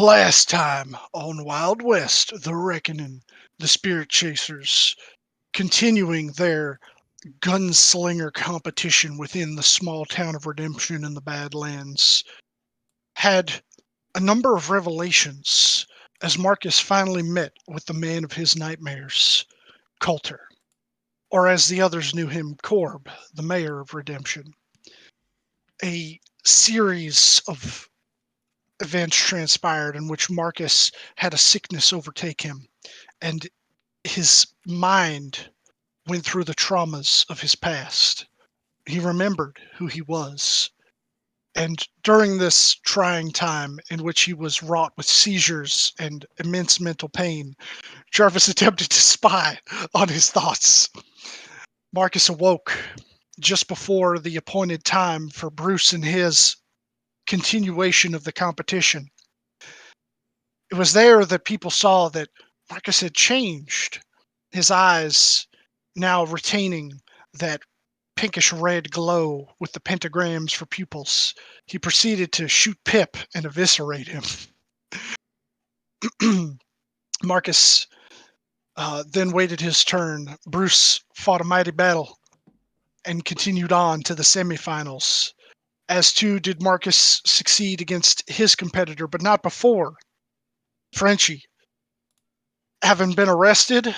Last time on Wild West, The Reckoning, the Spirit Chasers, continuing their gunslinger competition within the small town of Redemption in the Badlands, had a number of revelations as Marcus finally met with the man of his nightmares, Coulter, or as the others knew him, Corb, the mayor of Redemption. A series of events transpired in which Marcus had a sickness overtake him, and his mind went through the traumas of his past. He remembered who he was. And during this trying time in which he was wrought with seizures and immense mental pain, Jarvis attempted to spy on his thoughts. Marcus awoke just before the appointed time for Bruce and his continuation of the competition. It was there that people saw that Marcus had changed. His eyes now retaining that pinkish red glow with the pentagrams for pupils. He proceeded to shoot Pip and eviscerate him. Marcus then waited his turn. Bruce fought a mighty battle and continued on to the semifinals. As too did Marcus succeed against his competitor, but not before. Frenchie, having been arrested,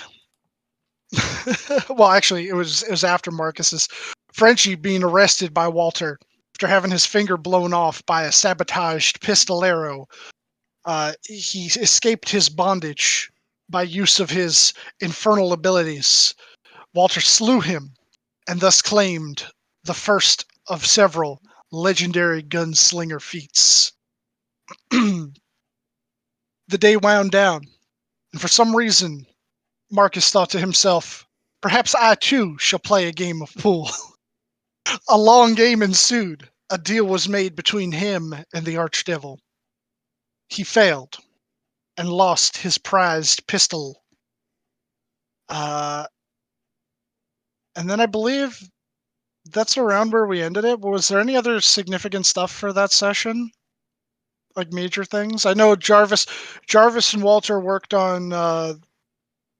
well, actually, it was after Marcus's. Frenchie being arrested by Walter after having his finger blown off by a sabotaged pistolero. He escaped his bondage by use of his infernal abilities. Walter slew him and thus claimed the first of several legendary gunslinger feats. The day wound down, and for some reason, Marcus thought to himself, perhaps I too shall play a game of pool. A long game ensued. A deal was made between him and the Archdevil. He failed and lost his prized pistol. Uh, and then I believe that's around where we ended it. Was there any other significant stuff for that session? Like major things? I know Jarvis and Walter worked on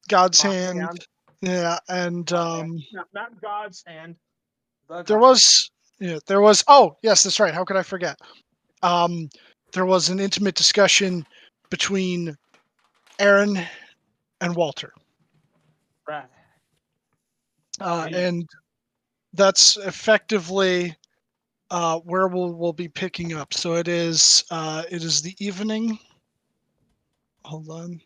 God's Hand. Yeah, and Not God's hand. there was oh yes, that's right. How could I forget? Um, there was an intimate discussion between Aaron and Walter, Right. and that's effectively where we'll be picking up. So it is the evening. Hold on.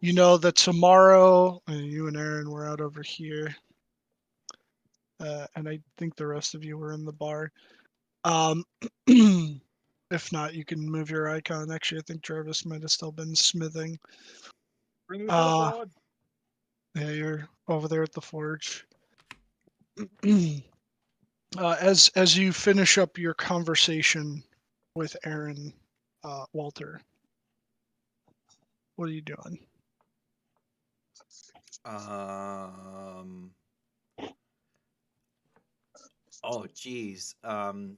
You know that tomorrow, you and Aaron were out over here, and I think the rest of you were in the bar. Um, if not, you can move your icon. Actually, I think Jarvis might have still been smithing. Bring me to the Uh, forge. yeah, you're over there at the forge. As you finish up your conversation with Aaron, Walter, what are you doing? Um. Oh, geez. Well,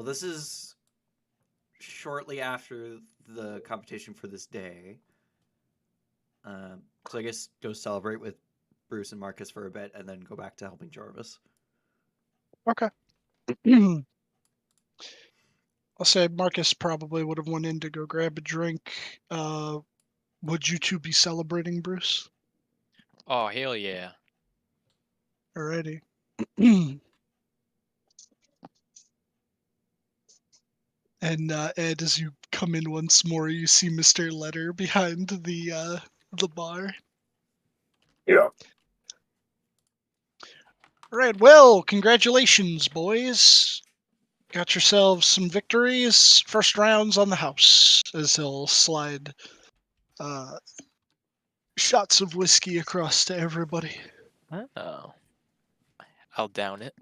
this is shortly after the competition for this day. So I guess go celebrate with Bruce and Marcus for a bit, and then go back to helping Jarvis. Okay. I'll say Marcus probably would have went in to go grab a drink. Would you two be celebrating, Bruce? Oh, hell yeah. Alrighty. And Ed, as you come in once more, you see Mr. Letter behind the bar. Yeah. All right. Well, congratulations, boys. Got yourselves some victories. First rounds on the house, as he'll slide uh, shots of whiskey across to everybody. Oh. I'll down it.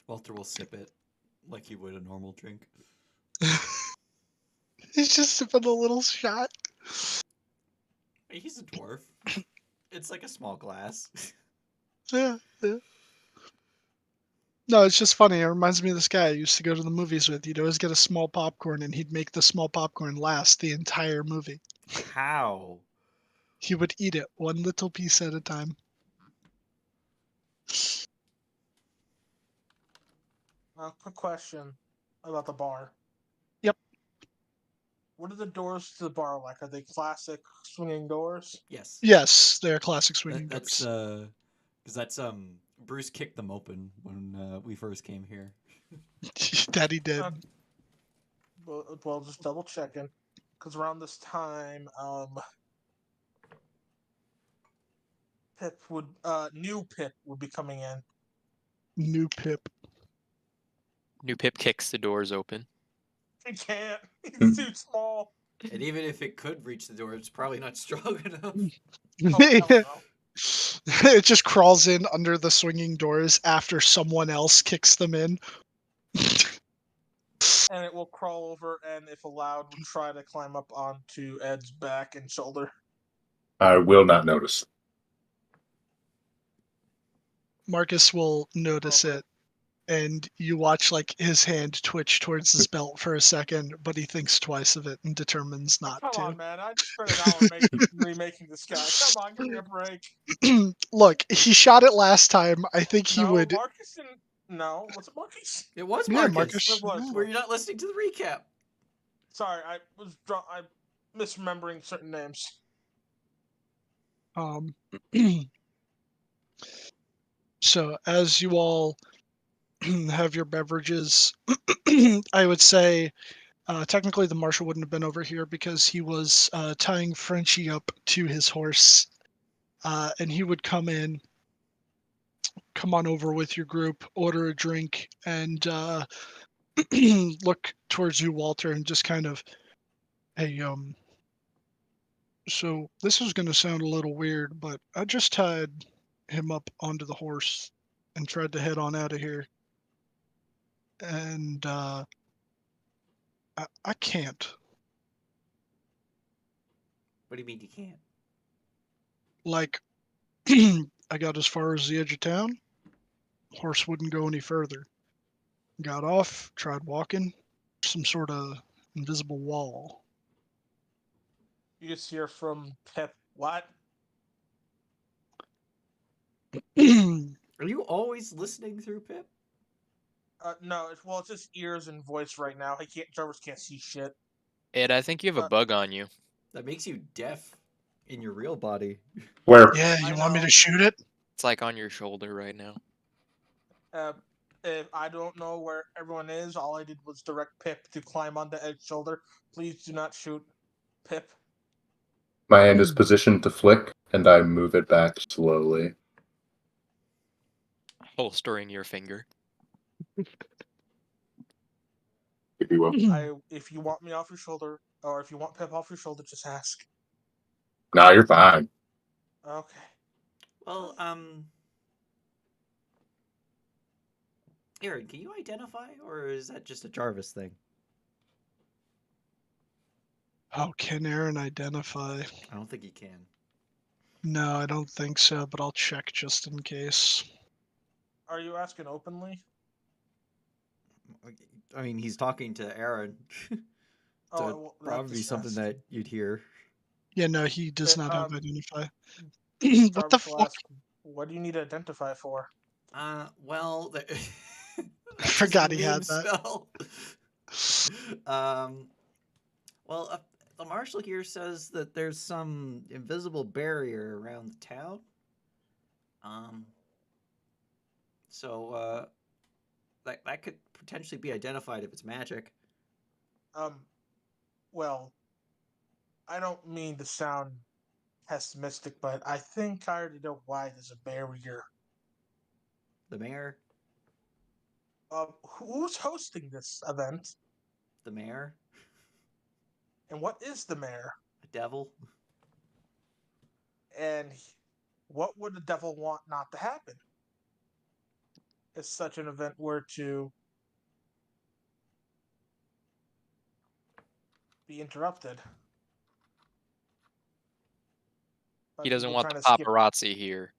Walter will sip it like he would a normal drink. He's just sipping a little shot. He's a dwarf. It's like a small glass. Yeah, yeah. No, it's just funny. It reminds me of this guy I used to go to the movies with. He'd always get a small popcorn, and he'd make the small popcorn last the entire movie. How? He would eat it one little piece at a time. Quick question about the bar. Yep. What are the doors to the bar like? Are they classic swinging doors? Yes. Yes, they're classic swinging That's doors. because that's Bruce kicked them open when we first came here. Daddy did. Well, just double checking, because around this time, new Pip would be coming in. New Pip. New Pip kicks the doors open. He can't. He's too small. And even if it could reach the door, it's probably not strong enough. Oh, hell no. It just crawls in under the swinging doors after someone else kicks them in. And it will crawl over, and if allowed, will try to climb up onto Ed's back and shoulder. I will not notice. Marcus will notice Okay. it, and you watch like his hand twitch towards his belt for a second, but he thinks twice of it and determines not Come to. on, man. I just spent an hour remaking this guy. Come on, give me a break. Look, he shot it last time. I think he No, would. Marcus didn't. No, was it Marcus? It was Yeah, Marcus. Marcus. It was. Yeah. Were you not listening to the recap? Sorry, I'm misremembering certain names. So as you all have your beverages, I would say technically the marshal wouldn't have been over here because he was tying Frenchie up to his horse, and he would come on over with your group, order a drink, and look towards you, Walter, and just kind of, hey, so this is going to sound a little weird, but I just tied him up onto the horse and tried to head on out of here. And I can't. What do you mean you can't? Like, I got as far as the edge of town. Horse wouldn't go any further. Got off, tried walking. Some sort of invisible wall. You just hear from Pip. What? Are you always listening through Pip? No. It's just ears and voice right now. Jarvis can't see shit. Ed, I think you have a bug on you. That makes you deaf in your real body. Where? Yeah, I you want me know. to shoot it? It's like on your shoulder right now. If I don't know where everyone is, all I did was direct Pip to climb onto Ed's shoulder. Please do not shoot Pip. My hand is positioned to flick, and I move it back slowly. Holstering your finger. If you will. If you want me off your shoulder, or if you want Pip off your shoulder, just ask. No, you're fine. Okay. Well, Aaron, can you identify, or is that just a Jarvis thing? How can Aaron identify? I don't think he can. No, I don't think so, but I'll check just in case. Are you asking openly? I mean, he's talking to Aaron. Oh, So well, that probably just something asked. that you'd hear. Yeah, no, he does not have Um, identify. What the Jarvis will fuck? ask, what do you need to identify for? Well, I forgot he had that. spell. Well, the marshal here says that there's some invisible barrier around the town. So that could potentially be identified if it's magic. Well, I don't mean to sound pessimistic, but I think I already know why there's a barrier. The mayor, Who's hosting this event? the mayor, And what is the mayor? a devil. And what would the devil want not to happen if such an event were to be interrupted? He doesn't people want the trying to skip. paparazzi here.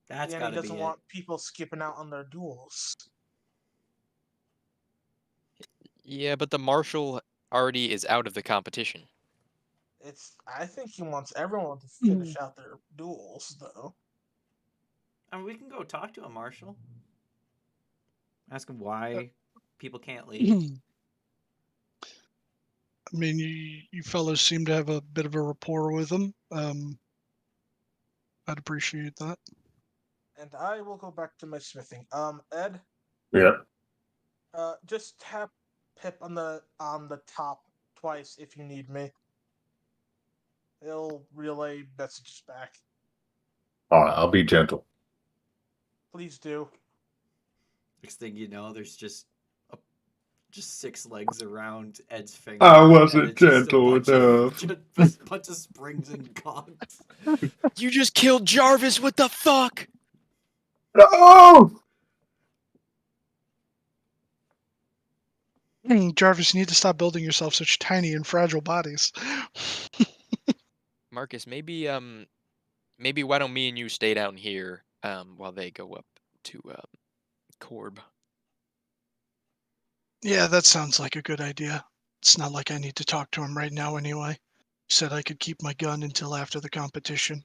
That's And he got to be doesn't it. want people skipping out on their duels. Yeah, but the marshal already is out of the competition. I think he wants everyone to Hmm. finish out their duels, though. I mean, we can go talk to him, Marshall. Ask him Uh, why people can't leave. I mean, you fellows seem to have a bit of a rapport with him. I'd appreciate that. And I will go back to my smithing. Ed, Yeah. just tap Pip on the top twice if you need me. He'll relay messages back. All right, I'll be gentle. Please do. Next thing you know, there's just just 6 legs around Ed's finger. I and wasn't it's just gentle enough. just a bunch of springs and cogs. You just killed Jarvis. What the fuck? No! Jarvis, you need to stop building yourself such tiny and fragile bodies. Marcus, maybe why don't me and you stay down here while they go up to Corb. Yeah, that sounds like a good idea. It's not like I need to talk to him right now anyway. Said I could keep my gun until after the competition.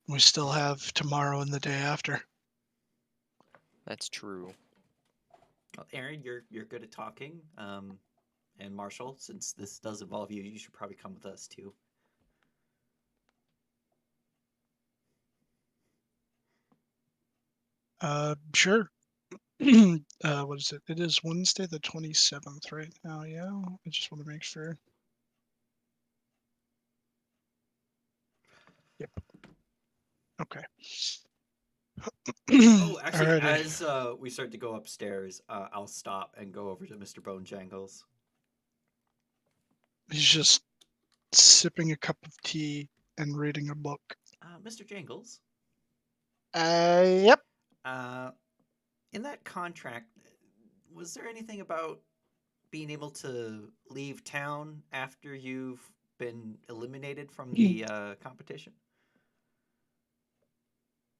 We still have tomorrow and the day after. That's true. Well, Aaron, you're good at talking. And Marshall, since this does involve you, you should probably come with us too. Sure. What is it? It is Wednesday the 27th right now, yeah? I just want to make sure. Yep. Okay. Oh, actually, Alrighty. as we start to go upstairs, I'll stop and go over to Mr. Bone Jangles. He's just sipping a cup of tea and reading a book. Mr. Jangles, Yep. in that contract, was there anything about being able to leave town after you've been eliminated from the competition?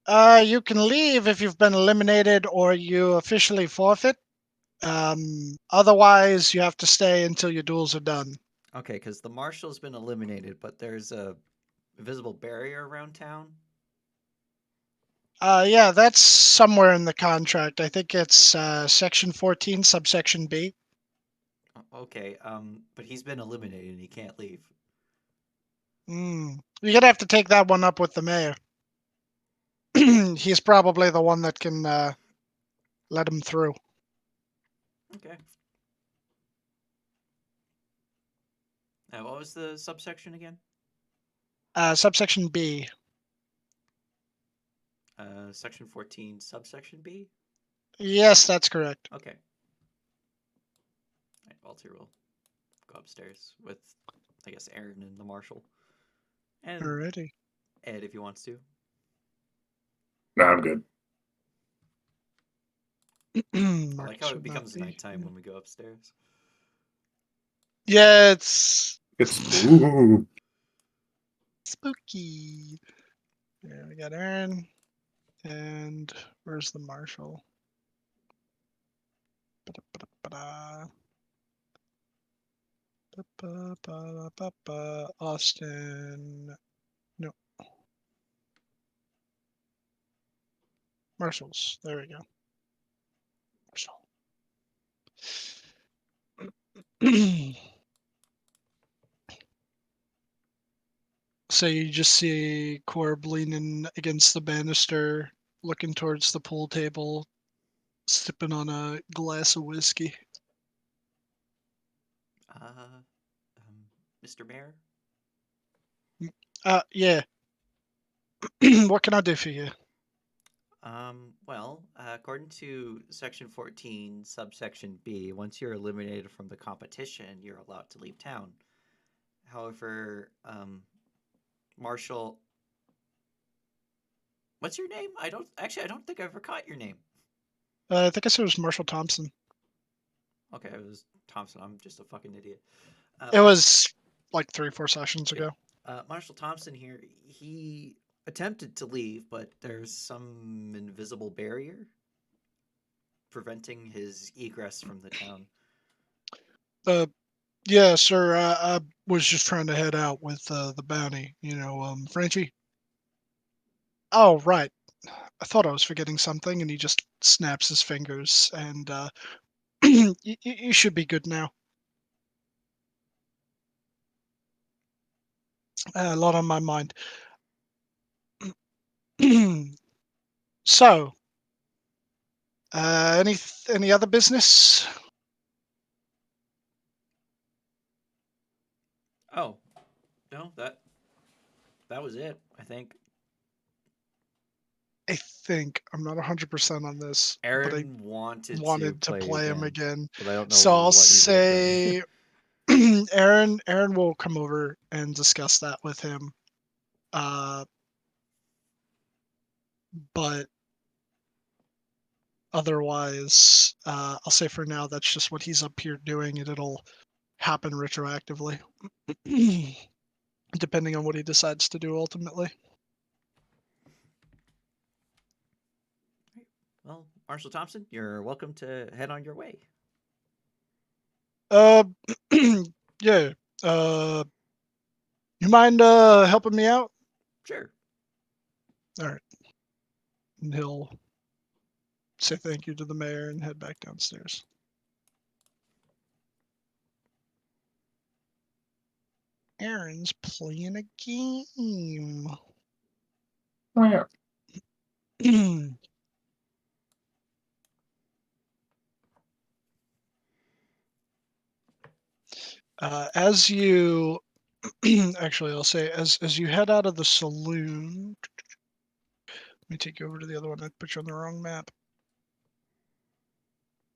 You can leave if you've been eliminated or you officially forfeit. Otherwise, you have to stay until your duels are done. Okay, because the marshal's been eliminated, but there's a visible barrier around town. Yeah, that's somewhere in the contract. I think it's section 14, subsection B. Okay, but he's been eliminated and he can't leave. You're gonna have to take that one up with the mayor. He's probably the one that can let him through. Okay. What was the subsection again? Subsection B. Section 14, subsection B? Yes, that's correct. Okay. Right, Walter will go upstairs with, I guess, Aaron and the marshal. And Alrighty. Ed, if he wants to. No, I'm good. I like Marcus how it would not becomes be nighttime here. when we go upstairs. Yeah, it's It's spooky. spooky. Yeah, we got Aaron. And where's the marshal? Ba-da-ba-da-ba-da. Ba-ba-ba-da-ba-ba. Austin. No. Marshals. There we go. Marshal. So you just see Corb leaning against the banister, looking towards the pool table, sipping on a glass of whiskey. Mr. Mayor? Yeah. What can I do for you? Well, according to Section 14, subsection B, once you're eliminated from the competition, you're allowed to leave town. However, Marshall, what's your name? I don't think I ever caught your name. I think I said it was Marshall Thompson. Okay, it was Thompson. I'm just a fucking idiot. It was like 3-4 sessions ago. Marshall Thompson here, he attempted to leave, but there's some invisible barrier preventing his egress from the town. Yeah, sir. I was just trying to head out with the bounty. Frenchie. Oh, right. I thought I was forgetting something, and he just snaps his fingers, and you should be good now. A lot on my mind. So, any other business? Oh, no, that was it. I think I think I'm not 100% on this, but I Aaron wanted to wanted to play play him again. but I don't know So I'll what he would have done. say Aaron will come over and discuss that with him. But otherwise, I'll say for now that's just what he's up here doing, and it'll happen retroactively, depending on what he decides to do ultimately. Well, Marshall Thompson, you're welcome to head on your way. Uh, yeah. Uh, you mind helping me out? Sure. All right. And he'll say thank you to the mayor and head back downstairs. Aaron's playing a game. Wow. As you actually, I'll say as you head out of the saloon. Let me take you over to the other one. I put you on the wrong map.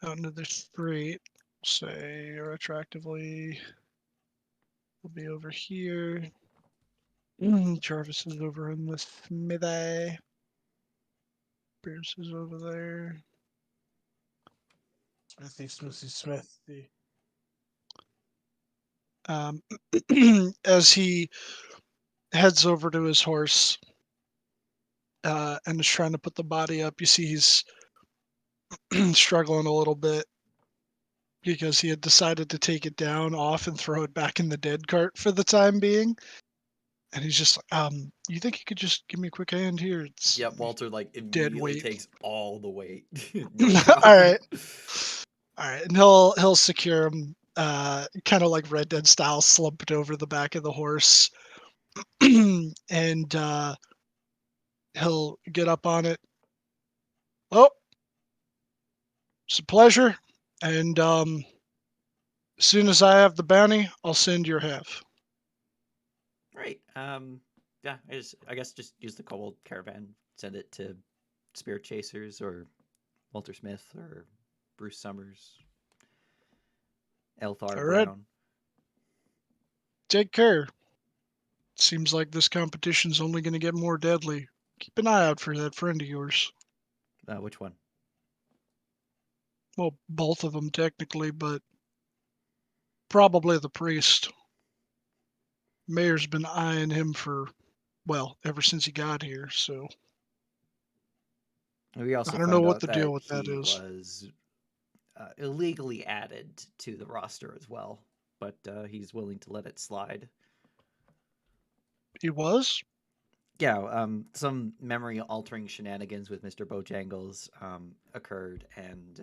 Out into the street. Say retroactively. We'll be over here. Jarvis is over in the smithy. Pierce is over there. Smithy. As he heads over to his horse and is trying to put the body up, you see he's struggling a little bit because he had decided to take it down, off, and throw it back in the dead cart for the time being. And he's just like, you think you could just give me a quick hand here? It's Yep, Walter like dead immediately weight. takes all the weight. No All problem. right. All right. And he'll secure him, kind of like Red Dead style, slumped over the back of the horse. And he'll get up on it. Oh, it's a pleasure. And as soon as I have the bounty, I'll send your half. Right. Yeah, I guess just use the Kobold caravan, send it to Spirit Chasers or Walter Smith or Bruce Summers, Elthar All right. Brown. Take care. Seems like this competition's only going to get more deadly. Keep an eye out for that friend of yours. Which one? Well, both of them technically, but probably the priest. Mayor's been eyeing him for, well, ever since he got here, so We also I don't know found what out the deal that with that he is. was illegally added to the roster as well, but he's willing to let it slide. He was? Yeah, some memory altering shenanigans with Mr. Bojangles occurred, and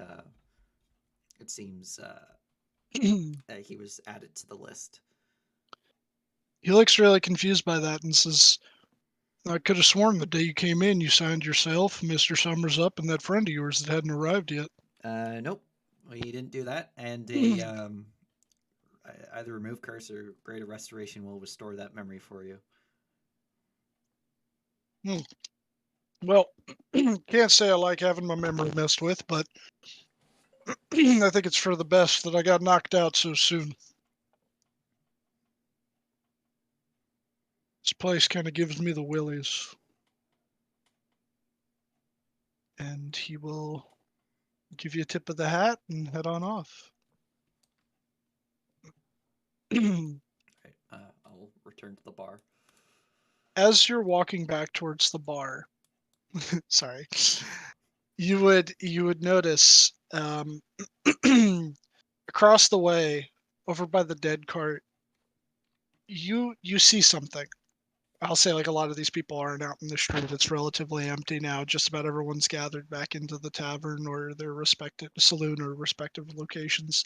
it seems he was added to the list. He looks really confused by that and says, I could have sworn the day you came in, you signed yourself, Mr. Summers up, and that friend of yours that hadn't arrived yet. Nope, he didn't do that, and either remove curse or greater restoration will restore that memory for you. Well, can't say I like having my memory messed with, but I think it's for the best that I got knocked out so soon. This place kind of gives me the willies. And he will give you a tip of the hat and head on off. Right, I'll return to the bar. As you're walking back towards the bar, sorry, you would notice across the way over by the dead cart, you see something. I'll say like a lot of these people aren't out in the street. It's relatively empty now. Just about everyone's gathered back into the tavern or their respective saloon or respective locations.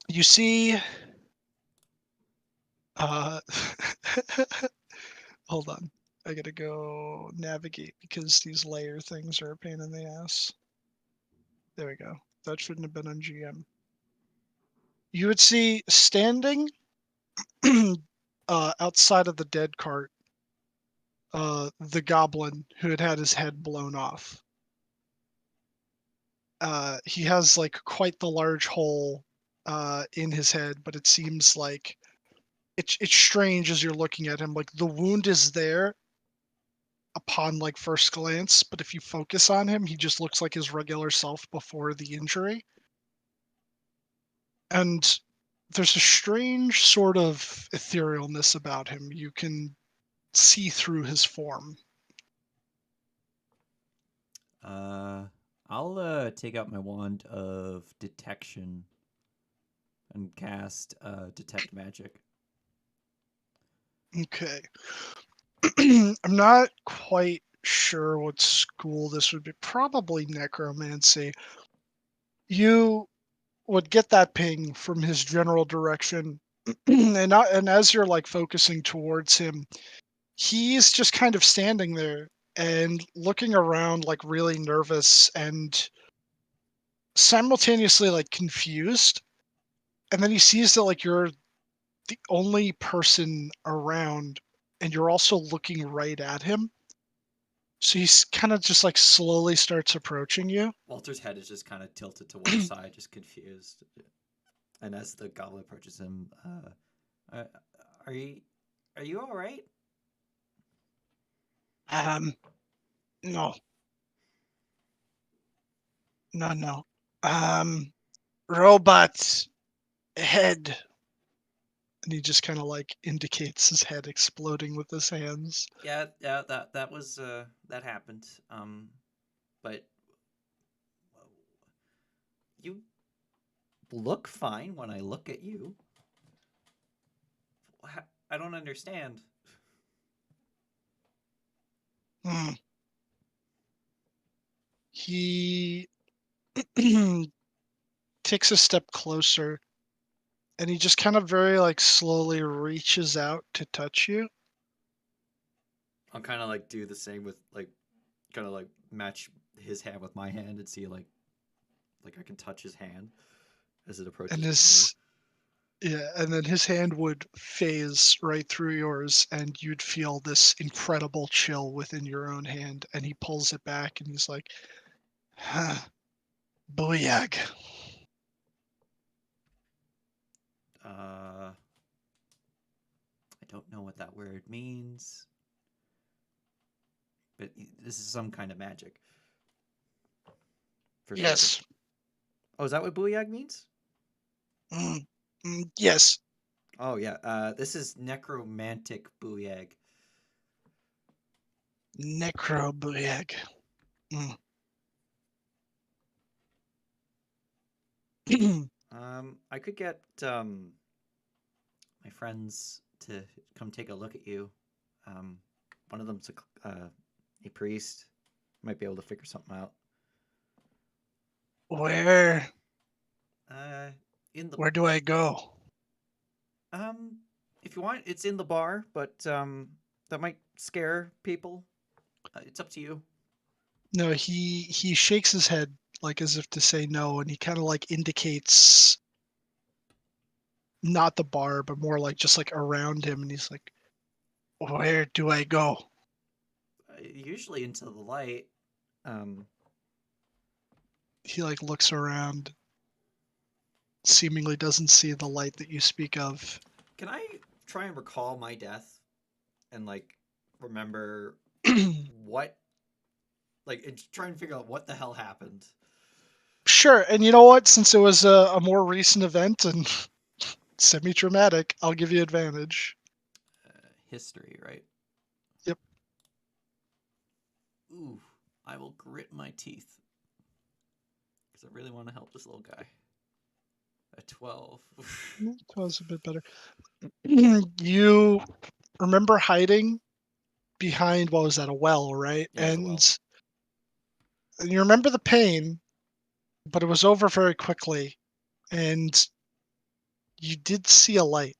You see. Uh, hold on. I gotta go navigate because these layer things are a pain in the ass. There we go. That shouldn't have been on GM. You would see standing outside of the dead cart, the goblin who had had his head blown off. He has like quite the large hole in his head, but it seems like it's strange as you're looking at him. Like the wound is there upon like first glance, but if you focus on him, he just looks like his regular self before the injury. And there's a strange sort of etherealness about him. You can see through his form. I'll take out my wand of detection and cast detect magic. Okay. I'm not quite sure what school this would be. Probably necromancy. You would get that ping from his general direction, and as you're like focusing towards him, he's just kind of standing there and looking around like really nervous and simultaneously like confused. And then he sees that like you're the only person around and you're also looking right at him. So he's kind of just like slowly starts approaching you. Walter's head is just kind of tilted to one side, just confused. And as the goblin approaches him, are you all right? No. No. Robot head. And he just kind of like indicates his head exploding with his hands. Yeah, that was that happened. But you look fine when I look at you. I don't understand. He takes a step closer and he just kind of very like slowly reaches out to touch you. I'll kind of like do the same with like, kind of like match his hand with my hand and see like I can touch his hand as it approaches And me. his yeah, and then his hand would phase right through yours and you'd feel this incredible chill within your own hand, and he pulls it back and he's like, huh, booyag. I don't know what that word means, but this is some kind of magic. For sure. Yes. Oh, is that what booyag means? Yes. Oh yeah. This is necromantic booyag. Necro booyag. I could get my friends to come take a look at you. One of them's a priest. Might be able to figure something out. Where In the where do I go? if you want, it's in the bar, but that might scare people. It's up to you. No, he shakes his head like as if to say no, and he kind of like indicates not the bar, but more like just like around him, and he's like, "Where do I go?" Usually into the light. He like looks around, seemingly doesn't see the light that you speak of. Can I try and recall my death and like remember what, like, and try and figure out what the hell happened? Sure, and you know what? Since it was a more recent event and semi-traumatic, I'll give you advantage. History, right? Yep. Ooh, I will grit my teeth because I really want to help this little guy. A 12. That was a bit better. You remember hiding behind, what was that, a well, right? Yeah, it's a well. And you remember the pain, but it was over very quickly. And you did see a light.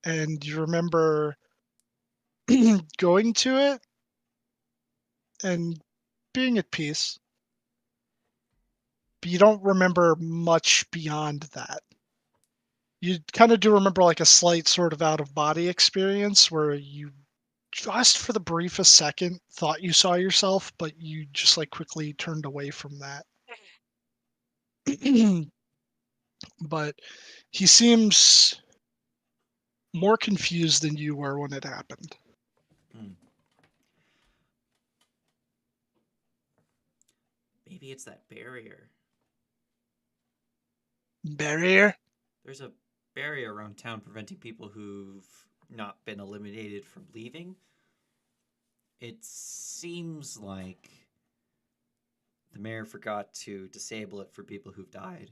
And you remember going to it and being at peace. But you don't remember much beyond that. You kind of do remember like a slight sort of out of body experience where you just for the briefest second thought you saw yourself, but you just like quickly turned away from that. But he seems more confused than you were when it happened. Hmm. Maybe it's that barrier. Barrier? There's a barrier around town preventing people who've not been eliminated from leaving. It seems like the mayor forgot to disable it for people who've died.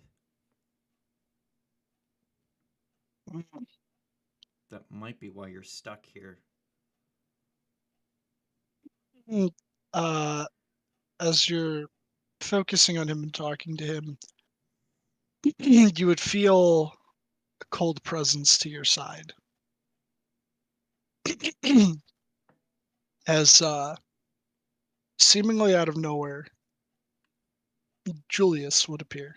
That might be why you're stuck here. Uh, as you're focusing on him and talking to him, you would feel a cold presence to your side. As seemingly out of nowhere, Julius would appear.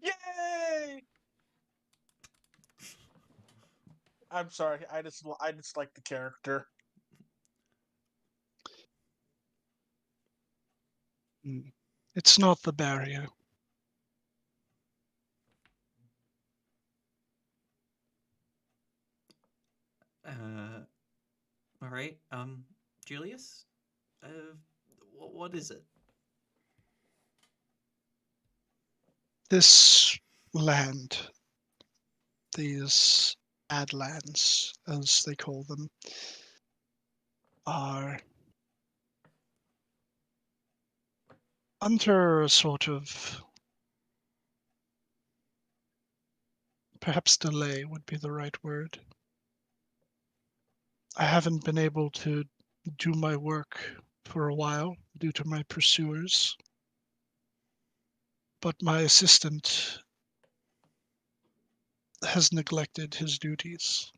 Yay! I'm sorry. I just like the character. It's not the barrier. All right. Julius, what is it? This land, these Adlands, as they call them, are under a sort of, perhaps delay would be the right word. I haven't been able to do my work for a while due to my pursuers, but my assistant has neglected his duties.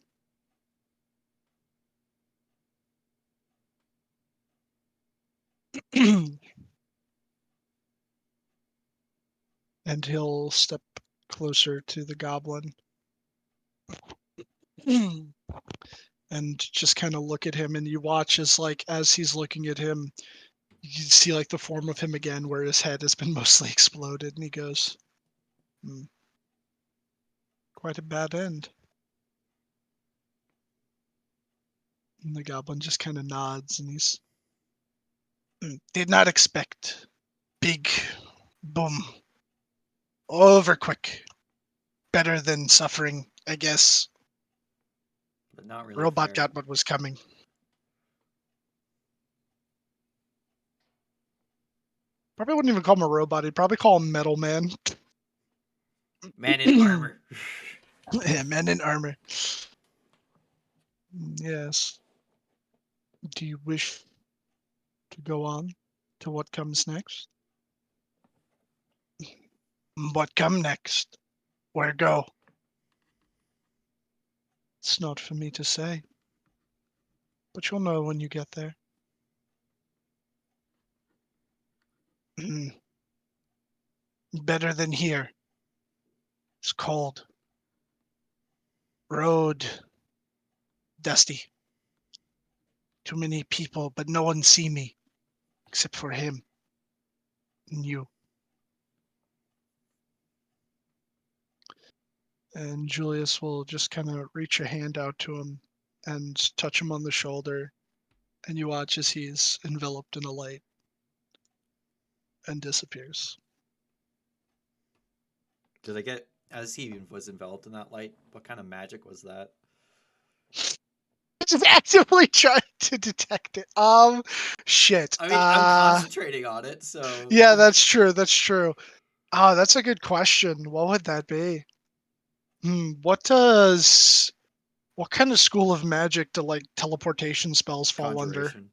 And he'll step closer to the goblin and just kind of look at him, and you watch as he's looking at him, you see like the form of him again where his head has been mostly exploded, and he goes, quite a bad end. And the goblin just kind of nods, and he's, did not expect big boom over quick. Better than suffering, I guess. But not really Robot fair. got what was coming. Probably wouldn't even call him a robot. He'd probably call him Metal Man. Man in armor. Yeah, man in armor. Yes. Do you wish to go on to what comes next? What come next? Where go? It's not for me to say. But you'll know when you get there. Better than here. It's cold. Road. Dusty. Too many people, but no one see me. Except for him. And you. And Julius will just kind of reach a hand out to him and touch him on the shoulder. And you watch as he's enveloped in a light and disappears. Did I get, as he was enveloped in that light, what kind of magic was that? Just actively trying to detect it. Shit. I mean, I'm concentrating on it, so. Yeah, that's true. That's true. Oh, that's a good question. What would that be? What kind of school of magic do like teleportation spells fall under? Conjuration.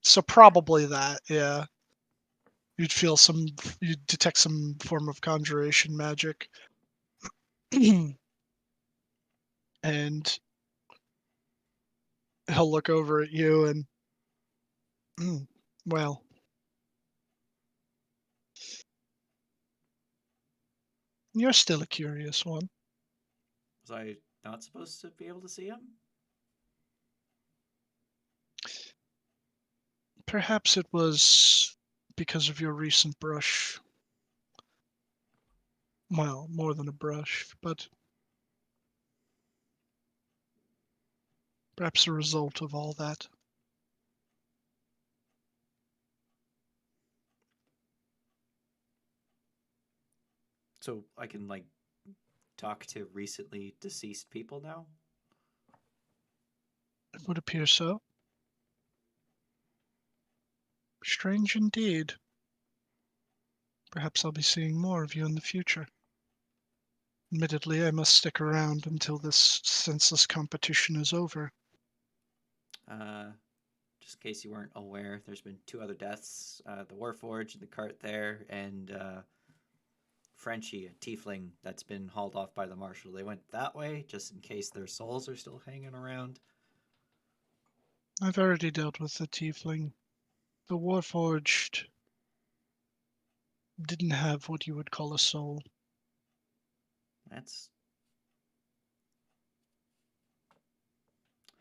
So probably that, yeah. You'd feel you'd detect some form of conjuration magic. And he'll look over at you and, well, you're still a curious one. Was I not supposed to be able to see him? Perhaps it was because of your recent brush. Well, more than a brush, but perhaps a result of all that. So I can like talk to recently deceased people now? It would appear so. Strange indeed. Perhaps I'll be seeing more of you in the future. Admittedly, I must stick around until this senseless competition is over. Uh, just in case you weren't aware, there's been 2 other deaths: the Warforged in the cart there, and Frenchie, a tiefling that's been hauled off by the marshal. They went that way just in case their souls are still hanging around. I've already dealt with the tiefling. The Warforged didn't have what you would call a soul. That's.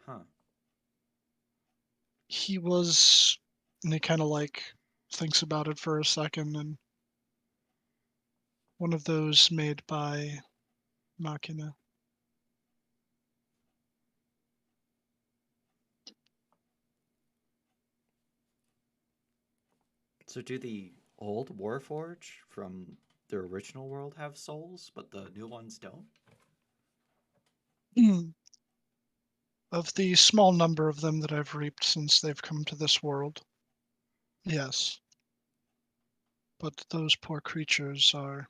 Huh. He was, and he kind of like thinks about it for a second, and one of those made by Machina. So do the old Warforge from the original world have souls, but the new ones don't? Of the small number of them that I've reaped since they've come to this world, yes. But those poor creatures are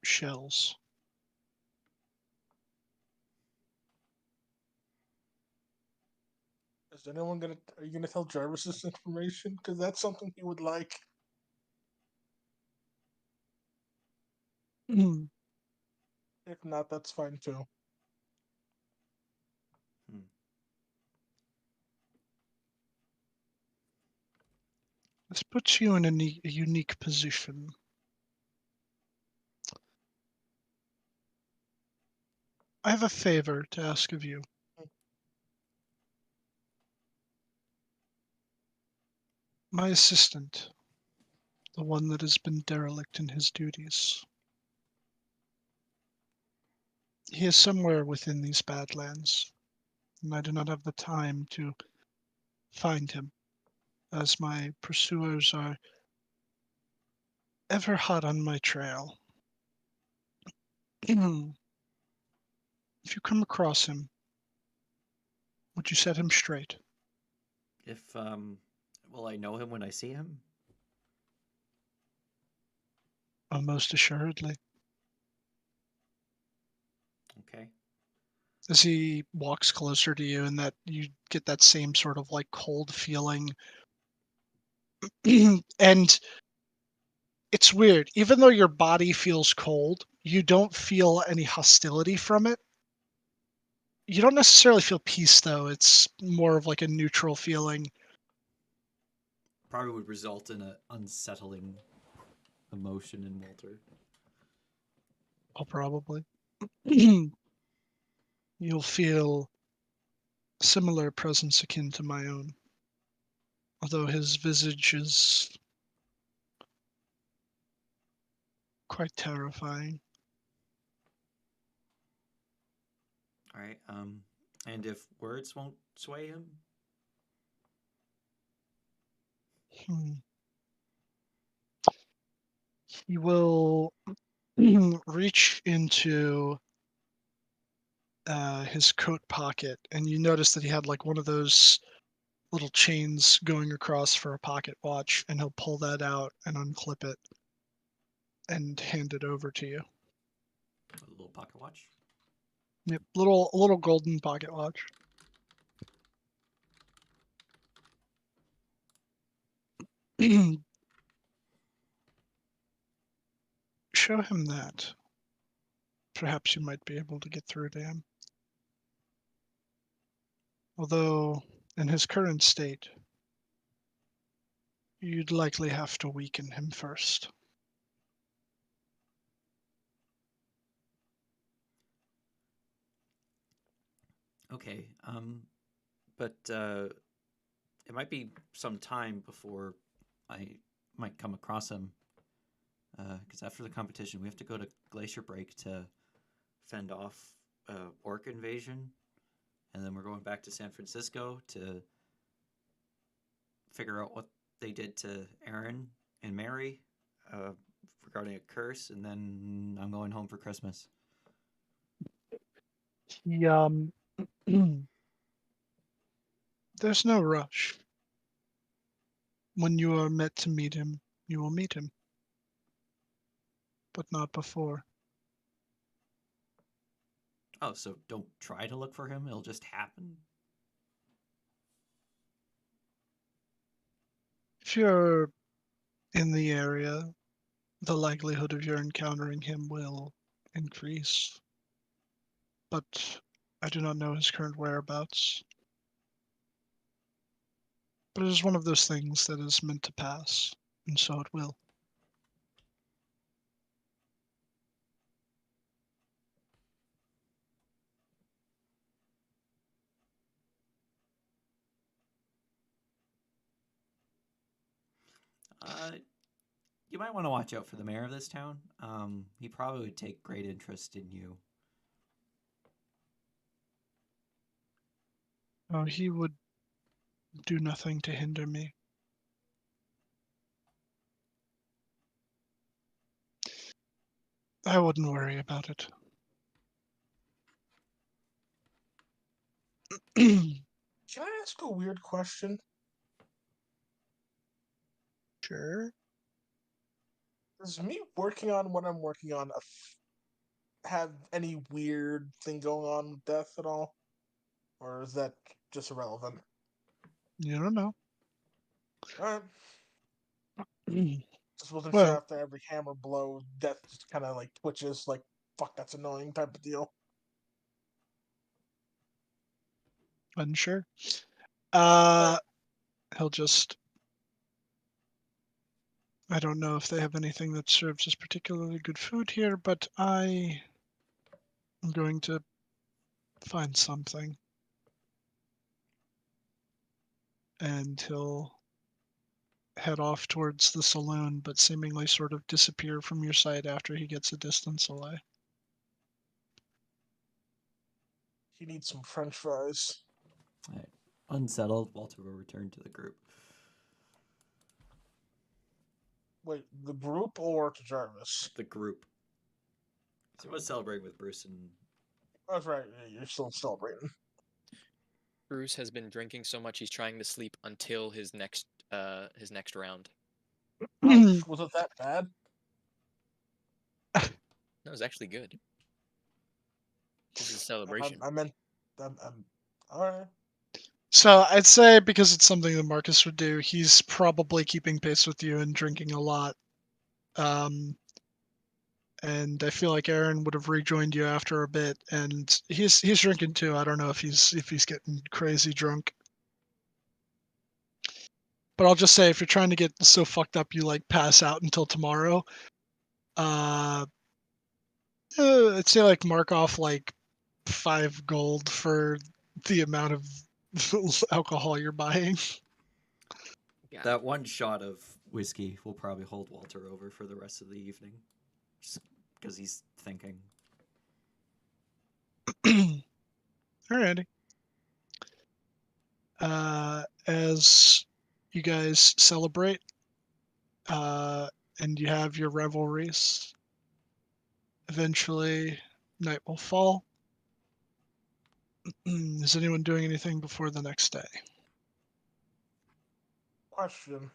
shells. Is anyone gonna? Are you gonna tell Jarvis this information? Because that's something he would like. If not, that's fine too. Hmm. This puts you in a unique position. I have a favor to ask of you. My assistant, the one that has been derelict in his duties, he is somewhere within these Badlands, and I do not have the time to find him, as my pursuers are ever hot on my trail. If you come across him, would you set him straight? If will I know him when I see him? Oh, most assuredly. Okay. As he walks closer to you, and that you get that same sort of like cold feeling. And it's weird. Even though your body feels cold, you don't feel any hostility from it. You don't necessarily feel peace, though. It's more of like a neutral feeling. Probably would result in an unsettling emotion in Walter. Oh, probably. You'll feel similar presence akin to my own, although his visage is quite terrifying. All right. And if words won't sway him, Hmm. He will reach into his coat pocket, and you notice that he had like one of those little chains going across for a pocket watch, and he'll pull that out and unclip it. and hand it over to you. A little pocket watch. Yep, little golden pocket watch. Show him that. Perhaps you might be able to get through to him. Although, in his current state, you'd likely have to weaken him first. Okay. But it might be some time before I might come across him. Because after the competition, we have to go to Glacier Break to fend off orc invasion, and then we're going back to San Francisco to figure out what they did to Aaron and Mary regarding a curse, and then I'm going home for Christmas. He, there's no rush. When you are met to meet him, you will meet him. But not before. Oh, so don't try to look for him; it'll just happen. If you're in the area, the likelihood of your encountering him will increase. But I do not know his current whereabouts. But it is one of those things that is meant to pass, and so it will. You might want to watch out for the mayor of this town. He probably would take great interest in you. Oh, he would do nothing to hinder me. I wouldn't worry about it. Can I ask a weird question? Sure. Does me working on what I'm working on have any weird thing going on with death at all? Or is that just irrelevant? You don't know. Alright. Just wasn't sure Well, after every hammer blow, death just kind of like twitches, like, fuck, that's annoying type of deal. unsure. He'll just. I don't know if they have anything that serves as particularly good food here, but I am going to find something. And he'll head off towards the saloon, but seemingly sort of disappear from your sight after he gets a distance away. He needs some french fries. Right. Unsettled, Walter will return to the group. Wait, the group or to Jarvis? The group. So I was celebrating with Bruce and That's right, you're still celebrating. Bruce has been drinking so much he's trying to sleep until his next round. Oh, was it that bad? That was actually good. This is a celebration. I meant, alright. So I'd say because it's something that Marcus would do, he's probably keeping pace with you and drinking a lot. And I feel like Aaron would have rejoined you after a bit, and he's drinking too. I don't know if he's getting crazy drunk. But I'll just say if you're trying to get so fucked up you like pass out until tomorrow, I'd say like mark off like 5 gold for the amount of alcohol you're buying. Got that one shot of whiskey will probably hold Walter over for the rest of the evening. Just because he's thinking. Alrighty. As you guys celebrate, and you have your revelries, eventually night will fall. Is anyone doing anything before the next day? Question.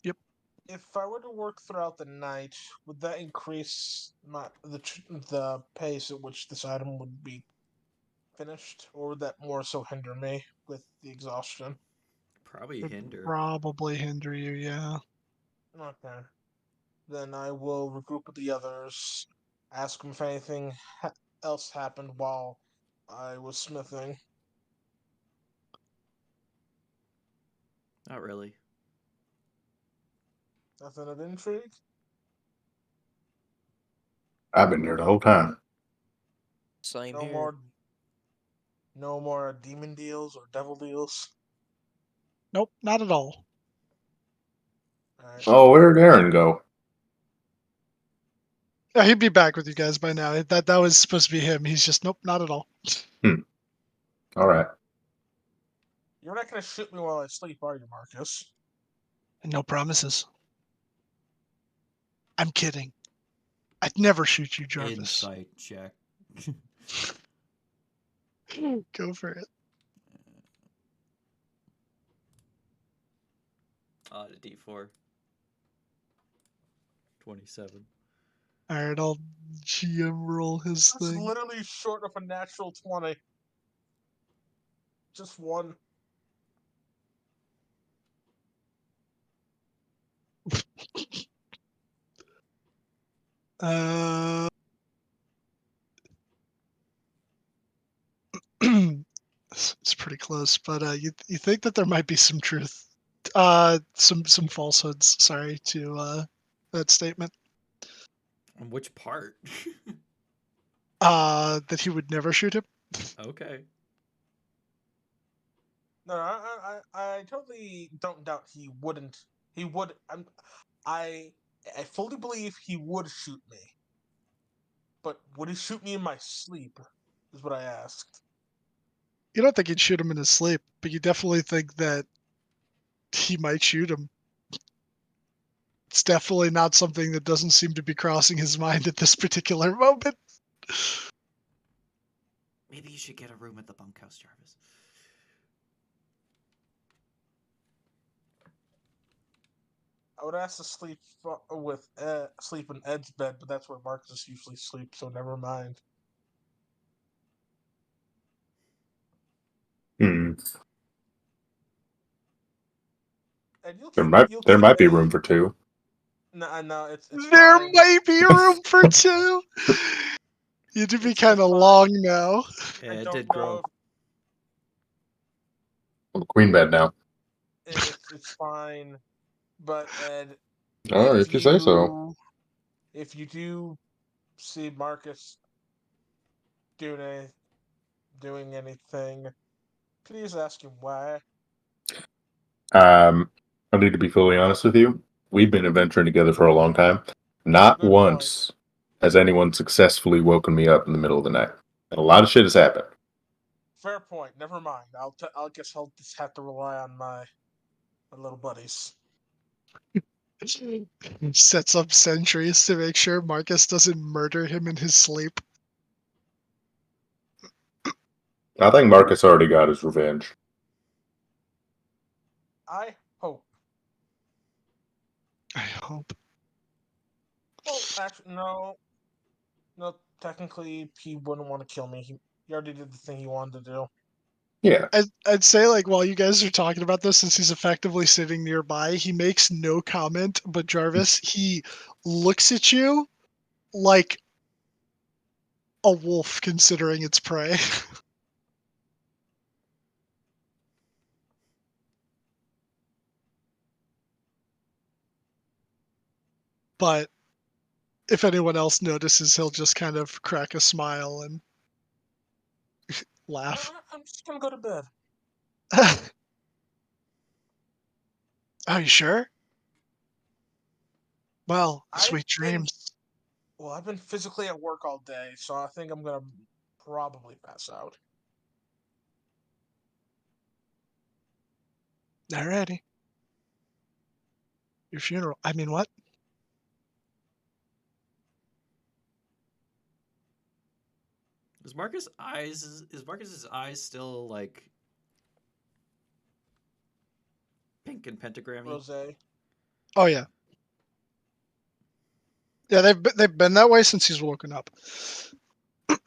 Yep. if I were to work throughout the night, would that increase the pace at which this item would be finished, or would that more so hinder me with the exhaustion? Probably Would hinder. probably hinder you, yeah. Okay. Then I will regroup with the others, ask them if anything else happened while I was smithing. Not really. Nothing of intrigue? I've been here the whole time. Same No here. more no more demon deals or devil deals? Nope, not at all. Alright. Oh, where'd Aaron go? Yeah, he'd be back with you guys by now. That was supposed to be him. He's just nope, not at all. All right. You're not gonna shoot me while I sleep, are you, Marcus? No promises. I'm kidding. I'd never shoot you, Jarvis. Insight check. Go for it. The D4. 27. All right, I'll GM roll his That's thing. literally short of a natural 20. Just one. Uh, it's pretty close, but you think that there might be some truth, some falsehoods. Sorry to that statement. On which part? That he would never shoot him. Okay. No, I totally don't doubt he wouldn't. He would. I fully believe he would shoot me. But would he shoot me in my sleep? Is what I asked. You don't think he'd shoot him in his sleep, but you definitely think that he might shoot him. It's definitely not something that doesn't seem to be crossing his mind at this particular moment. Maybe you should get a room at the bunkhouse, Jarvis. I would ask to sleep sleep in Ed's bed, but that's where Marcus usually sleeps, so never mind. Hmm. And you'll There keep might you'll there keep might be Ed. room for two. No, it's There fine. might be room for two. You do be It's kind of fine. long now. Yeah, I it don't did know grow. if On the queen bed now. it's fine, but Ed, Oh, if you say so. if you do see Marcus doing doing anything, please ask him why. I need to be fully honest with you. We've been adventuring together for a long time. Not Good point. once has anyone successfully woken me up in the middle of the night. And a lot of shit has happened. Fair point. Never mind. I'll guess I'll just have to rely on my little buddies. Sets up sentries to make sure Marcus doesn't murder him in his sleep. I think Marcus already got his revenge. I hope. I hope. Well, actually, no. No, technically, he wouldn't want to kill me. He already did the thing he wanted to do. Yeah. I'd say, like, while you guys are talking about this, since he's effectively sitting nearby, he makes no comment, but Jarvis, he looks at you like a wolf considering its prey. But if anyone else notices, he'll just kind of crack a smile and laugh. I'm just gonna go to bed. Are you sure? Well, I've sweet been dreams. Well, I've been physically at work all day, so I think I'm gonna probably pass out. Alrighty. Your funeral. I mean, what? Is Marcus's eyes still like pink and pentagrammy? Rose. Oh, yeah. Yeah, they've been that way since he's woken up.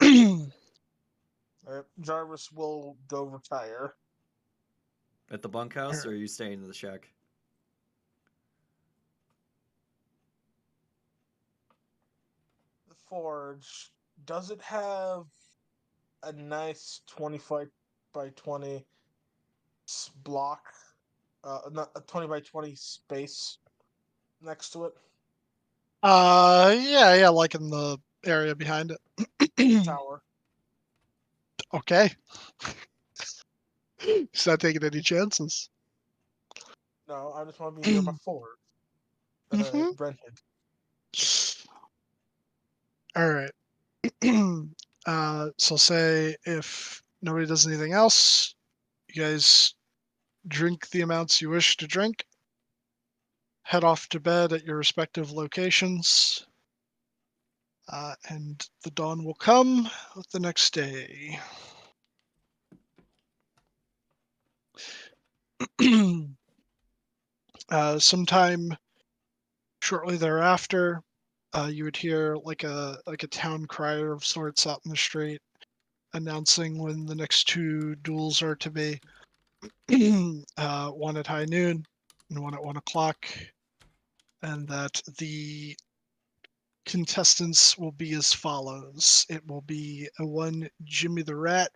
Alright, Jarvis will go retire. At the bunkhouse, or are you staying in the shack? The forge, does it have a nice 25 by 20 block? Not a 20 by 20 space next to it? Yeah, like in the area behind it. Tower. Okay. He's not taking any chances. No, I just want to be near my forge that I Mhm. rented. All right. So say if nobody does anything else, you guys drink the amounts you wish to drink, head off to bed at your respective locations, and the dawn will come with the next day. Sometime shortly thereafter, you would hear like a town crier of sorts out in the street, announcing when the next two duels are to be. One at high noon and one at 1 o'clock, and that the contestants will be as follows. It will be a one Jimmy the Rat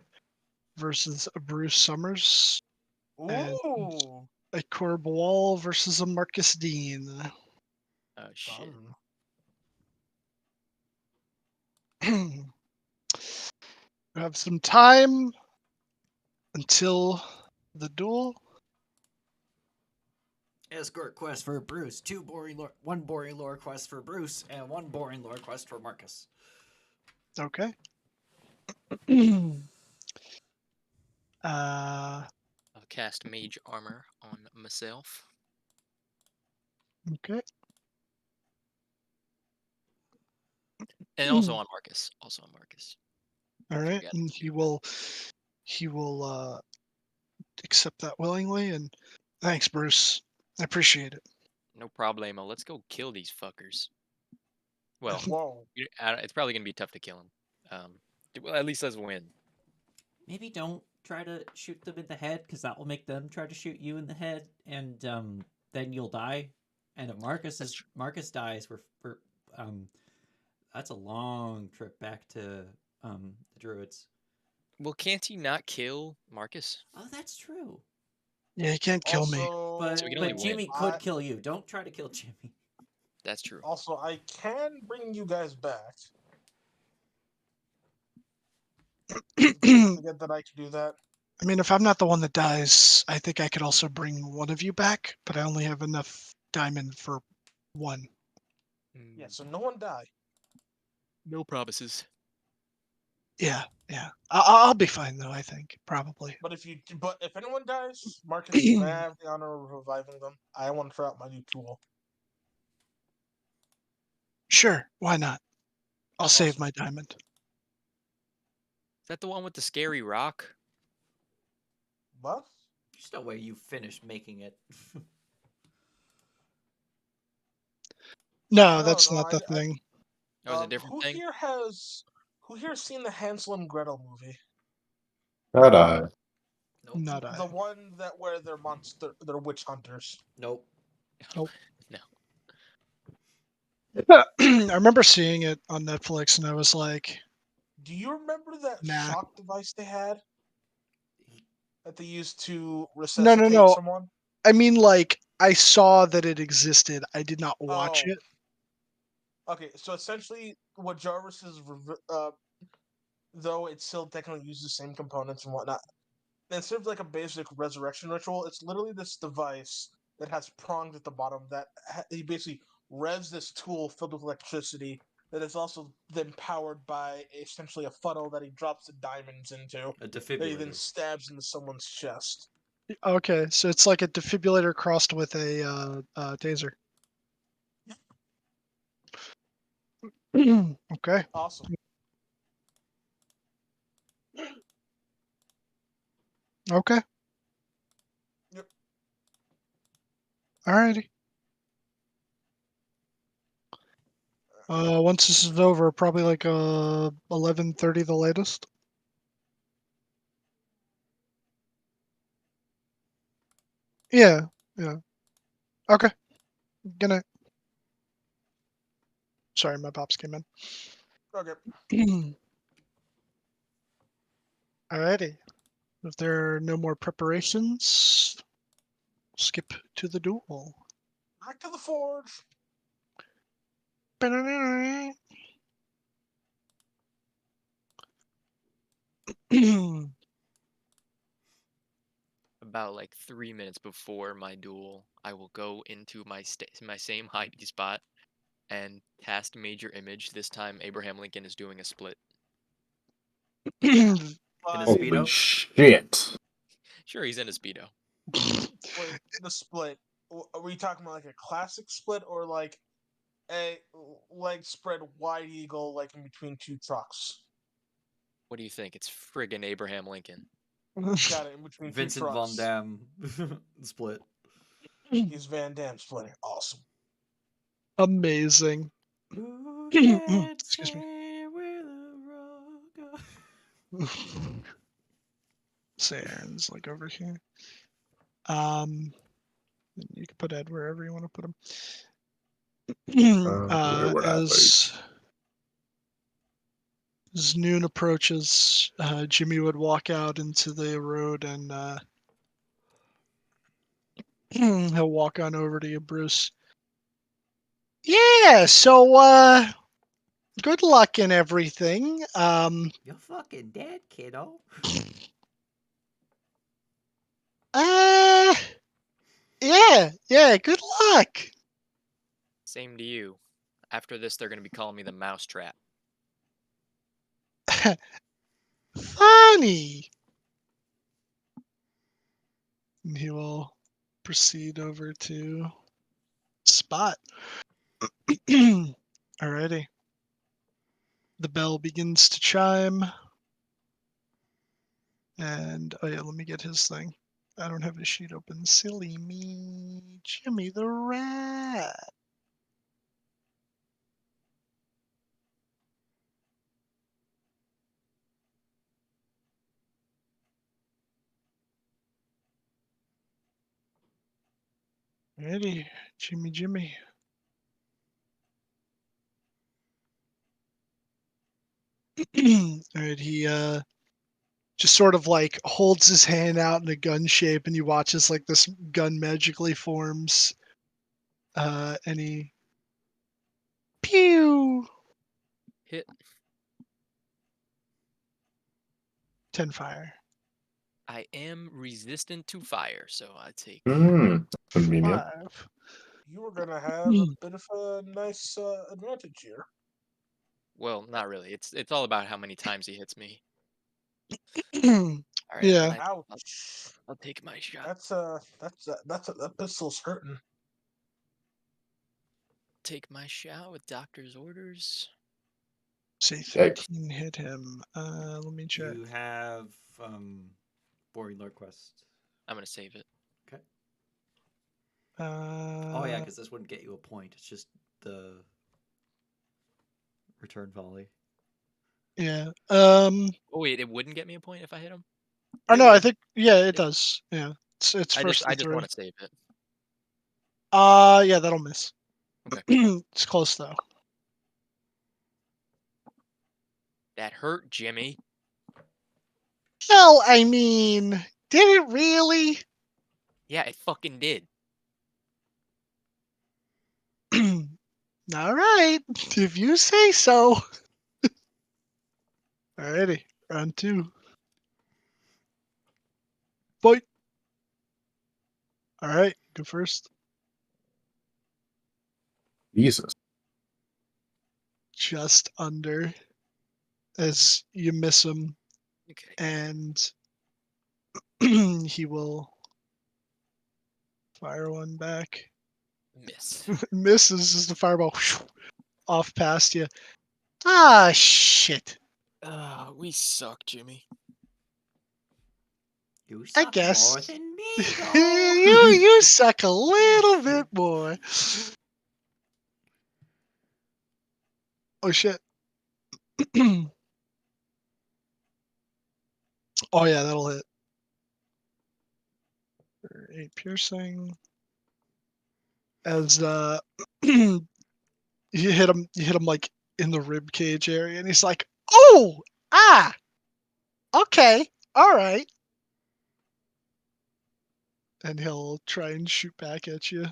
versus a Bruce Summers, and Ooh! a Corb Wall versus a Marcus Dean. Oh shit. Fun. You have some time until the duel. Escort quest for Bruce. One boring lore quest for Bruce, and one boring lore quest for Marcus. Okay. I'll cast mage armor on myself. Okay. And also on Marcus. Also on Marcus. All right, Forgot. and he will accept that willingly. And thanks, Bruce. I appreciate it. No problemo. Let's go kill these fuckers. Well, Whoa. it's probably gonna be tough to kill them. Well, at least let's win. Maybe don't try to shoot them in the head, because that will make them try to shoot you in the head, and then you'll die. And if Marcus dies, we're that's a long trip back to the druids. Well, can't he not kill Marcus? Oh, that's true. Yeah, you can't kill me. Also, So we can only But win. Jimmy could kill you. Don't try to kill Jimmy. That's true. Also, I can bring you guys back. I Forget that I can do that. mean, if I'm not the one that dies, I think I could also bring one of you back, but I only have enough diamond for one. Yeah, so no one die. No promises. Yeah. I'll be fine though. I think probably. But if anyone dies, Marcus, may I have the honor of reviving them? I want to try out my new tool. Sure. Why not? I'll save Awesome. my diamond. Is that the one with the scary rock? What? There's no way you finished making it. No, No, that's no, not the thing. Oh, it's a different who thing? who here seen the Hansel and Gretel movie? Not I. Nope. Not The I. one that where they're witch hunters. Nope. Nope. No. I remember seeing it on Netflix, and I was like, Do you remember that nah. shock device they had that they used to No, resuscitate someone? I mean, like, I saw that it existed. I did not watch Oh, it. okay. So essentially, what Jarvis is, though it still technically uses the same components and whatnot, instead of like a basic resurrection ritual, it's literally this device that has prongs at the bottom that he basically revs this tool filled with electricity that is also then powered by essentially a funnel that he drops the diamonds into A that he then defibrillator. stabs into someone's chest. Okay, so it's like a defibrillator crossed with a taser. Okay. Awesome. Okay. Yep. Alrighty. Once this is over, probably like 11:30 the latest. Yeah, yeah. Okay. Good night. Sorry, my pops came Okay. in. Alrighty. If there are no more preparations, skip to the duel. Back to the forge. About like 3 minutes before my duel, I will go into my same hiding spot and cast Major Image. This time, Abraham Lincoln is doing a split. In a Like, Holy speedo. shit. Sure, he's in a speedo. wait, the split. Are we talking about like a classic split or like a leg spread wide eagle like in between two trucks? What do you think? It's friggin' Abraham Lincoln. Got it, in between two Vincent Von trucks. Damme split. He's Van Damme splitting. Awesome. Amazing. Who can Excuse me. say where the road goes? Say Aaron's like over here. You can put Ed wherever you want to put him. Where would I place? As noon approaches, Jimmy would walk out into the road and he'll walk on over to you, Bruce. Yeah, so good luck and everything. You're fucking dead, kiddo. Uh, yeah, good luck. Same to you. After this, they're gonna be calling me the Mousetrap. Funny. And he will proceed over to Spot. Alrighty. The bell begins to chime. And, oh yeah, let me get his thing. I don't have his sheet open. Silly me. Jimmy the Rat. Alrighty, Jimmy. Alright, he just sort of like holds his hand out in a gun shape, and you watch as like this gun magically forms. And he pew Hit. 10 fire. I am resistant to fire, so I take. Convenient. 5. You are gonna have a bit of a nice advantage here. Well, not really. It's all about how many times he hits me. Yeah. All right, and then Ouch. I'll take my shot. That pistol's hurting. Take my shot with doctor's orders. Say Yikes. 13 hit him. Let me check. You have Boring Lord Quest. I'm gonna save it. Okay. Uh, Oh yeah, because this wouldn't get you a point. It's just the return volley. yeah. Oh wait, it wouldn't get me a point if I hit him. Or It no, I would. think it does. Yeah, it's I first just through. want to save it. Yeah, that'll miss. Okay. It's close though. That hurt, Jimmy. Hell, I mean, did it really? Yeah, it fucking did. All right, if you say so. Alrighty, round 2. Fight. All right, go first. Jesus. Just under, as you miss him, Okay. and he will fire one back. Miss. Misses as the fireball off past you. Ah, shit. We suck, Jimmy. You I suck guess. more than me, you though. you suck a little bit more. Oh shit. Oh yeah, that'll hit. For 8 piercing. As you hit him like in the rib cage area, and he's like, "Oh, ah, okay, all right." And he'll try and shoot back at you.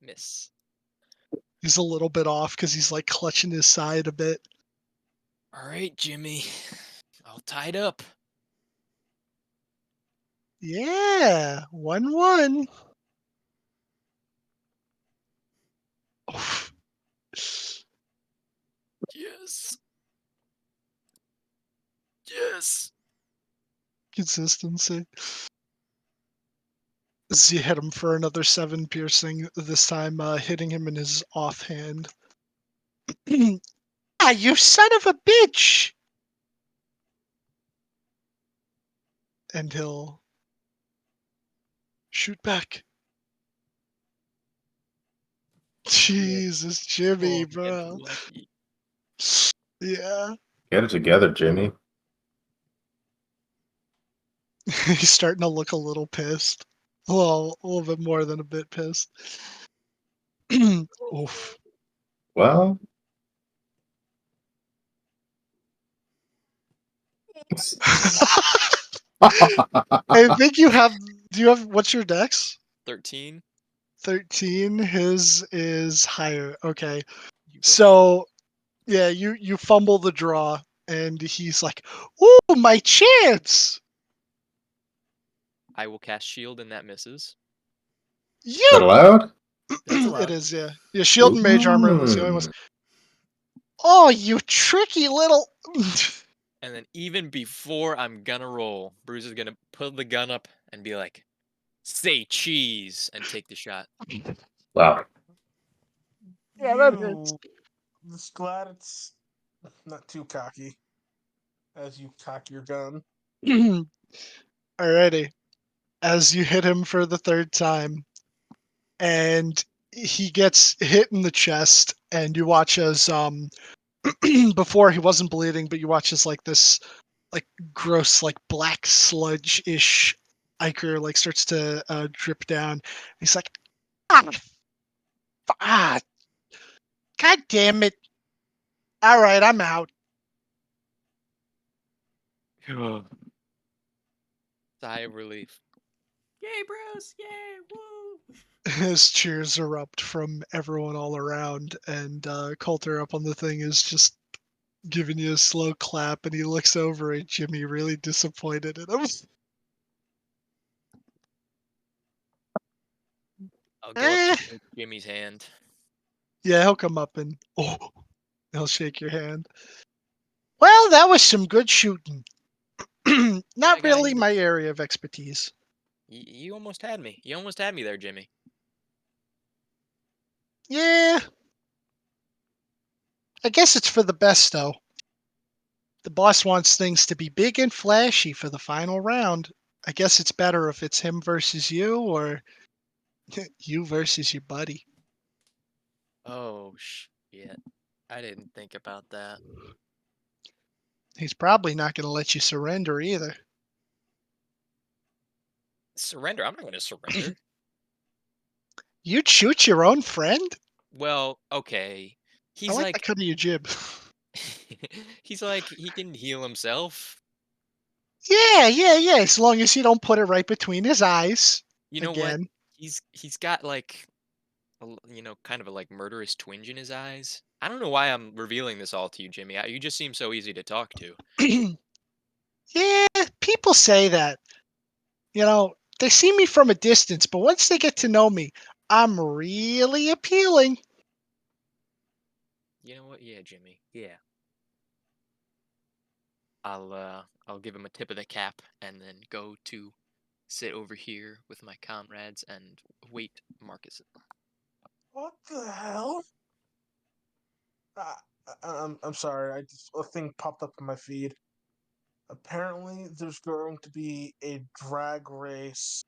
Miss. He's a little bit off because he's like clutching his side a bit. All right, Jimmy. All tied up. Yeah, 1-1. Oof. Yes. Yes. Consistency. As you hit him for another 7 piercing, this time hitting him in his offhand. Ah, you son of a bitch! And he'll shoot back. Jesus, Jimmy, Oh, get bro. lucky. Yeah. Get it together, Jimmy. He's starting to look a little pissed. Well, a little bit more than a bit pissed. Oof. Well, I think you have. Do you have? What's your dex? 13. 13. His is higher. Okay. You go for it. So yeah, you fumble the draw, and he's like, "Ooh, my chance!" I will cast shield and that misses. is that You. allowed? That's It allowed. is. Yeah. Yeah. Shield and mage armor was the only ones. Ooh. Oh, you tricky little. And then even before I'm gonna roll, Bruce is gonna put the gun up and be like, "Say cheese," and take the shot. Wow. Yeah, that hits. Just glad it's not too cocky as you cock your gun. Alrighty. As you hit him for the third time, and he gets hit in the chest, and you watch as before he wasn't bleeding, but you watch as like this like gross like black sludge ish ichor like starts to drip down. He's like, ah, ah, god damn it! All right, I'm out. Sigh of relief. Yay, Bruce! Yay! Woo! His cheers erupt from everyone all around, and Coulter up on the thing is just giving you a slow clap, and he looks over at Jimmy, really disappointed in him. I'll go up Eh, to shake Jimmy's hand. yeah, he'll come up and he'll shake your hand. Well, that was some good shooting. Yeah, I Not gotta really hand it. my area of expertise. You almost had me. You almost had me there, Jimmy. Yeah, I guess it's for the best, though. The boss wants things to be big and flashy for the final round. I guess it's better if it's him versus you or you versus your buddy. Oh shit! I didn't think about that. He's probably not going to let you surrender either. Surrender? I'm not gonna surrender. You'd shoot your own friend? Well, okay. I He's like the like, cut of your jib. he's like, he can heal himself. Yeah. As long as you don't put it right between his eyes. You know what? Again. He's got like, kind of a like murderous twinge in his eyes. I don't know why I'm revealing this all to you, Jimmy. You just seem so easy to talk to. Yeah, people say that. You know, they see me from a distance, but once they get to know me, I'm really appealing. You know what? Yeah, Jimmy. Yeah. I'll give him a tip of the cap and then go to sit over here with my comrades and wait Marcus. What the hell? Uh, I'm sorry. A thing popped up in my feed. Apparently, there's going to be a drag race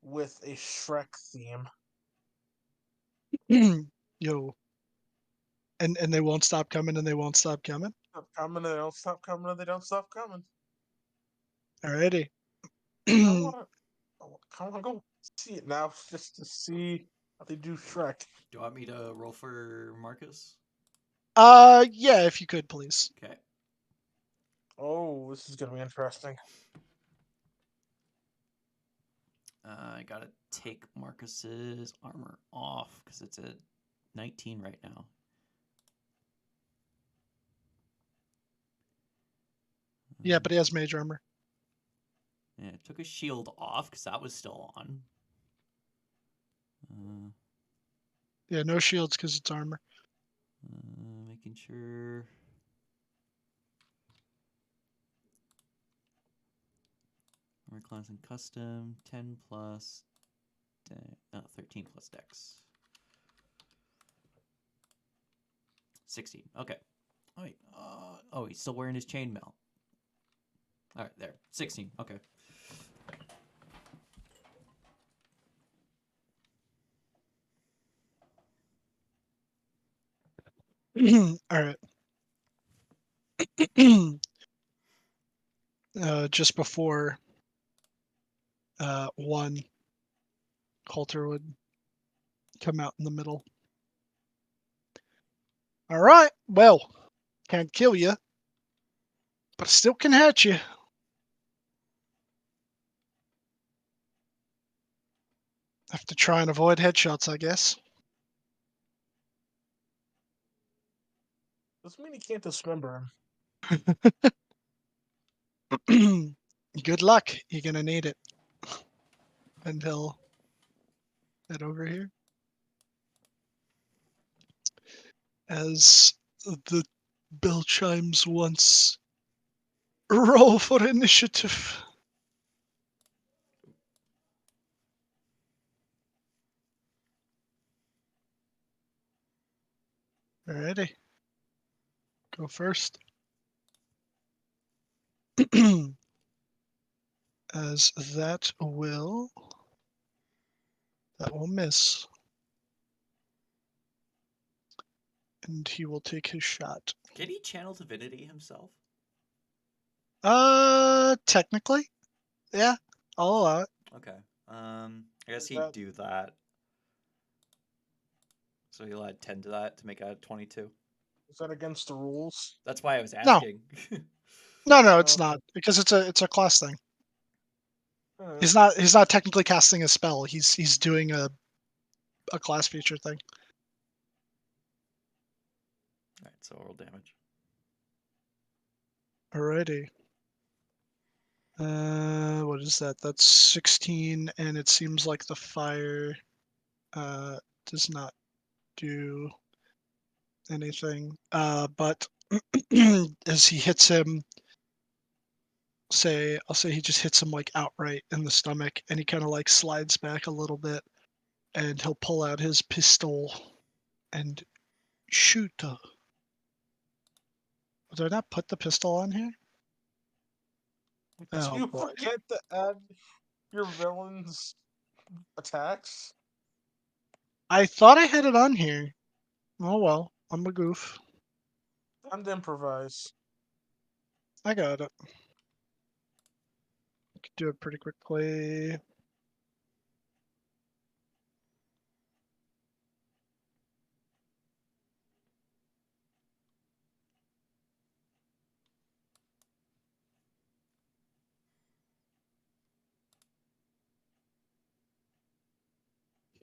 with a Shrek theme. Yo. And they won't stop coming, and they won't stop coming. Stop coming, they don't stop coming, and they don't stop coming. Alrighty. I wanna go see it now just to see how they do Shrek. Do you want me to roll for Marcus? Yeah, if you could, please. Okay. Oh, this is gonna be interesting. I gotta take Marcus's armor off because it's at 19 right now. Yeah, but he has mage armor. Yeah, it took his shield off because that was still on. Yeah, no shields because it's armor. Making sure. Armor class and custom 10 plus. 13 plus dex. 16. Okay. Oh, wait. Oh, he's still wearing his chainmail. All right, there. 16. Okay. All right. Just before one, Coulter would come out in the middle. All right. Well, can't kill you, but I still can hurt you. Have to try and avoid headshots, I guess. Doesn't mean he can't dismember him. Good luck. You're gonna need it. And he'll head over here. As the bell chimes once, roll for initiative. Alrighty. Go first. As that will miss. And he will take his shot. Can he channel divinity himself? Technically. Yeah, I'll allow it. Okay. I guess Is he'd that- do that. So he'll add 10 to that to make it 22. Is that against the rules? That's why I was No. asking. No, it's Okay. not, because it's a class thing. Alright. He's not technically casting a spell. He's doing a class feature thing. Alright, so roll damage. Alrighty. What is that? That's 16, and it seems like the fire does not do anything. But as he hits him, I'll say he just hits him like outright in the stomach, and he kind of like slides back a little bit, and he'll pull out his pistol and shoot. Did I not put the pistol on here? Did Oh you boy. forget to add your villain's attacks? I thought I had it on here. Oh well, I'm a goof. Time to improvise. I got it. Could do it pretty quickly.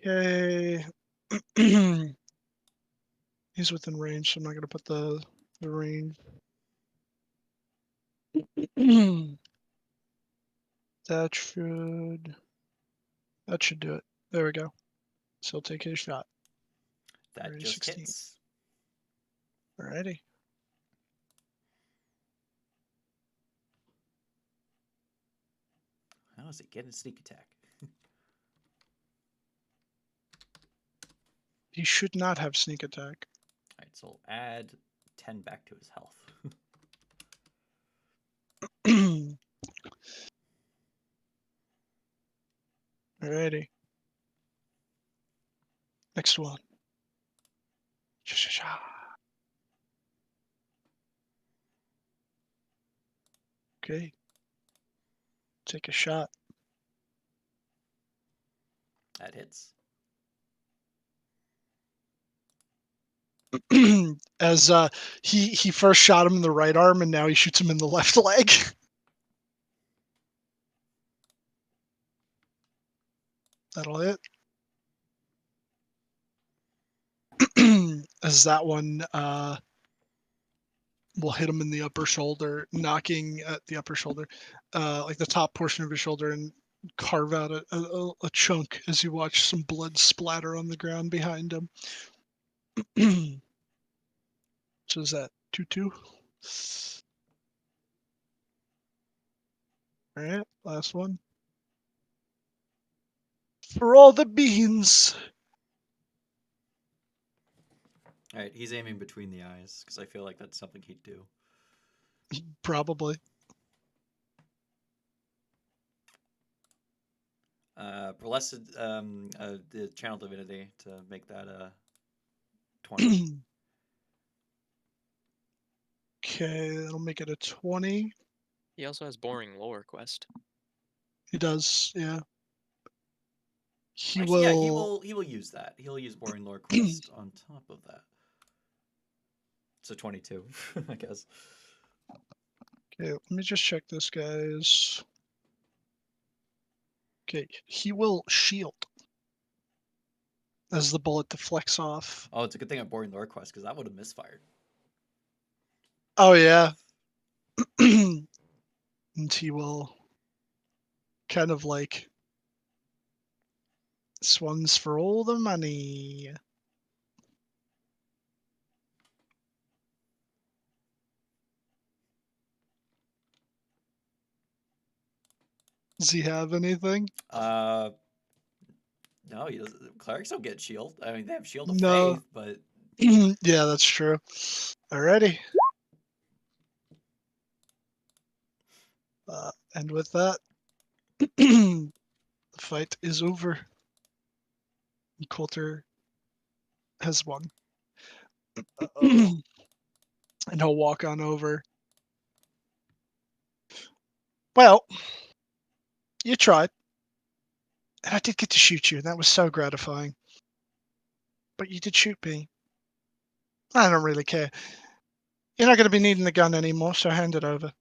Okay. He's within range, so I'm not gonna put the range. That should do it. There we go. So he'll take his shot. That Already just 16. hits. Alrighty. How is it getting a sneak attack? He should not have sneak attack. Alright, so add 10 back to his health. Alrighty. Next one. Sha-sha-sha. Okay. Take a shot. That hits. As he first shot him in the right arm, and now he shoots him in the left leg. That'll hit. As that one will hit him in the upper shoulder, knocking at the upper shoulder, like the top portion of his shoulder, and carve out a chunk as you watch some blood splatter on the ground behind him. So is that 2-2? All right, last one. For all the beans. All right, he's aiming between the eyes because I feel like that's something he'd do. Probably. Blessed the channel divinity to make that 20. Okay, that'll make it a 20. He also has boring lore quest. He does, yeah. He Actually, will. yeah, he will use that. He'll use boring lore quest on top of that. It's a 22, I guess. Okay, let me just check this, guys. Okay, he will shield as the bullet deflects off. Oh, it's a good thing I boring lore quest because that would have misfired. Oh yeah. And he will kind of like, this one's for all the money. Does he have anything? No, he doesn't. Clerics don't get shield. I mean, they have shield of No. faith, but Yeah, that's true. Alrighty. And with that, the fight is over. Coulter has won. Uh-oh. And he'll walk on over. Well, you tried. And I did get to shoot you. That was so gratifying. But you did shoot me. I don't really care. You're not going to be needing the gun anymore, so hand it over.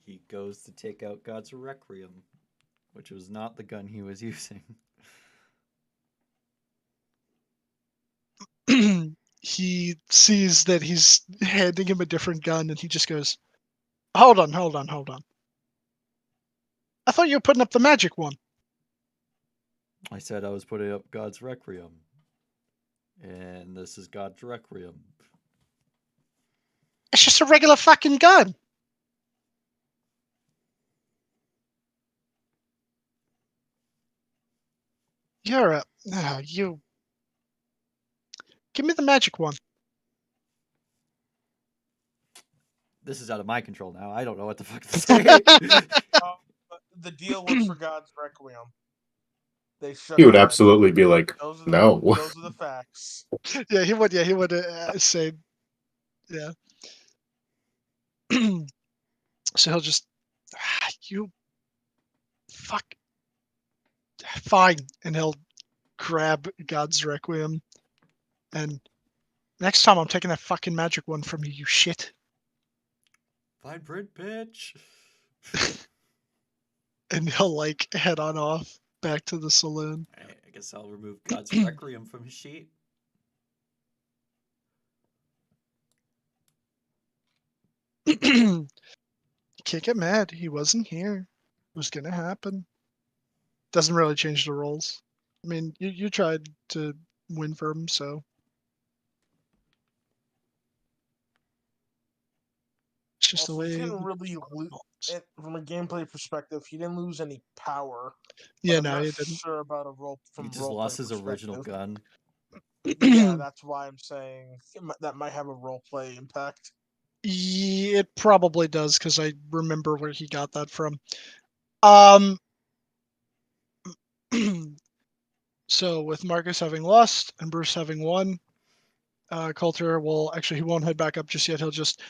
he goes to take out God's Requiem, which was not the gun he was using. He sees that he's handing him a different gun, and he just goes, hold on. I thought you were putting up the magic one. I said I was putting up God's Requiem. And this is God's Requiem. It's just a regular fucking gun. You're a... you... Give me the magic one. This is out of my control now. I don't know what the fuck to say. The deal was for God's Requiem. They shook He would on it. absolutely be like, Those are no. Those are the facts. Yeah, he would say, yeah. So he'll just, you fuck, fine, and he'll grab God's Requiem, and next time I'm taking that fucking magic one from you, you shit. Fine print, bitch. And he'll like head on off back to the saloon. Alright, I guess I'll remove God's Requiem from his sheet. You can't get mad. He wasn't here. It was gonna happen. Doesn't really change the rules. I mean, you tried to win for him, so it's just the Also, way. he didn't really lose. From a gameplay perspective, he didn't lose any power. Yeah, I'm no, not he didn't. sure about a role He from just roleplay lost his original perspective. gun. Yeah, that's why I'm saying that might have a roleplay impact. Yeah, it probably does because I remember where he got that from. Um. So with Marcus having lost and Bruce having won, Coulter will actually, he won't head back up just yet. He'll just,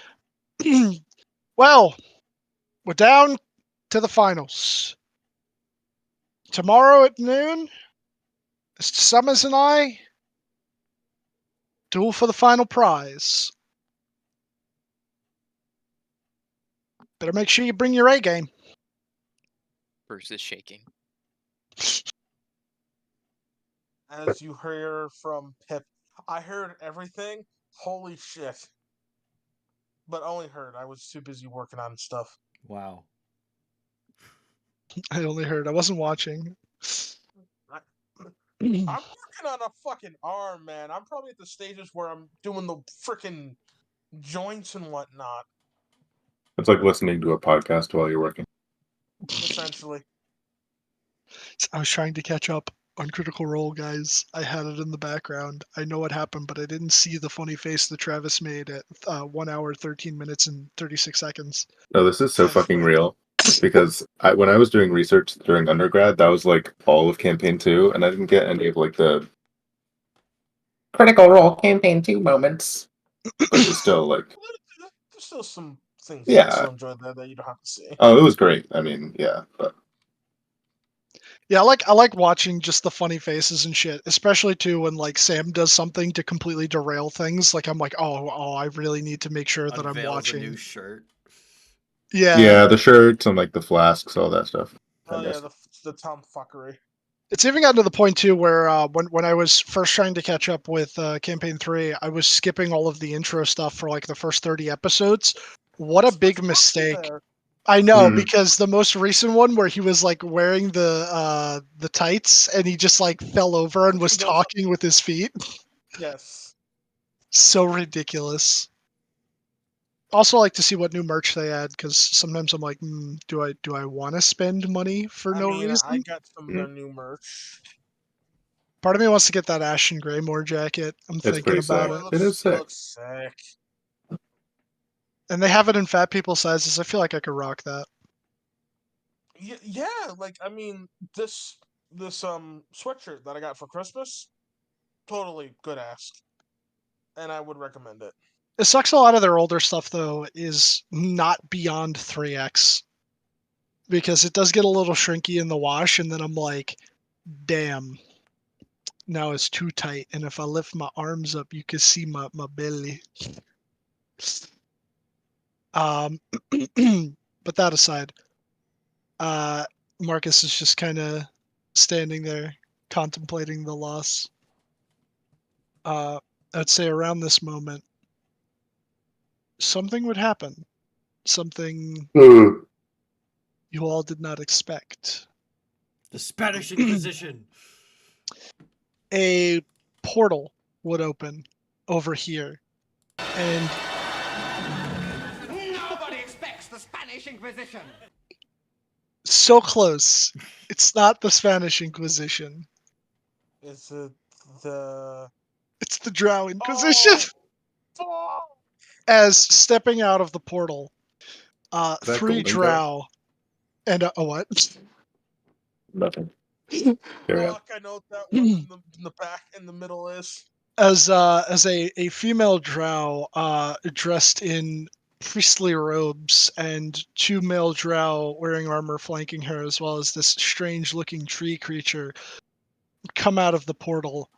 well, we're down to the finals. Tomorrow at noon, Mr. Summers and I duel for the final prize. Better make sure you bring your A game. Bruce is shaking. As you hear from Pip, I heard everything. Holy shit. But only heard. I was too busy working on stuff. Wow. I only heard. I wasn't watching. I'm working on a fucking arm, man. I'm probably at the stages where I'm doing the freaking joints and whatnot, It's like listening to a podcast while you're working. essentially. I was trying to catch up on Critical Role, guys. I had it in the background. I know what happened, but I didn't see the funny face that Travis made at 1 hour, 13 minutes, and 36 seconds. No, this is so Essentially. fucking real. Because when I was doing research during undergrad, that was like all of campaign 2, and I didn't get any of like the Critical Role campaign 2 moments. But it was still like, There's still some things you can yeah. still enjoy there that you don't have to see. Oh, it was great. I mean, yeah, but Yeah, I like watching just the funny faces and shit, especially too when like Sam does something to completely derail things. Like I'm like, oh, I really need to make sure that I'm Unveils a watching. new shirt. yeah, the shirts and like the flasks, all that stuff. Oh yeah, the tomfuckery. It's even gotten to the point too where when I was first trying to catch up with campaign 3, I was skipping all of the intro stuff for like the first 30 episodes. What a big mistake. There. I know, Mhm. because the most recent one where he was like wearing the tights and he just like fell over and was He goes- talking with his feet. Yes. So ridiculous. Also like to see what new merch they add, because sometimes I'm like, do I want to spend money for I no mean, reason? I got some of their new merch. Part of me wants to get that Ashen Greymore jacket. I'm thinking pretty about sick. it. It is sick. Looks sick. And they have it in fat people sizes. I feel like I could rock that. Yeah, like I mean, this sweatshirt that I got for Christmas, totally good ass, and I would recommend it. It sucks a lot of their older stuff though is not beyond 3x. Because it does get a little shrinky in the wash, and then I'm like, damn, now it's too tight. And if I lift my arms up, you can see my belly. But that aside, Marcus is just kind of standing there contemplating the loss. I'd say around this moment, something would happen. Something Ooh. you all did not expect. The Spanish Inquisition. A portal would open over here. And Nobody expects the Spanish Inquisition. so close. It's not the Spanish Inquisition. Is it the It's the Drow Inquisition. Oh! As stepping out of the portal, that 3 Golden Drow and a what? Nothing. Carry on. Fuck, I know what that one in the back in the middle is. As a female Drow dressed in priestly robes and 2 male Drow wearing armor flanking her, as well as this strange looking tree creature come out of the portal.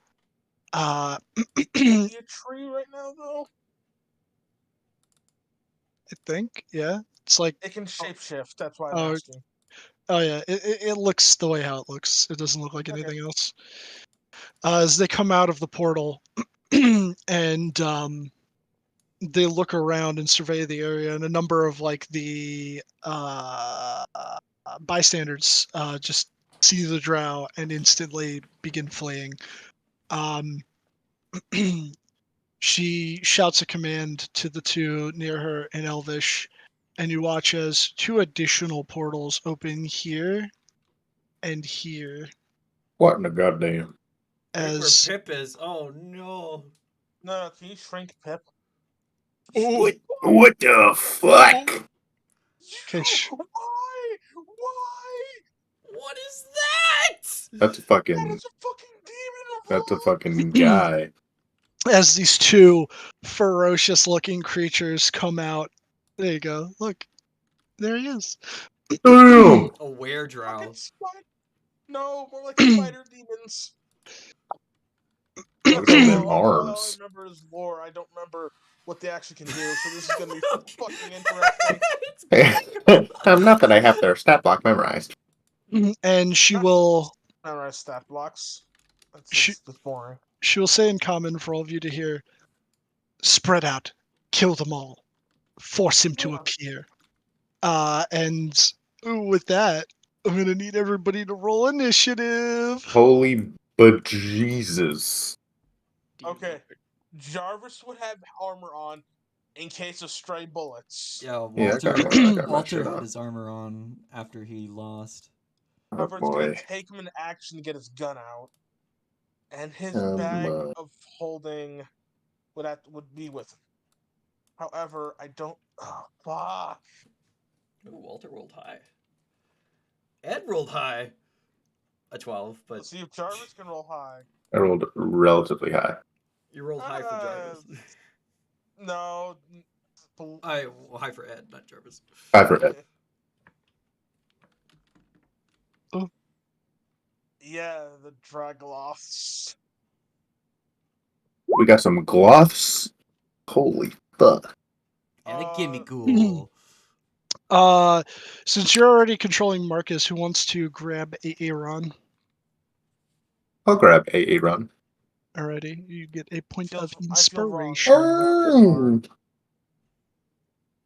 Is he a tree right now, though? I think, yeah. It's like, It can shapeshift. That's why I'm Oh. asking. oh yeah, it looks the way how it looks. It doesn't look like Okay. anything else. As they come out of the portal and they look around and survey the area, and a number of like the bystanders just see the drow and instantly begin fleeing. She shouts a command to the 2 near her in Elvish, and you watch as 2 additional portals open here and here. What in the goddamn? Right where As Pip is. Oh no. No, can you shrink Pip? What the fuck? Okay, Why? Why? What is that? That's a That fucking. is a fucking demon of That's a love. fucking guy. as these two ferocious-looking creatures come out. There you go. Look, there he is. Damn! A were-drow. Fucking spider. No, more like spider demons. Look at all them All I arms. remember is lore. I don't remember what they actually can do. So this is gonna be fucking interesting. Not that I have their stat block memorized. And she Not- will Memorize stat blocks. She- That's boring. she will say in common for all of you to hear, spread out, kill them all, force him to Yeah. appear. And with that, I'm gonna need everybody to roll initiative. Holy bejesus. Dear Okay. Lord. Jarvis would have armor on in case of stray bullets. Yeah, Yeah, Walter. I got my Walter shit had on. his armor on after he lost. Oh However, it's gonna boy. take him an action to get his gun out, and his Um, bag uh, of holding would be with him. However, I don't. Oh, fuck. Ooh, Walter rolled high. Ed rolled high. A 12, but Let's see if Jarvis can roll high. I rolled relatively high. you rolled high for Jarvis. No. High for Ed, not Jarvis. 5 for Ed. Yeah, the Dragloths. We got some gloths. Holy fuck. And a gimme Uh, ghoul. Since you're already controlling Marcus, who wants to grab Aaron I'll grab a run. already? You get a point of I feel wrong. inspiration.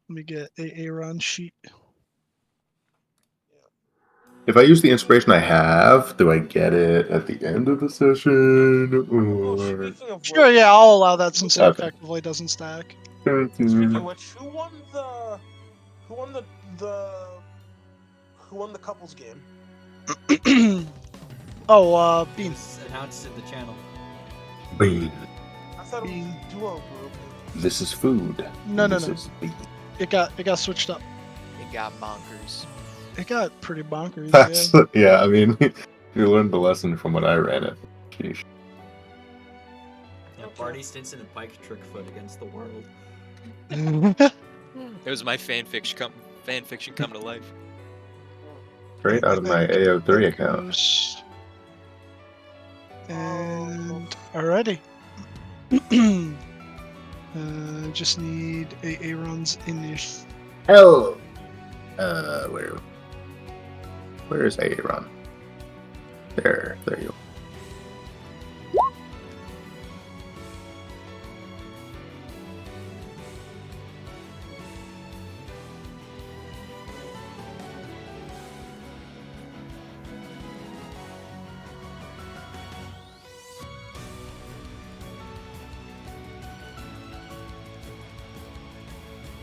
Let me get a Aaron sheet. If I use the inspiration I have, do I get it at the end of the session? Oh, Or... speaking of Sure, which, yeah, I'll allow that since it Okay. effectively doesn't stack. speaking of which, who won the couples game? Bean. It was announced in the channel. Bean. I thought it was Bean. a duo group. This is food. No, no, This no. is bean. It got switched up. It got bonkers. It got pretty bonkers. That's, yeah, I mean, you learned the lesson from when I ran it. Sheesh. Yeah, Barney Stinson and Pike Trickfoot against the world. Yeah. It was my fan fiction come to life. Straight out of my AO3 account. And alrighty. Just need Aaron's initiative. Hell. Where's Aaron? There you go.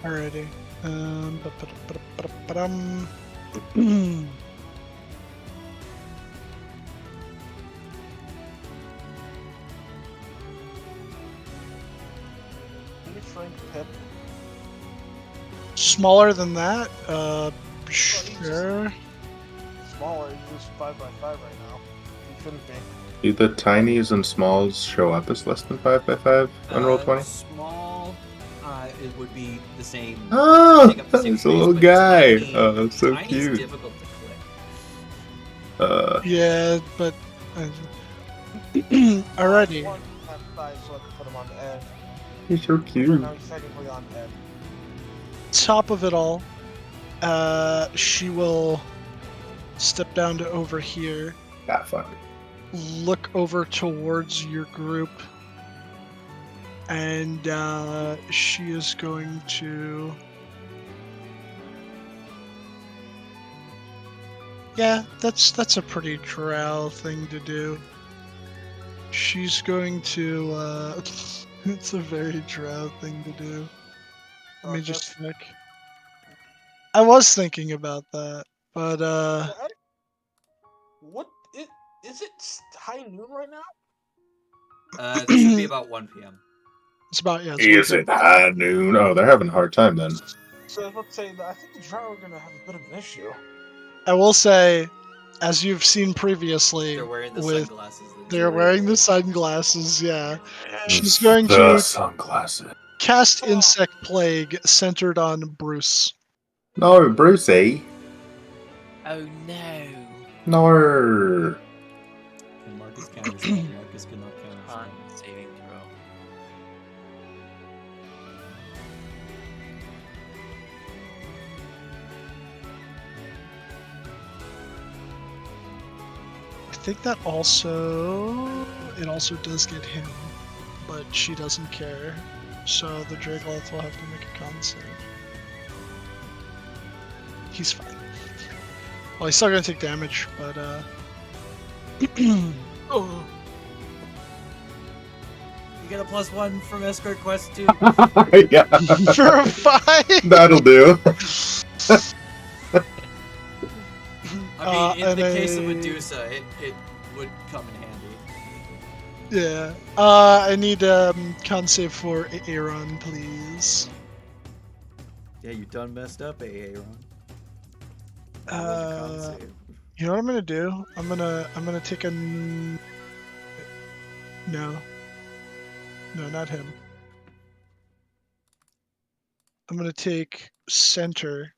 Alrighty. Ba-ba-da-ba-da-ba-da-ba-dum. Can you shrink Pip? Smaller than that? Sure. Smaller. He's 5x5 right now. He shouldn't be. Do the tinies and smalls show up as less than 5x5 on roll 20? Small, it would be the same. Oh, take up the same that's a space, little but guy. tiny- Oh, that's so tiny's cute. difficult to click. Yeah, but. Alrighty. One half size, so I can put him on the edge. He's so Right cute. now he's technically on the edge. Top of it all, she will step down to over here, Ah, fuck. look over towards your group, and she is going to. Yeah, that's a pretty drow thing to do. She's going to. It's a very drow thing to do. Let me just check. I was thinking about that, but What is it? High noon right now? This would be about 1 p.m. it's about yeah. It's Is it high noon? Oh, they're having a hard time then. So let's say that I think the drow are gonna have a bit of an issue. I will say, as you've seen previously, They're wearing the with sunglasses. that they're Drew wearing the wears. sunglasses. Yeah, she's going the to sunglasses. cast insect plague centered on Bruce. No, Brucey. Oh no. No. Can Marcus count his name? Marcus cannot count his Con name. saving throw. I think that it also does get him, but she doesn't care. So the Dragloth will have to make a con save. He's fine. Well, he's still gonna take damage, but oh. You get a +1 from Escort Quest 2. Yeah, For a 5. that'll do. I mean, in and the case of a- Medusa, it would come in handy. Yeah. I need con save for Aaron, please. Yeah, you done messed up, Aaron. You know what I'm gonna do? I'm gonna take a. No, not him. I'm gonna take center,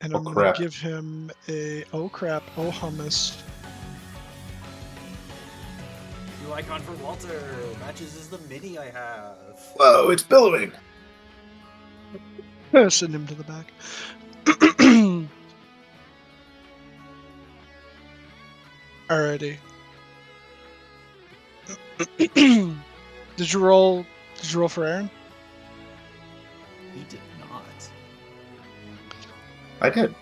and Oh, I'm gonna crap. give him a. Oh crap! Oh hummus. New icon for Walter. Matches is the mini I have. Whoa, it's billowing. Send him to the back. Alrighty. Did you roll for Aaron? He did not. I did.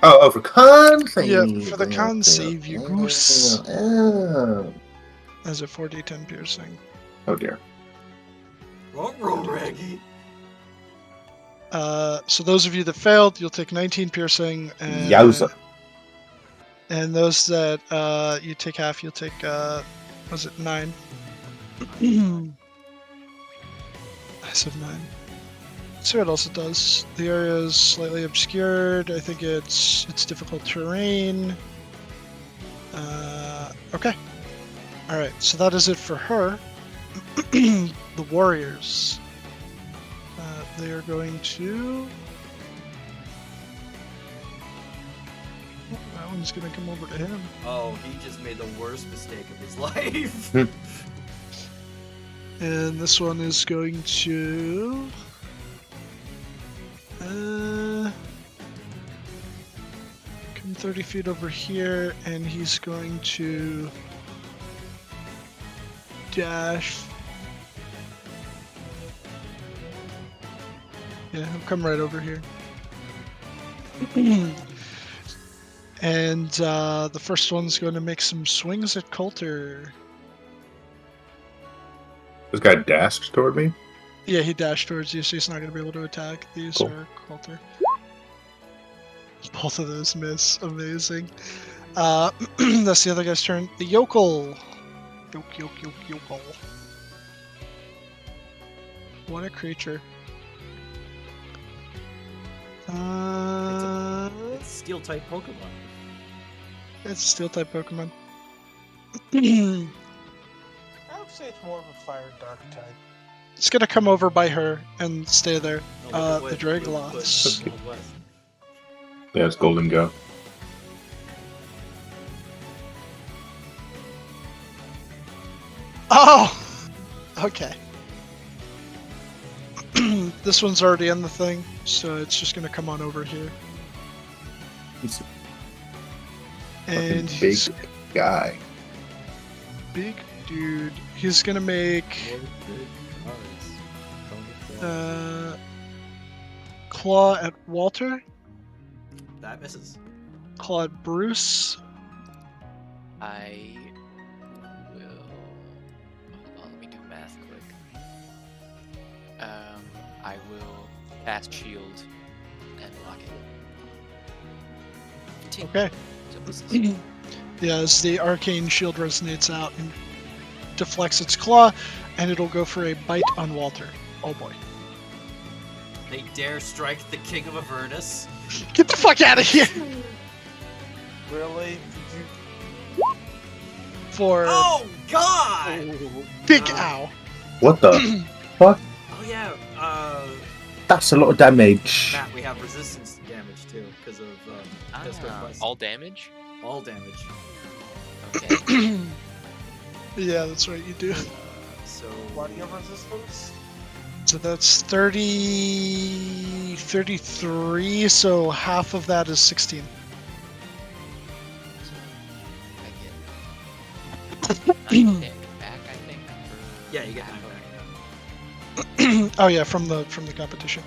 Oh, for con save. Yeah, for the con save, you goose. Oh. As a 4d10 piercing. Oh dear. Roll, Reggie. So those of you that failed, you'll take 19 piercing, and Yowza. and those that you take half, you'll take was it 9? I said 9. Let's see what else it does. The area is slightly obscured. I think it's difficult terrain. Okay. All right. So that is it for her. The warriors. They are going to. Oh, that one's gonna come over to him. Oh, he just made the worst mistake of his life. And this one is going to. Come 30 feet over here, and he's going to dash. Yeah, he'll come right over here. And the first one's going to make some swings at Coulter. This guy dashed toward me. Yeah, he dashed towards you, so he's not going to be able to attack these Cool. or Coulter. Both of those miss. Amazing. That's the other guy's turn. The yokel. Yokel. What a creature. It's steel type Pokemon. It's a steel type Pokemon. I would say it's more of a fire dark type. It's gonna come over by her and stay there. Oh, look The at what- Dragloths. look what- Yeah, it's Golden Go. Oh! Okay. This one's already in the thing, so it's just gonna come on over here. He's a And fucking he's big guy. big dude. He's gonna make claw at Walter, That misses. claw at Bruce. I will. Hold on, let me do math quick. I will cast shield and lock it. Continue. Okay. So this is Yeah, as the arcane shield resonates out and deflects its claw, and it'll go for a bite on Walter. Oh boy. They dare strike the King of Avernus. Get the fuck out of here! Really? For Oh God! big Uh, ow. What the fuck? Oh yeah. That's a lot of damage. Matt, we have resistance to damage too because of Pistol Quest. All damage? All damage. Okay. Yeah, that's right, you do. So Why do you have resistance? So that's 33, so half of that is 16. I get 9 damage back, I think. yeah, you get 9 back. Oh yeah, from the competition.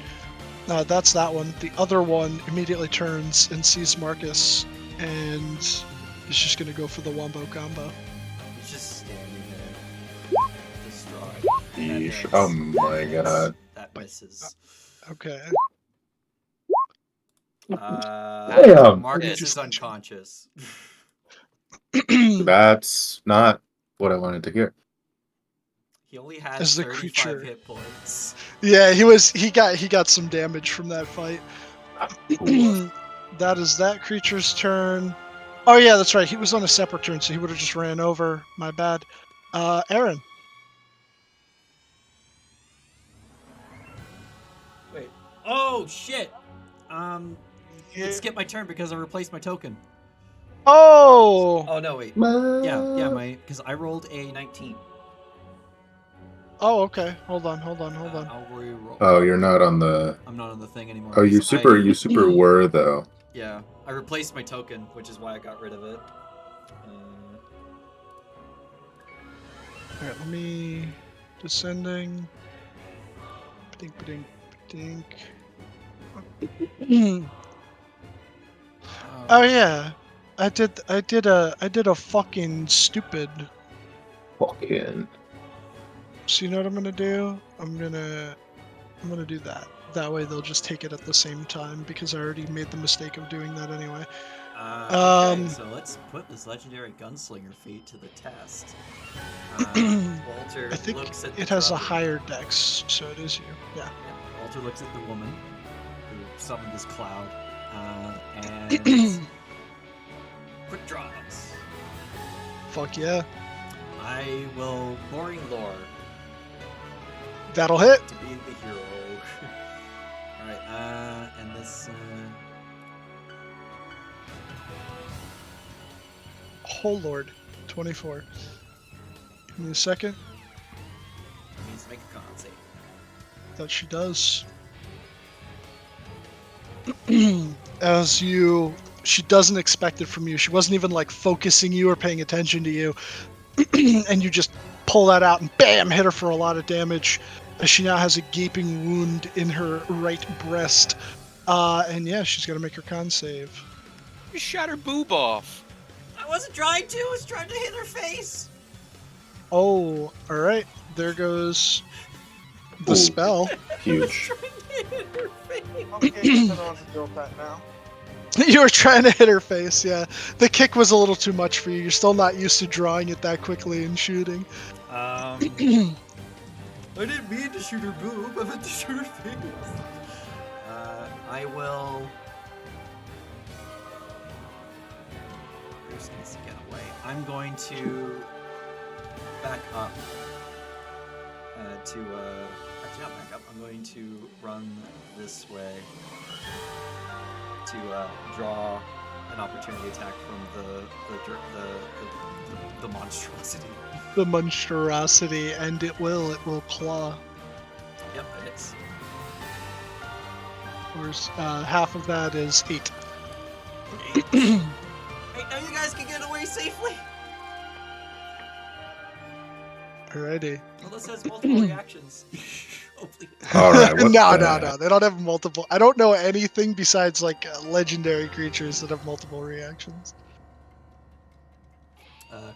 That's that one. The other one immediately turns and sees Marcus and is just gonna go for the wombo combo. He's just standing there, distraught. That Yeesh. hits. Oh my That hits. god. That misses. Okay. Damn. Marcus Yes. is unconscious. That's not what I wanted to hear. He only had As the 35 creature. hit points. Yeah, he got some damage from that fight. That is that creature's turn. Oh yeah, that's right. He was on a separate turn, so he would have just ran over. My bad. Aaron. Wait. Oh shit. Yeah. It skipped my turn because I replaced my token. Oh. Oh no, wait. Yeah, because I rolled a 19. Oh, okay. Hold on. I'll re-roll. Oh, you're not on the. I'm not on the thing anymore. Oh, you 'cause super were though. Yeah, I replaced my token, which is why I got rid of it. Alright, let me descending. Dink, dink, dink. Oh yeah, I did a fucking stupid. Fucking. So you know what I'm gonna do? I'm gonna do that. That way they'll just take it at the same time because I already made the mistake of doing that anyway. Okay, so let's put this legendary gunslinger feat to the test. Walter I think looks at the it has a drummer. higher dex, so it is you. Yeah. Yeah, Walter looks at the woman who summoned this cloud, and quick draws. Fuck yeah. I will boring lore That'll hit. to be the hero. All right, and this. Oh lord. 24. Give me a second. Needs to make a con save. That she does. She doesn't expect it from you. She wasn't even like focusing you or paying attention to you. And you just pull that out and bam, hit her for a lot of damage. As she now has a gaping wound in her right breast. And yeah, she's gonna make her con save. You shot her boob off. I wasn't trying to. I was trying to hit her face. Oh, alright. There goes the Ooh. spell. Huge. Okay, I don't know what to do with that now. You were trying to hit her face, yeah. The kick was a little too much for you. You're still not used to drawing it that quickly and shooting. I didn't mean to shoot her boob. I meant to shoot her face. I will. Bruce needs to get away. I'm going to back up. Actually, not back up. I'm going to run this way to draw an opportunity attack from the monstrosity. The monstrosity, and it will claw. Yep, it hits. Whereas, half of that is 8. Hey, now you guys can get away safely. Alrighty. Well, this has multiple reactions. Hopefully. All right. What No, the- no. They don't have multiple. I don't know anything besides like legendary creatures that have multiple reactions.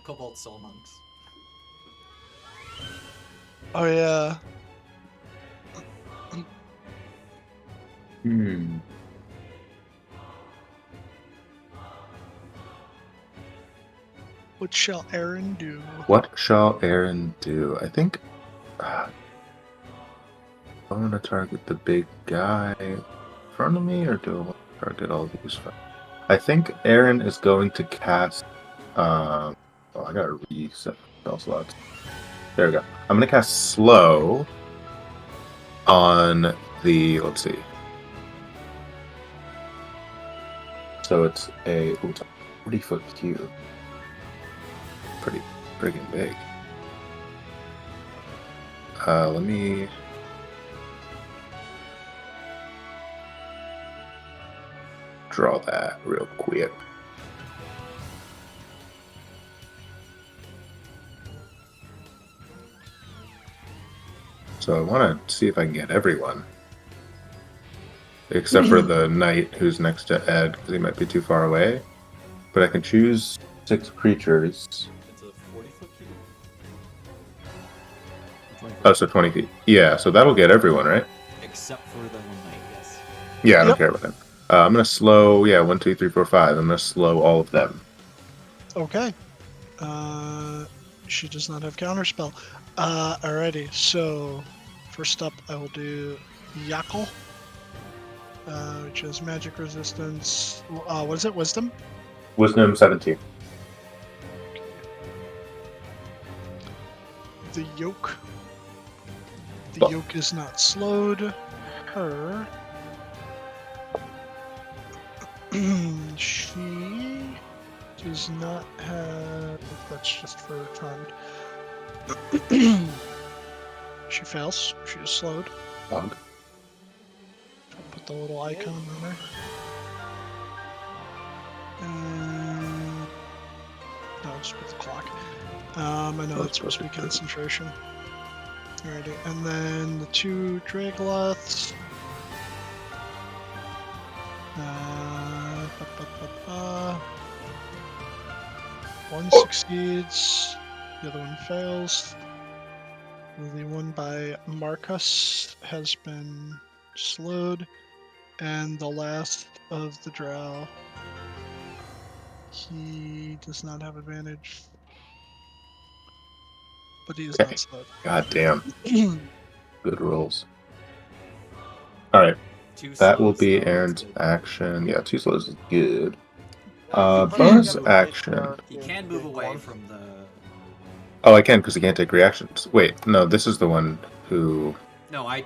Cobalt Soul Monks. Oh yeah. Hmm. What shall Aaron do? What shall Aaron do? I think. I want to target the big guy in front of me, or do I want to target all these? I think Aaron is going to cast. Oh, I gotta reset spell slots. There we go. I'm gonna cast slow on the. Let's see. So it's a 40-foot cube. Pretty friggin' big. Let me. Draw that real quick. So I want to see if I can get everyone. Except for the knight who's next to Ed, because he might be too far away. But I can choose 6 creatures. It's a 40-foot cube. 20 Oh, so 20 feet. Yeah, so that'll get everyone, right? Except for the one knight, yes. Yeah, I don't Yep. care about him. I'm going to slow, 1, 2, 3, 4, 5. I'm going to slow all of them. Okay. She does not have counterspell. Alrighty, so first up I will do Yakel, which has magic resistance. What is it? Wisdom? Wisdom 17. The yoke. The Well- yoke is not slowed. Her. She does not have. That's just for charmed. She fails. She is slowed. Bug. Put the little icon on there. No, just put the clock. I know that's supposed to be concentration. Alrighty, and then the 2 Dragloths. One succeeds, the other one fails. The one by Marcus has been slowed, and the last of the drow, he does not have advantage, but he is Okay. not slowed. God damn. Good rolls. Alright, Two that will slows, be though, Aaron's that's good. action. Yeah, 2 slows is good. You Bonus can't action. move He in can move big away one. from the... Oh, I can because he can't take reactions. Wait, no, this is the one who. No, I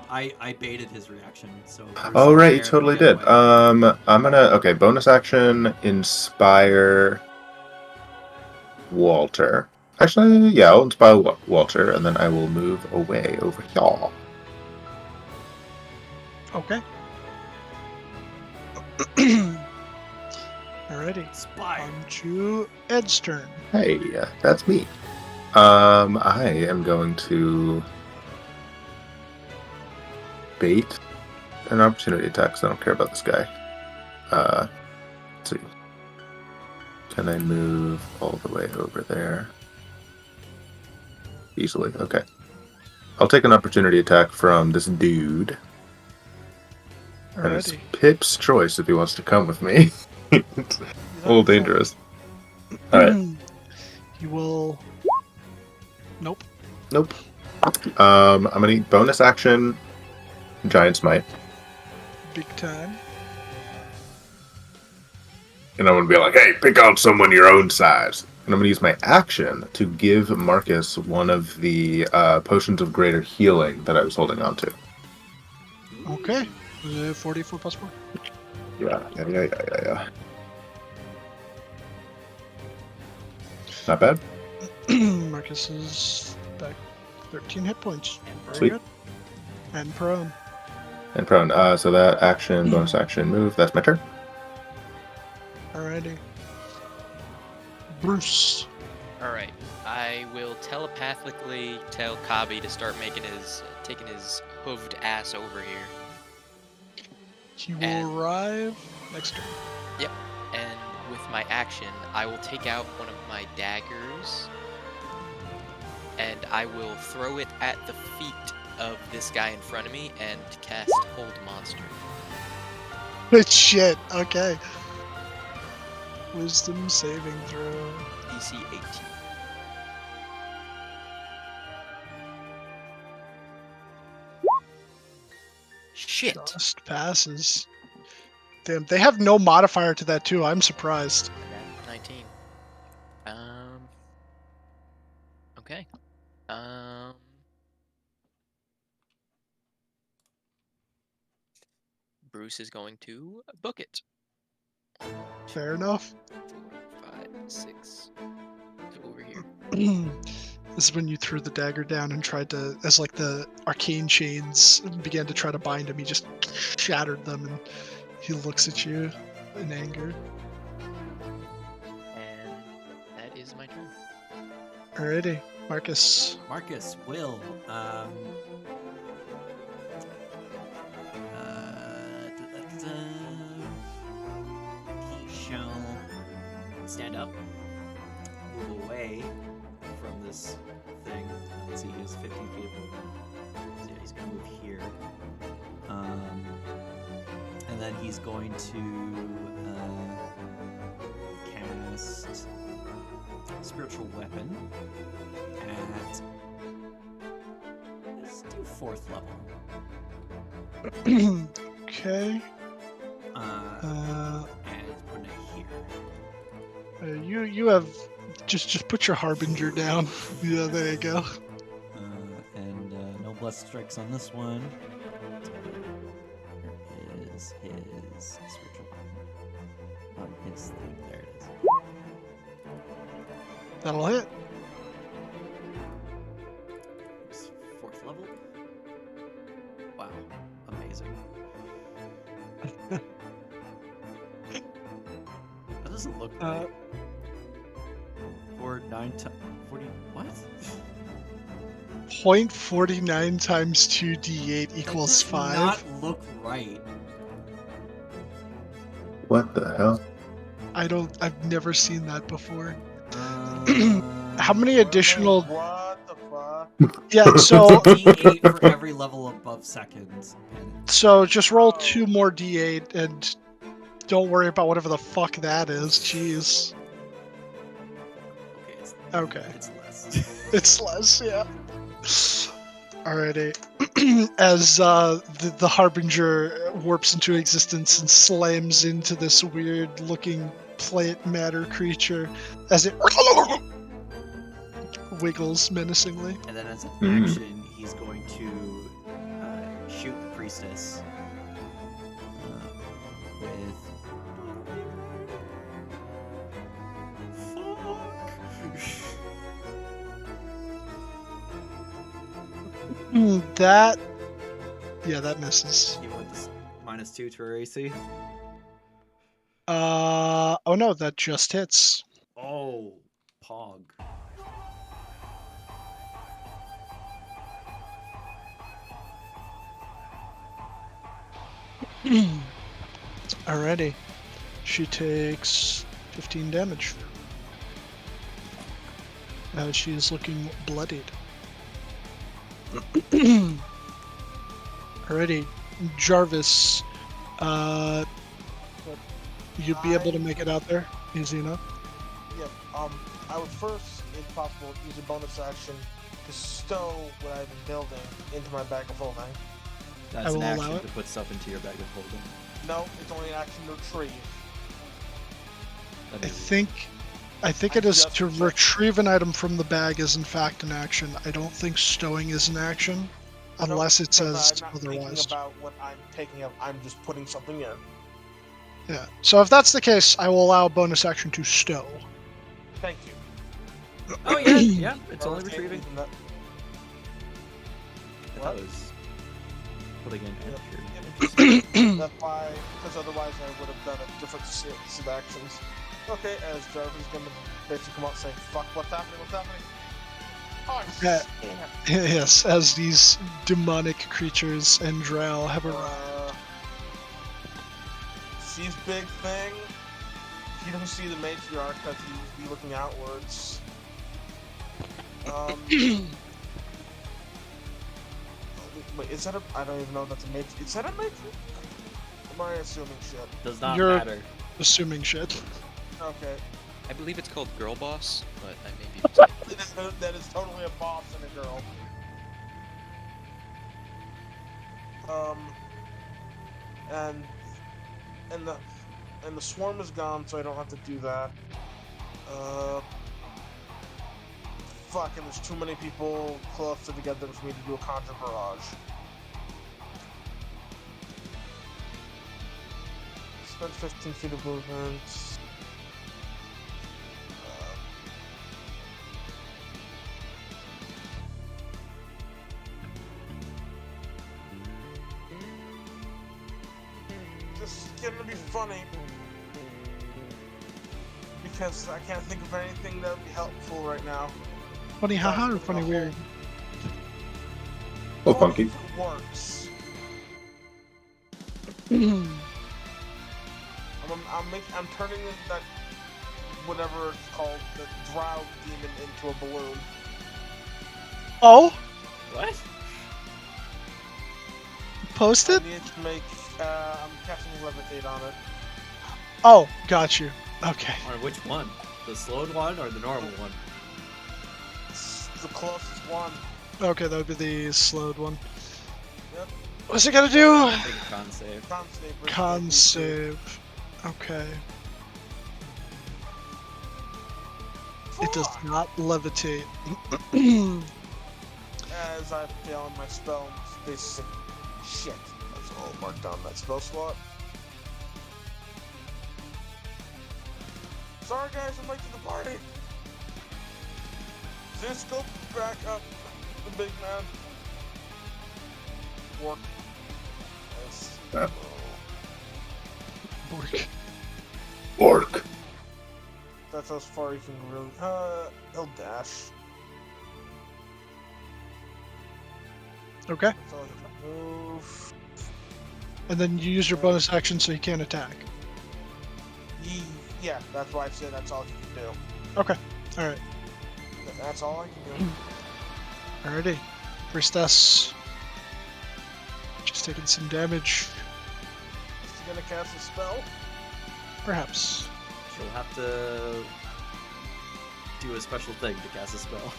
baited his reaction, so... Bruce Oh, and right, you Aaron totally can get did. away. I'm gonna. Okay, bonus action, inspire Walter. Actually, yeah, I'll inspire Walter, and then I will move away over here. Okay. Alrighty, Spire! on to Ed's turn. Hey, that's me. I am going to bait an opportunity attack, because I don't care about this guy. Let's see. Can I move all the way over there? Easily, okay. I'll take an opportunity attack from this dude. And it's Alrighty. Pip's choice if he wants to come with me. It's a You little don't say. dangerous. Alright, He will. Nope. nope. I'm gonna need bonus action, Giant Smite. Big time. And I'm gonna be like, hey, pick out someone your own size. And I'm gonna use my action to give Marcus one of the potions of greater healing that I was holding on to. Okay. 44 plus 4. Yeah. Not bad. Marcus is back 13 hit points. Very Sweet. good. And prone. And prone. So that action, bonus action, move. That's my turn. Alrighty. Bruce. All right, I will telepathically tell Kabi to start taking his hooved ass over here. He will And- arrive next turn. Yep. And with my action, I will take out one of my daggers, and I will throw it at the feet of this guy in front of me and cast Hold Monster. Good shit. Okay. Wisdom saving throw. DC 18. Shit. Just passes. Damn, they have no modifier to that too. I'm surprised. 19. Okay. Bruce is going to book it. Fair enough. 4, 5, 6. So over here. This is when you threw the dagger down and tried to, as like the arcane chains began to try to bind him, he just shattered them and he looks at you in anger. And that is my turn. Alrighty, Marcus. Marcus will he shall stand up, move away from this thing. Let's see, he's 15 feet above. So yeah, he's gonna move here. And then he's going to cast spiritual weapon at, let's do 4th level. Okay. And put it here. You have just put your harbinger down. Yeah, there you go. And no blessed strikes on this one. Where is his spiritual weapon? On his thing, there it is. That'll hit. It's 4th level. Wow, amazing. That doesn't look right. For 9 to 40. What? 0.49 times 2d8 equals That 5. does not look right. What the hell? I've never seen that before. How many What additional? What the fuck? Yeah, so D8 for every level above seconds. so just roll 2 more d8 and don't worry about whatever the fuck that is. Jeez. Okay, Okay. it's less. It's less, yeah. Alrighty. As the Harbinger warps into existence and slams into this weird looking plant matter creature as it wiggles menacingly. And then as an Mm. action, he's going to shoot the priestess with. That. Yeah, that misses. You want this -2 to her AC? Oh no, that just hits. Oh, Pog. Alrighty. She takes 15 damage. She is looking bloodied. Alrighty. Jarvis, you'd be able to make it out there easy enough. Yep. I would first, if possible, use a bonus action to stow what I've been building into my bag of holding. That's I an will allow action it. to put stuff into your bag of holding. No, it's only an action to retrieve. That I is- think it is to retrieve an item from the bag is in fact an action. I don't think stowing is an action, unless it Because says I'm not otherwise. thinking about what I'm taking up. I'm just putting something in. Yeah. So if that's the case, I will allow a bonus action to stow. Thank you. Oh yeah, yeah. It's only Whoever's retrieving. taking that- I thought it was putting in Yep. action. That's why, because otherwise I would have done a different series of actions. Okay, as Jarvis is gonna basically come out saying, "Fuck, what's happening? What's happening?" Oh, Yeah. shit. Yes, as these demonic creatures and drow have arrived. Sees big thing. You don't see the matriarch because he'd be looking outwards. Wait, is that a? I don't even know if that's a matriarch. Is that a matriarch? Am I assuming shit? Does not You're- matter. Assuming shit. Okay. I believe it's called Girl Boss, but I may be mistaken. That is totally a boss and a girl. and and the swarm is gone, so I don't have to do that. Fuck, and there's too many people close together for me to do a conjure barrage. Spend 15 feet of movement. This is gonna be funny because I can't think of anything that would be helpful right now. Funny haha or funny weird? Oh, Only funky. if it works. I'm turning that whatever it's called, the drow demon, into a balloon. Oh, What? post I it? need to make. I'm casting levitate on it. Oh, got you. Okay. On which one? The slowed one or the normal one? It's the closest one. Okay, that would be the slowed one. Yep. What's it gotta do? Take a con save. Con save. versus Con DC. save. Okay. It does Fuck! not levitate. As I fail on my spell, they say, shit. That's all marked on that spell slot. Sorry guys, I'm late to the party. Zeus, go back up the big man. Work. Yes. Yeah. Bork. Orc. That's as far you can really. He'll dash. Okay. That's all he can move. And then you use your bonus action so you can't attack. Yeah, that's why I said that's all he can do. Okay. Alright. That's all I can do. Alrighty. Priestess. Just taking some damage. Is he gonna cast a spell? Perhaps. She'll have to do a special thing to cast a spell.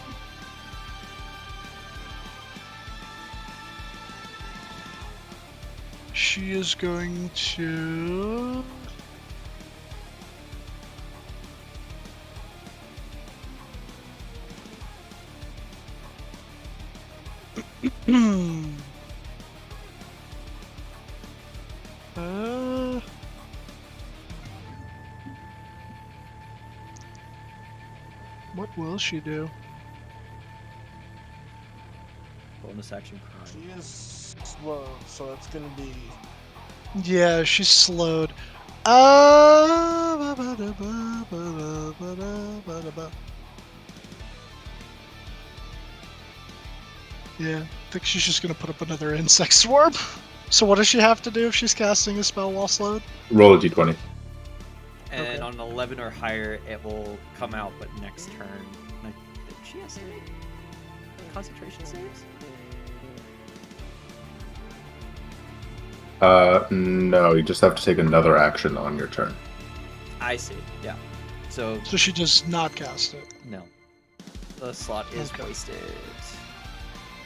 She is going to... uh... What will she do? Bonus action cry. She is slow, so it's gonna be. Yeah, she's slowed. Yeah, I think she's just gonna put up another insect swarm. So what does she have to do if she's casting a spell while slowed? Roll a d20. And Okay. on 11 or higher, it will come out, but next turn. I think she has to make concentration saves? No, you just have to take another action on your turn. I see, yeah. So, So she does not cast it. no. The slot is Okay. wasted.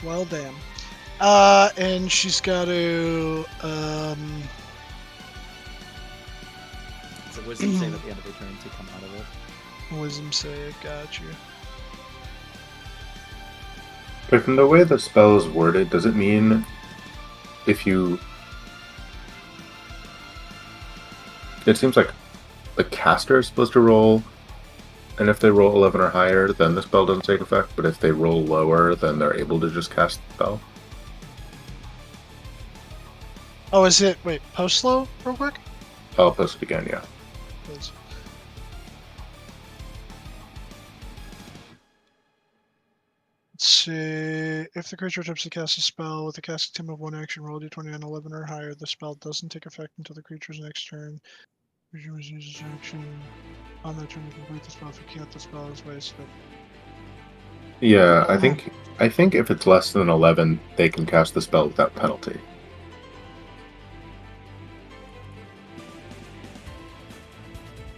Well, damn. And she's got to, It's a wisdom save at the end of her turn to come out of it. wisdom save. Got you. But from the way the spell is worded, does it mean if you... It seems like the caster is supposed to roll, and if they roll 11 or higher, then the spell doesn't take effect, but if they roll lower, then they're able to just cast the spell. Oh, is it? Wait, post slow, real quick. I'll post it again, yeah. Please. Let's see. If the creature attempts to cast a spell with a casting time of one action, roll d20 on 11 or higher. The spell doesn't take effect until the creature's next turn. Creature uses action on that turn to complete the spell. If you can't, the spell is wasted. Yeah, I think if it's less than 11, they can cast the spell without penalty.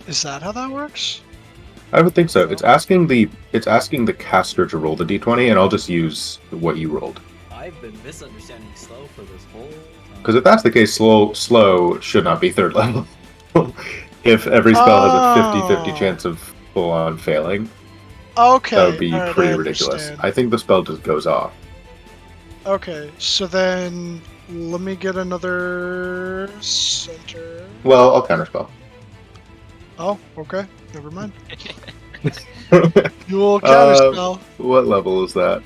Is that how that works? I would think so. It's asking the caster to roll the d20, and I'll just use what you rolled. I I've been misunderstanding slow for this whole time. Because if that's the case, slow should not be third level. If every spell has a 50-50 Oh. chance of full on failing, Okay. that would be alright, pretty I ridiculous. understand. I think the spell just goes off. Okay, so then let me get another center. Well, I'll counterspell. Oh, okay. Never mind. You will counterspell. What level is that?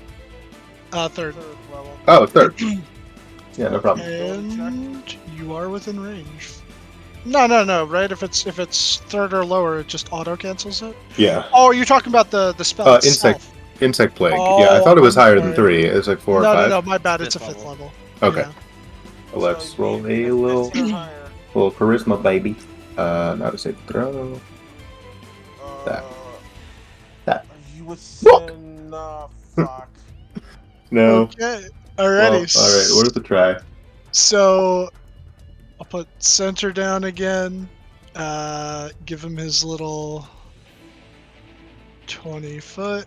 Third. Third level. Oh, third. Yeah, no problem. And you are within range. No, right? If it's third or lower, it just auto cancels it. Yeah. Oh, you're talking about the spell itself. Insect plague. Oh, Yeah, I thought it was I'm higher than sorry. 3. It was like 4 or No, 5. my bad. It's a Fifth fifth level. Okay. Yeah. Well, let's So roll you a need little 15 or higher. charisma, baby. Not a save throw. That. Are you within? Fuck. No. Okay. Well, Alrighty. all right. Worth a try. So I'll put center down again. Give him his little 20-foot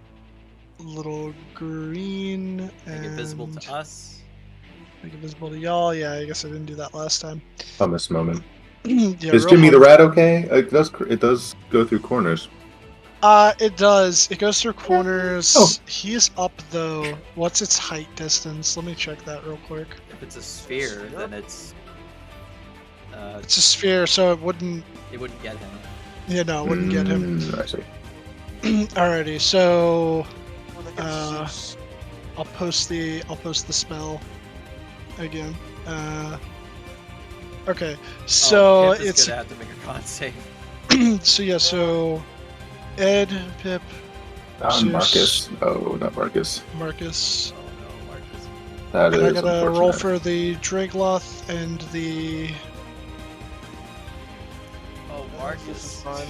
little green Make and it visible to us. make it visible to y'all. Yeah, I guess I didn't do that last time. Hummus moment. Yeah, Is real Jimmy the humble. Rat okay? It does go through corners. It does. It goes through corners. Oh. He's up though. What's its height distance? Let me check that real quick. If it's a sphere, then it's. It's a sphere, so it wouldn't. It wouldn't get him. Yeah, no, it wouldn't get him. I see. Alrighty, so Well, they get Uh, Zeus. I'll post the spell again. Okay, so Pip is it's gonna have to make a con save. so Ed, Pip, Zeus. Marcus. Oh, not Marcus. Marcus. Oh no, Marcus. That And I is gotta roll unfortunate. for the Dragloth and the Oh, This is Marcus. fine.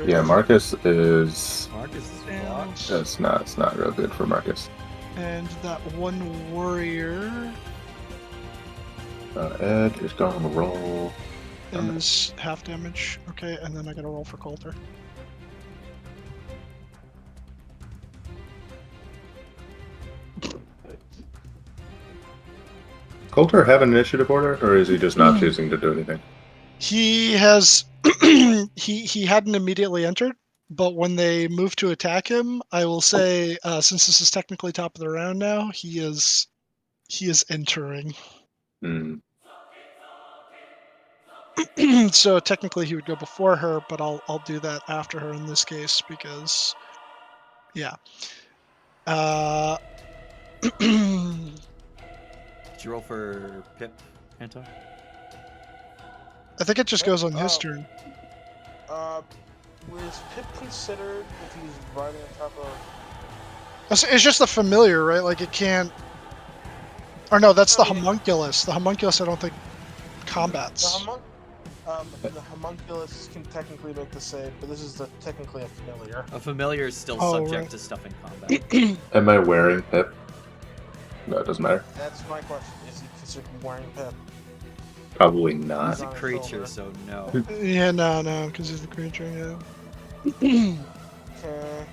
Yeah, Dragloth. Marcus is. Marcus is And, blocked. It's not real good for Marcus. and that one warrior Ed is going to roll. is half damage. Okay, and then I gotta roll for Coulter. Coulter have an initiative order, or is he just not choosing to do anything? He has he hadn't immediately entered, but when they move to attack him, I will say since this is technically top of the round now, he is entering. Hmm. So technically he would go before her, but I'll do that after her in this case because yeah. I Did you roll for Pip, Anton? think it just goes on his Oh. turn. Was Pip considered if he's riding on top of? It's just the familiar, right? Like it can't. Or no, that's the Oh, yeah. homunculus. The homunculus, I don't think The, combats. the homunculus can technically make the save, but this is technically a familiar. A familiar is still Oh, subject right. to stuff in combat. Am I wearing Pip? No, it doesn't matter. That's my question. Is he considered wearing Pip? Probably He's not. a creature, so no. Yeah, no, because he's a creature. Yeah. Okay.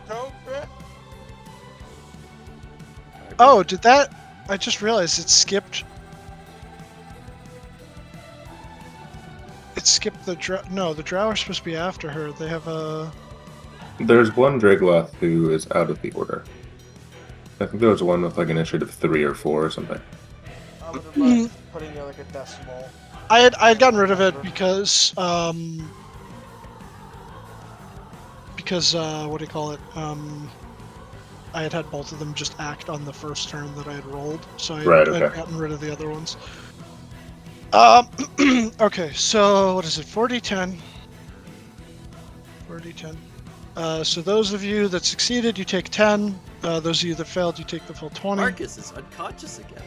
Go, Pip. Oh, did that? I just realized it skipped. It skipped the drow. No, the drow are supposed to be after her. They have a. There's one Dragloth who is out of the order. I think there was one with like initiative 3 or 4 or something. I would have liked putting it like a decimal. I had gotten rid of it because what do you call it? I had both of them just act on the first turn that I had rolled, so Right, I'd okay. gotten rid of the other ones. Okay, so what is it? 4d10. 4d10. So those of you that succeeded, you take 10. Those of you that failed, you take the full 20. Marcus is unconscious again.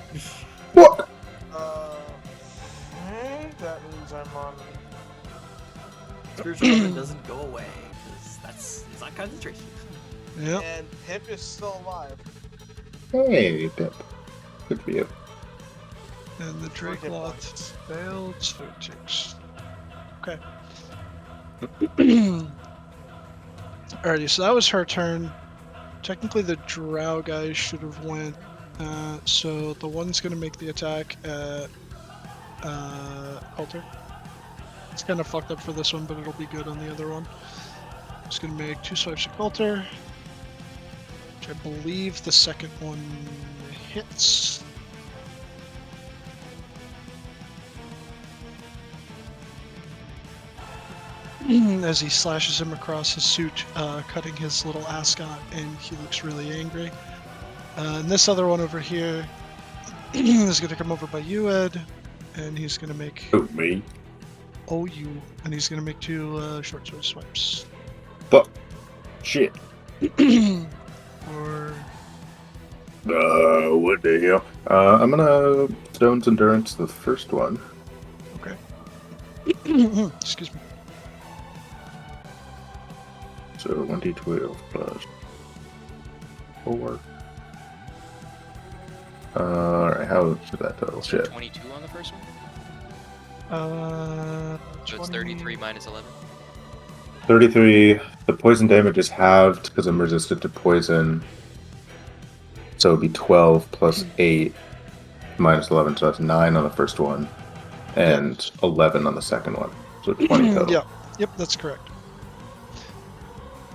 What? Okay, that means I'm on. Spiritual weapon doesn't go away because it's not concentration. Yep. And Pip is still alive. Hey, Pip. Good for you. And the Three hit Dracloth points. failed, so it takes. Okay. Alrighty, so that was her turn. technically the drow guy should have went. So the one's gonna make the attack at Coulter. It's kind of fucked up for this one, but it'll be good on the other one. It's gonna make 2 swipes at Coulter, which I believe the second one hits. As he slashes him across his suit, cutting his little ascot, and he looks really angry. And this other one over here is going to come over by you, Ed, and he's going to make Oh, me? you, and he's going to make 2 short sword swipes. Fuck. Shit. Or What the hell? I'm gonna Stone's Endurance the first one. okay. Excuse me. So 1d12 plus 4. Alright, how should that total? So Shit. 22 on the first one? So 20 it's 33 minus 11. 33. The poison damage is halved because I'm resistant to poison. So it'd be 12 plus 8 minus 11, so that's 9 on the first one. And 11 on the second one. So 20 total. Yeah. Yep, that's correct.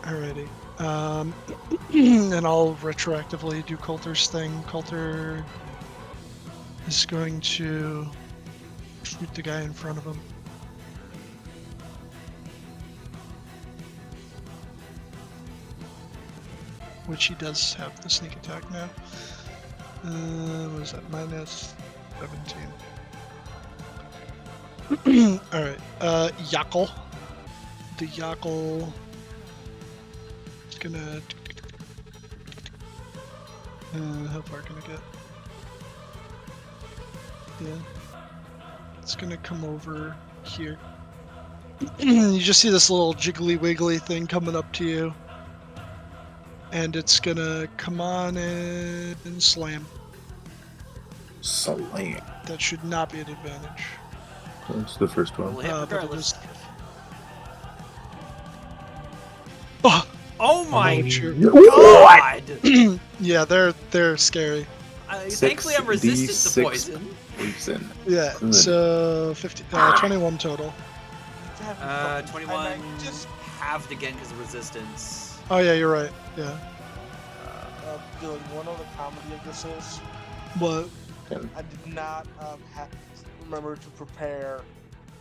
Alrighty. And I'll retroactively do Coulter's thing. Coulter is going to shoot the guy in front of him. Which he does have the sneak attack now. What is that? Minus 17. Alright. Yakel. The Yakel is gonna. How far can I get? Yeah. It's gonna come over here. You just see this little jiggly wiggly thing coming up to you. And it's gonna come on and slam. Slam. That should not be an advantage. That's the first one. We'll hit But it regardless. is. Oh! Oh my Ouch. god! Yeah, they're scary. Thankfully, I'm resistant to 6d6 poison. Poison. Yeah, Good. so 21 total. 21 And I just halved again because of resistance. Oh yeah, you're right. Yeah. Dylan, you wanna know the comedy of this is? What? I did not remember to prepare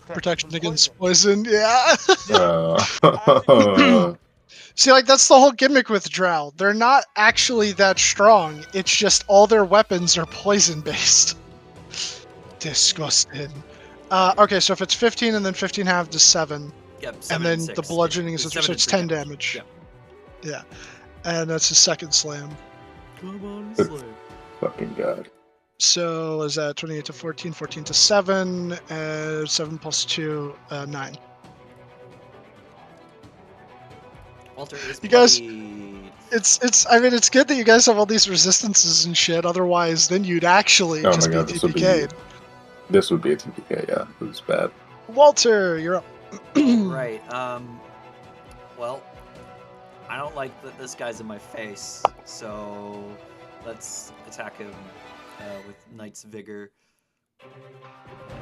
Protection from against poison. poison? Yeah. Uh, See, like, that's the whole gimmick with Drow. They're not actually that strong. It's just all their weapons are poison-based. Disgusting. Okay, so if it's 15 and then 15 halved is 7. Yep, And 7 then and 6. the bludgeoning is It's so 7 it's and 3 10 damage. Yep. Yeah. And that's his second slam. Come on, Good. slave. fucking god. So is that 28 to 14, 14 to 7, 7 plus 2, 9. Walter is You guys- bloodied. I mean, it's good that you guys have all these resistances and shit. Otherwise, then you'd actually Oh just my be god, this would be TPK'd. this would be a TPK, yeah. It was bad. Walter, you're up. Right. Well, I don't like that this guy's in my face, so let's attack him with Knight's Vigor.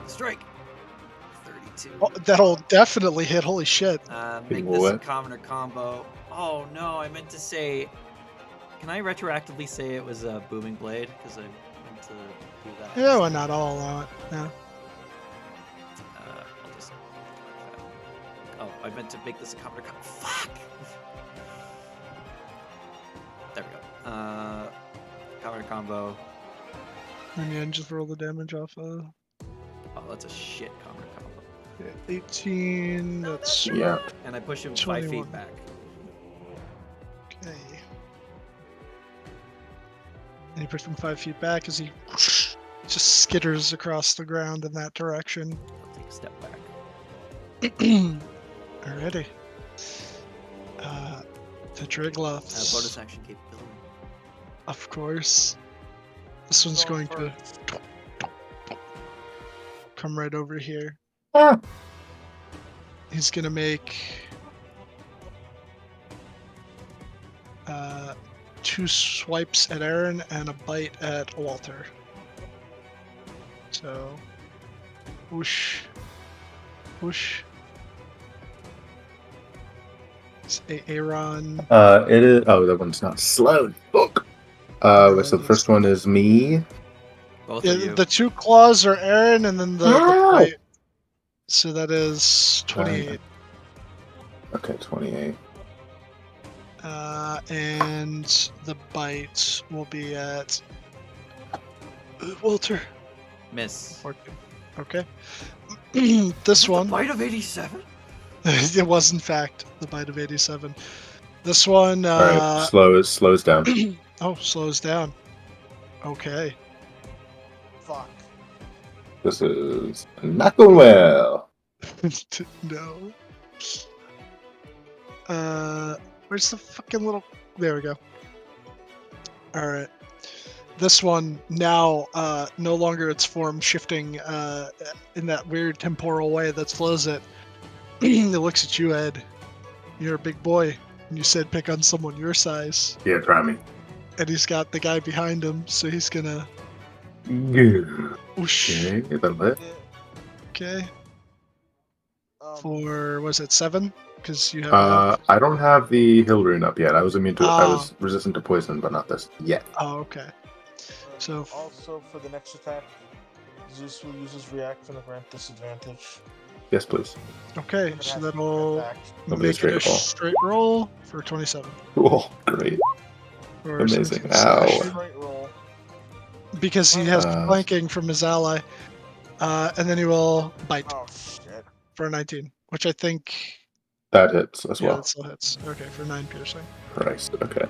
Strike. 32. Oh, that'll definitely hit. Holy shit. Make Well, this a what? commoner combo. Oh no, I meant to say. Can I retroactively say it was a booming blade? Because I meant to do that. Yeah, why not? I'll allow it. Yeah. I'll just. Oh, I meant to make this a commoner combo. Fuck! There we go. Commoner combo. And yeah, just roll the damage off. Oh, that's a shit commoner combo. 18. That's Yeah. And I push him 5 21. feet back. okay. And you push him 5 feet back as he just skitters across the ground in that direction. I'll take a step back. Alrighty. The Drigloths. Bonus action capability. Of course. This one's going to come right over here. Ah. He's gonna make 2 swipes at Aaron and a bite at Walter. So, whoosh, whoosh. It's Aaron. It is. Oh, that one's not slow. Fuck. So the first one is me. Both Yeah, of you. the 2 claws are Aaron, and then the Ow! bite. So that is 28. Okay, 28. And the bite will be at Walter. Miss. Okay. This one. Bite of 87? It was in fact the bite of 87. This one. All right, slows down. Oh, slows down. Okay. Fuck. This is not going well. No. Where's the fucking little? There we go. All right. This one now, no longer its form shifting in that weird temporal way that slows it. It looks at you, Ed. You're a big boy, and you said pick on someone your size. Yeah, try me. And he's got the guy behind him, so he's gonna. Yeah. Whoosh. Okay, that'll hit. Yeah, Okay. um, For was it 7? Because you have. I don't have the hill rune up yet. I was immune to. I Ah. was resistant to poison, but not this yet. Oh, okay. So- also for the next attack, Zeus will use his react and grant disadvantage. Yes, please. Okay, It so has that'll impact. It'll be a make it a straight roll. straight roll for 27. Cool. Great. Or Amazing. something Ow. slash- Straight roll. Because he has Uh, flanking from his ally. And then he will bite Oh shit. for a 19, which I think. That hits as Yeah, well. that still hits. Okay, for 9 piercing. Christ. Okay.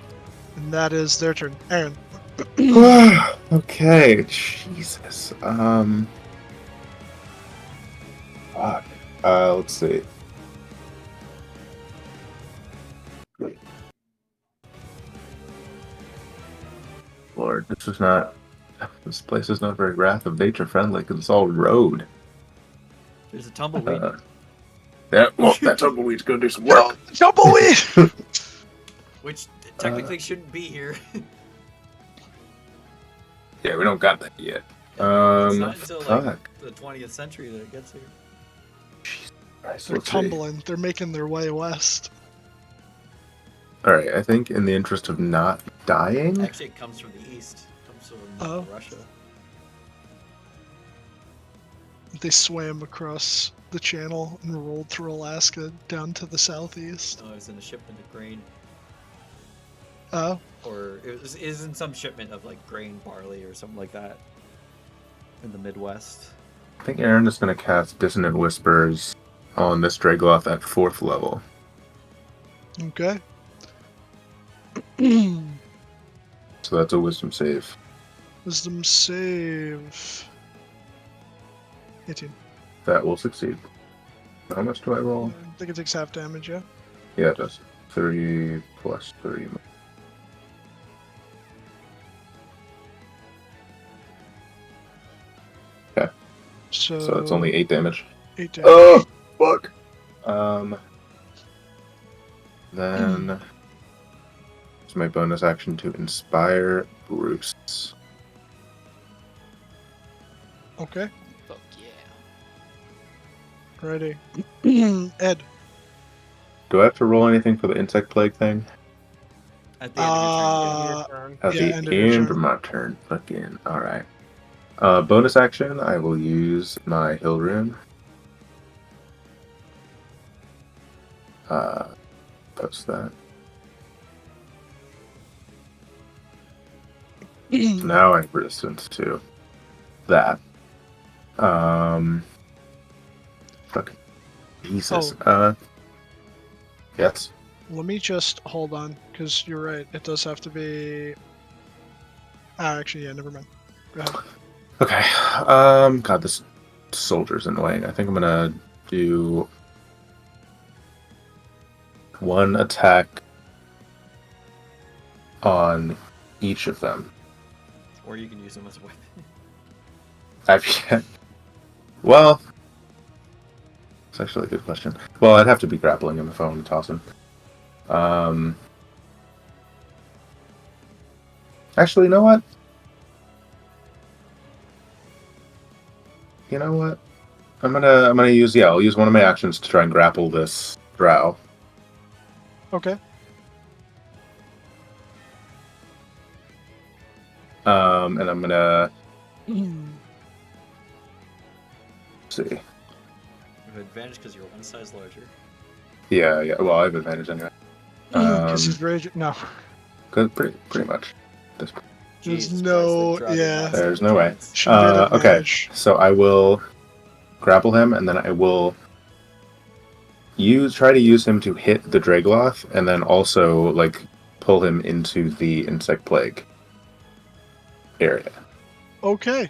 And that is their turn. Aaron. Okay. Jesus. Fuck. Let's see. Lord, this is not. This place is not very Wrath of Nature friendly because it's all road. There's a tumbleweed. That tumbleweed's gonna do some work. Tumbleweed! Which technically shouldn't be here. Yeah, we don't got that yet. It's not until fuck. like the 20th century that it gets here. Christ, They're let's see. tumbling. They're making their way west. All right, I think in the interest of not dying, Actually, it comes from the east. It comes from Oh. Russia. They swam across the channel and rolled through Alaska down to the southeast. Oh, it was in a shipment of grain. Oh, Or it was in some shipment of like grain, barley, or something like that. In the Midwest. I think Aaron is going to cast Dissonant Whispers on this Dragloth at 4th level. okay. So that's a Wisdom save. Wisdom save. 18. That will succeed. How much do I roll? I think it takes half damage, yeah? Yeah, it does. 3 plus 3. So So it's only 8 damage. 8 damage. Oh, fuck. Then it's my bonus action to inspire Bruce. Okay, Fuck yeah. ready. Ed. Do I have to roll anything for the insect plague thing? At the end of your turn. Your turn. At Yeah, the end of your end turn. of my turn. Fucking alright. Bonus action, I will use my Hill Rune. Post that. So now I have resistance to that. Fucking Jesus. Yes. Let me just hold on, because you're right. It does have to be. Actually, yeah, never mind. Go ahead. Okay. God, this soldier's annoying. I think I'm gonna do one attack on each of them. Or you can use them as a weapon. Well, it's actually a good question. Well, I'd have to be grappling him if I want to toss him. Actually, you know what? You know what? I'm gonna use I'll use one of my actions to try and grapple this drow. Okay. And I'm gonna see. You have advantage because you're one size larger. Yeah. Well, I have advantage anyway. Because he's raging. No. Pretty much. There's Jesus Christ, no. the drow did not Yeah. stand There's a no way. chance. Should have had Okay, advantage. so I will grapple him, and then I will try to use him to hit the Dragloth, and then also like pull him into the insect plague area. Okay.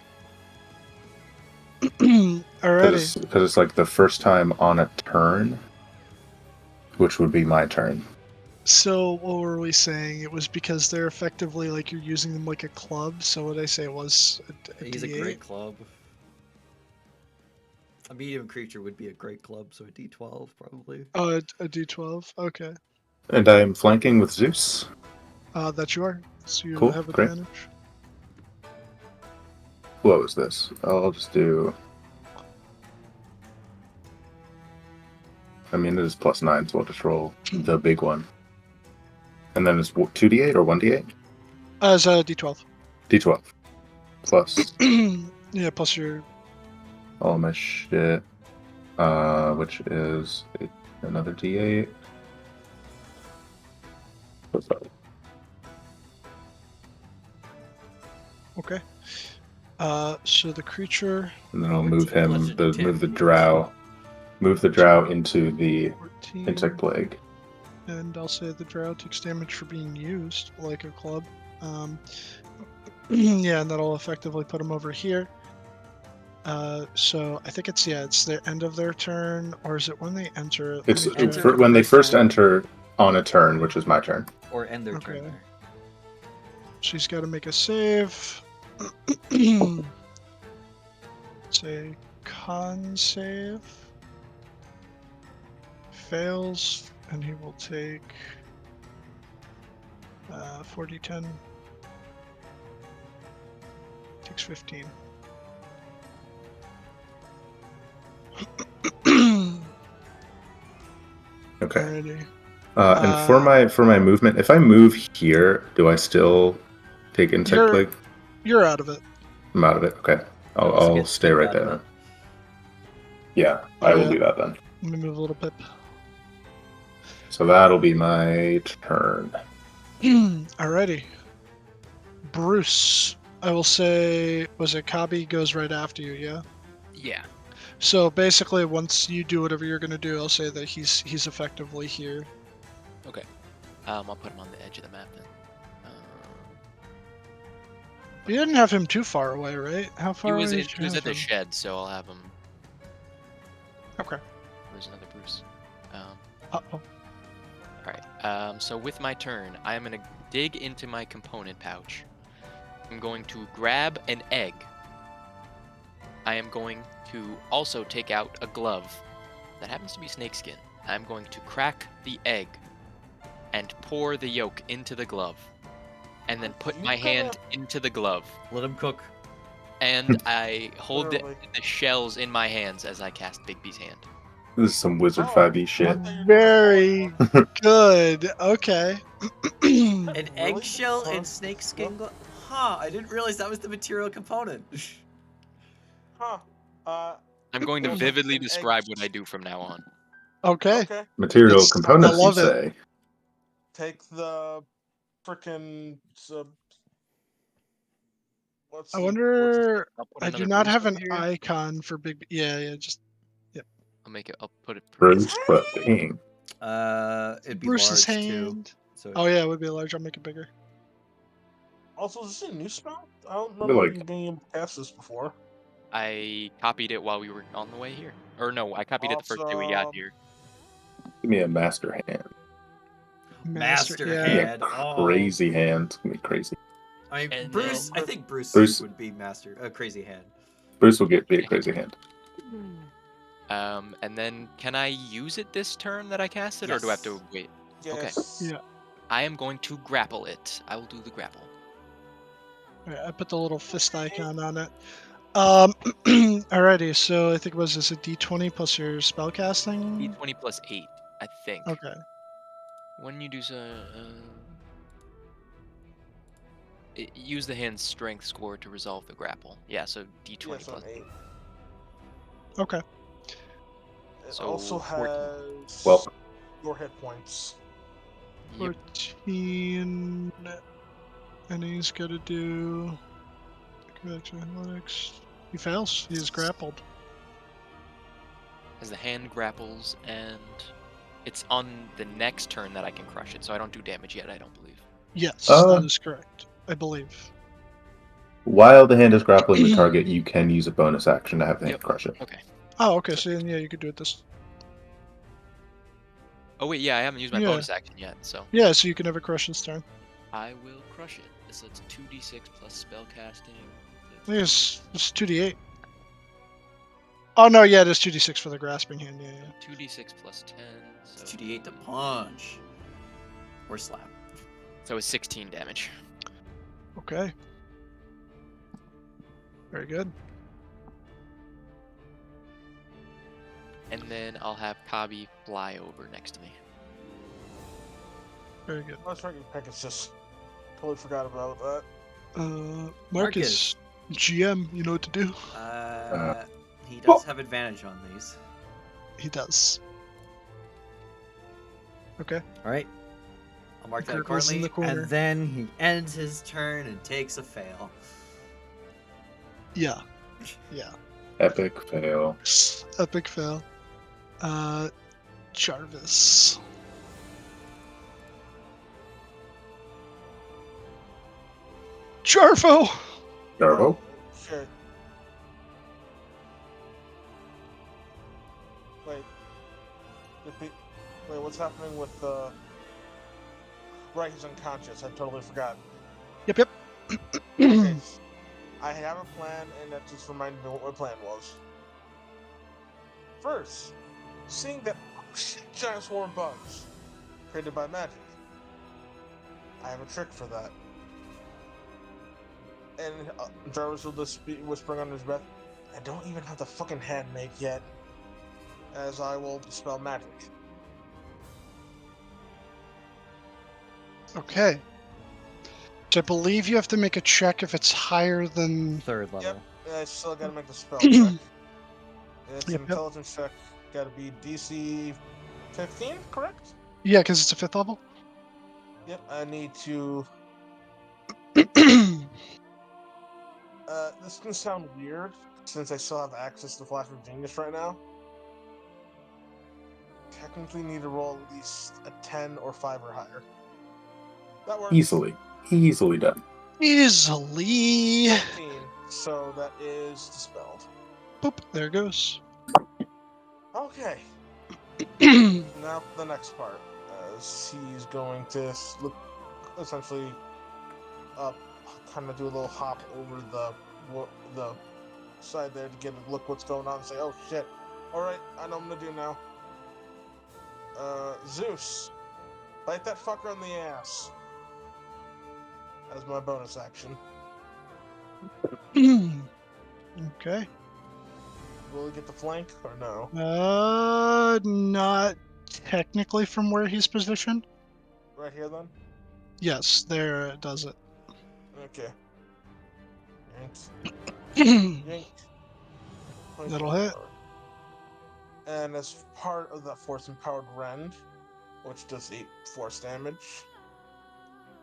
Alrighty. Because it's like the first time on a turn, which would be my turn. So what were we saying? It was because they're effectively like you're using them like a club. So what did I say it was a He's a D8? great club. A medium creature would be a great club, so a D12 probably. Oh, a D12. Okay. And I am flanking with Zeus. That you are. So you Cool, have great. advantage. What was this? I'll just do. I mean, it is +9, so I'll just roll the big one. And then it's 2d8 or 1d8? As a D12. D12. Plus Yeah, plus your. all my shit. Which is another d8. What's that? Okay. So the creature. And then I'll Over move to him, Legend of move the Tim. drow, into the 14. insect plague. And I'll say the drow takes damage for being used like a club. Yeah, and that'll effectively put them over here. So I think it's the end of their turn, or is it when they enter? Let It's me Enter check. the when they first first time. enter on a turn, which is my turn. Or end their Okay. turn there. She's got to make a save. Say con save. Fails, and he will take 4d10. Takes 15. Okay. Alrighty. And for my movement, if I move here, do I still take insect plague? You're out of it. I'm out of it. Okay. You also I'll get stay spit right out of there. it. Yeah, Oh, I will yeah. do that then. Let me move a little bit. So that'll be my turn. Alrighty. Bruce, I will say, was it Kabi goes right after you, yeah? Yeah. So basically, once you do whatever you're gonna do, I'll say that he's effectively here. Okay. I'll put him on the edge of the map then. You didn't have him too far away, right? How He far was away in, did he you was have at the him? shed, so I'll have him. Okay. There's another Bruce. Uh-oh. Alright, so with my turn, I am going to dig into my component pouch. I'm going to grab an egg. I am going to also take out a glove. That happens to be snakeskin. I'm going to crack the egg and pour the yolk into the glove. And then put my hand into the glove. Let him cook. And I hold the Literally. shells in my hands as I cast Bigby's hand. This is some Wizard Oh, 5e shit. I thought you were Very gonna good. Okay. An Really? eggshell Huh? and snakeskin glove? Huh, I didn't realize that was the material component. Huh. I'm going to There's vividly an egg. describe what I do from now on. Okay. Okay. Material I components, you love it. say? Take the frickin' I wonder. I'll put I do another not Bruce have over an here. icon for Big. Yeah. Just I'll put it. Bruce, but dang. It'd be Bruce's large too. hand. So Oh yeah, it would be large. I'll make it bigger. Also, is this a new spell? I don't But, remember like- you being able to cast this before. I copied it while we were on the way here. Or no, I copied it the first day we got Awesome. here. Give me a master hand. Master yeah. Give me hand. a Oh. crazy hand. It's gonna be crazy. I mean, And Bruce. then- I think Bruce Bruce- would be master. A crazy hand. Bruce will be a crazy hand. And then can I use it this turn that I cast it, or do I have Yes. to wait? Yes. Yeah. I am going to grapple it. I will do the grapple. Alright, I put the little fist icon on it. Alrighty, so I think was this a D20 plus your spellcasting? D20 plus 8, I think. Okay. When you do so, use the hand's strength score to resolve the grapple. Yeah, so D20 Yeah, so plus an 8. Okay. It So also 14. has Well, your hit points. Yep. 14. And he's got to do. Back to athletics. He fails. He is grappled. As the hand grapples, and it's on the next turn that I can crush it, so I don't do damage yet, I don't believe. Yes, Uh, that is correct. I believe. while the hand is grappling the target, you can use a bonus action to have the hand Yep. crush it. Okay. Oh, okay. So then, yeah, you could do it this. Oh wait, yeah, I haven't used my Yeah. bonus action yet, so Yeah, so you can have a crush this turn. I will crush it. So it's 2d6 plus spellcasting. I think it's 2d8. Oh no, yeah, it is 2d6 for the grasping hand. Yeah, yeah. 2d6 plus 10, so It's 2d8 to punch. Or slap. so it's 16 damage. Okay. Very good. And then I'll have Kabi fly over next to me. Very good. I was trying to Pegasus. Totally forgot about that. Marcus, GM, you know what to do? He does have advantage on these. He does. Okay. Alright. I'll mark that Gurgles in accordingly. the corner. And then he ends his turn and takes a fail. Yeah. Yeah. Epic fail. Epic fail. Jarvis. Jarvo! Jarvo? Sure. Wait. Wait, what's happening with Right, he's unconscious. I totally forgot. Yep. Okay. I have a plan, and that just reminded me what my plan was. First, seeing that giant swarm of bugs created by magic, I have a trick for that. And Jarvis will just be whispering under his breath, I don't even have the fucking hand make yet, as I will dispel magic. Okay. So I believe you have to make a check if it's higher than. Third level. Yep, I still gotta make the spell check. It's Yep. an intelligence check, gotta be DC 15, correct? Yeah, because it's a 5th level. Yep, I need to. This can sound weird since I still have access to Flash of Genius right now. Technically, need to roll at least a 10 or 5 or higher. That works. Easily done. Easily. 19, so that is dispelled. Boop. There it goes. Okay, now for the next part. As he's going to look, essentially, kind of do a little hop over the side there to get a look what's going on and say, oh shit. Alright, I know what I'm gonna do now. Zeus, bite that fucker on the ass. As my bonus action. Okay. Will he get the flank or no? Not technically from where he's positioned. Right here then? Yes, there it does it. Okay. Yank. Yank. That'll hit. And as part of the force empowered rend, which does 8 force damage,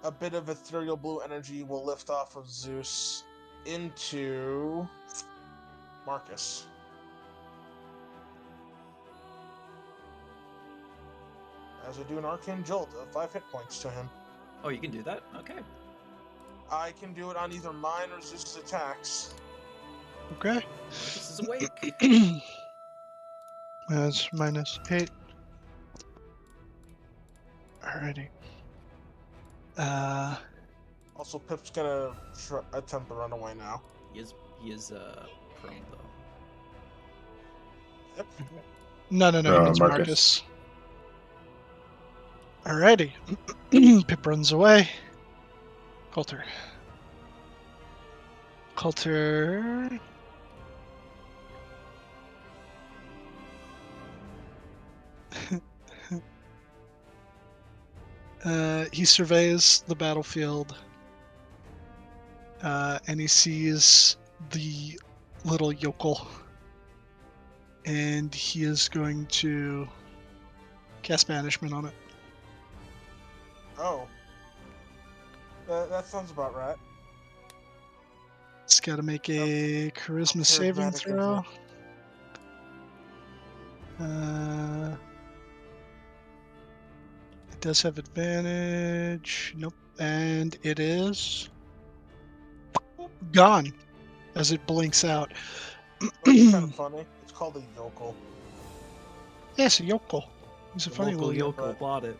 a bit of ethereal blue energy will lift off of Zeus into Marcus. As I do an arcane jolt of 5 hit points to him. Oh, you can do that? Okay. I can do it on either mine or Zeus's attacks. Okay. Marcus is awake. That's -8. Alrighty. Also, Pip's gonna attempt to run away now. He is prone though. Yep. No, he No, means Marcus. Marcus. Alrighty. Pip runs away. Coulter. Coulter. He surveys the battlefield, and he sees the little yokel, and he is going to cast banishment on it. Oh. That sounds about right. It's got to make a charisma saving charismatic of throw. you. It does have advantage. Nope. And it is gone as it blinks out. That's kind of funny. It's called a yokel. Yes, a yokel. He's a The funny local little yokel. yokel bought it.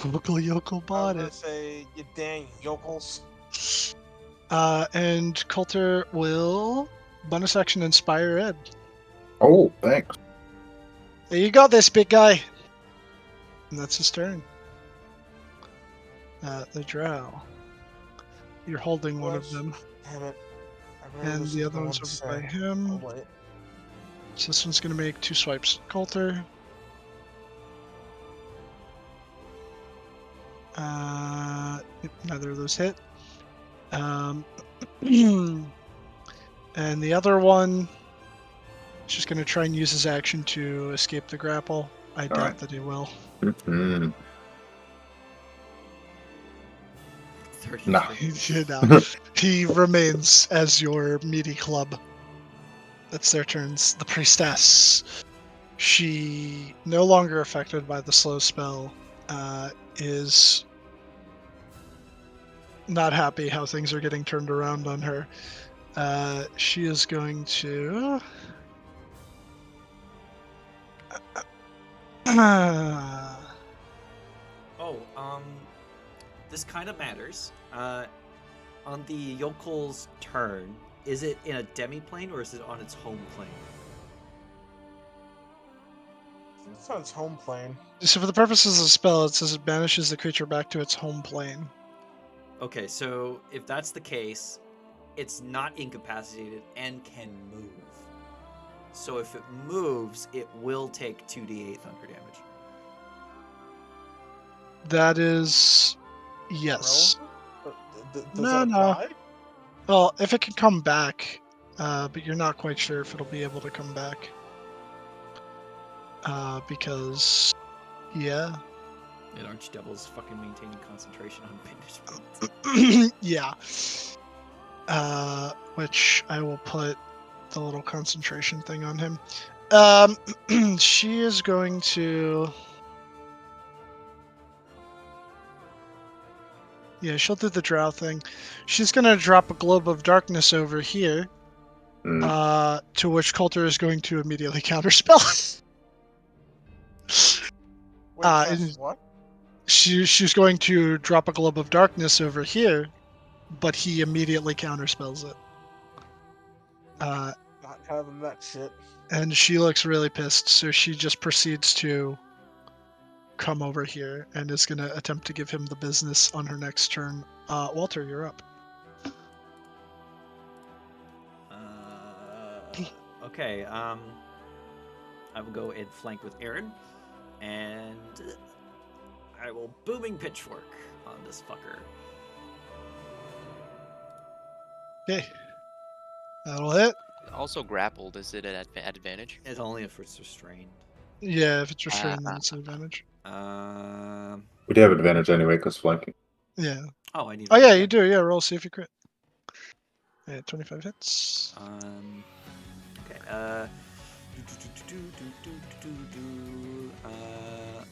Local yokel I was bought gonna it. say, you dang yokels. And Coulter will bonus action inspire Ed. Oh, thanks. There you go, this big guy. And that's his turn. The drow. You're holding one of What? them, Damn it. I really and was the the other one's one to over by say. him. Oh, wait. So this one's gonna make 2 swipes. Coulter. Neither of those hit. And the other one is just going to try and use his action to escape the grapple. I doubt right. that he will. Mm-hmm. 33. Nah. You know, he remains as your meaty club. That's their turns. The priestess. She, no longer affected by the slow spell, is not happy how things are getting turned around on her. She is going to. Oh, this kind of matters. On the yokel's turn, is it in a demi-plane or is it on its home plane? It's on its home plane. So for the purposes of the spell, it says it banishes the creature back to its home plane. Okay, so if that's the case, it's not incapacitated and can move. So if it moves, it will take 2d8 thunder damage. That is, yes. Does that No. apply? Well, if it can come back, but you're not quite sure if it'll be able to come back. Because, yeah. And Archdevil's fucking maintaining concentration on banishment. Yeah. Which I will put the little concentration thing on him. She is going to. Yeah, she'll do the drow thing. She's gonna drop a globe of darkness over here. Mm. To which Coulter is going to immediately counterspell. Wait, And what? she's going to drop a globe of darkness over here, but he immediately counterspells it. Not having that shit. And she looks really pissed, so she just proceeds to come over here and is going to attempt to give him the business on her next turn. Walter, you're up. Okay, I will go and flank with Aaron, and I will booming pitchfork on this fucker. Okay. That'll hit. Also grappled, is it at advantage? It's only if it's restrained. Yeah, if it's restrained, then it's an advantage. We do have advantage anyway because flanking. Yeah. Oh, I need. Oh, yeah, you do. Yeah, roll, see if you crit. Yeah, 25 hits. Okay.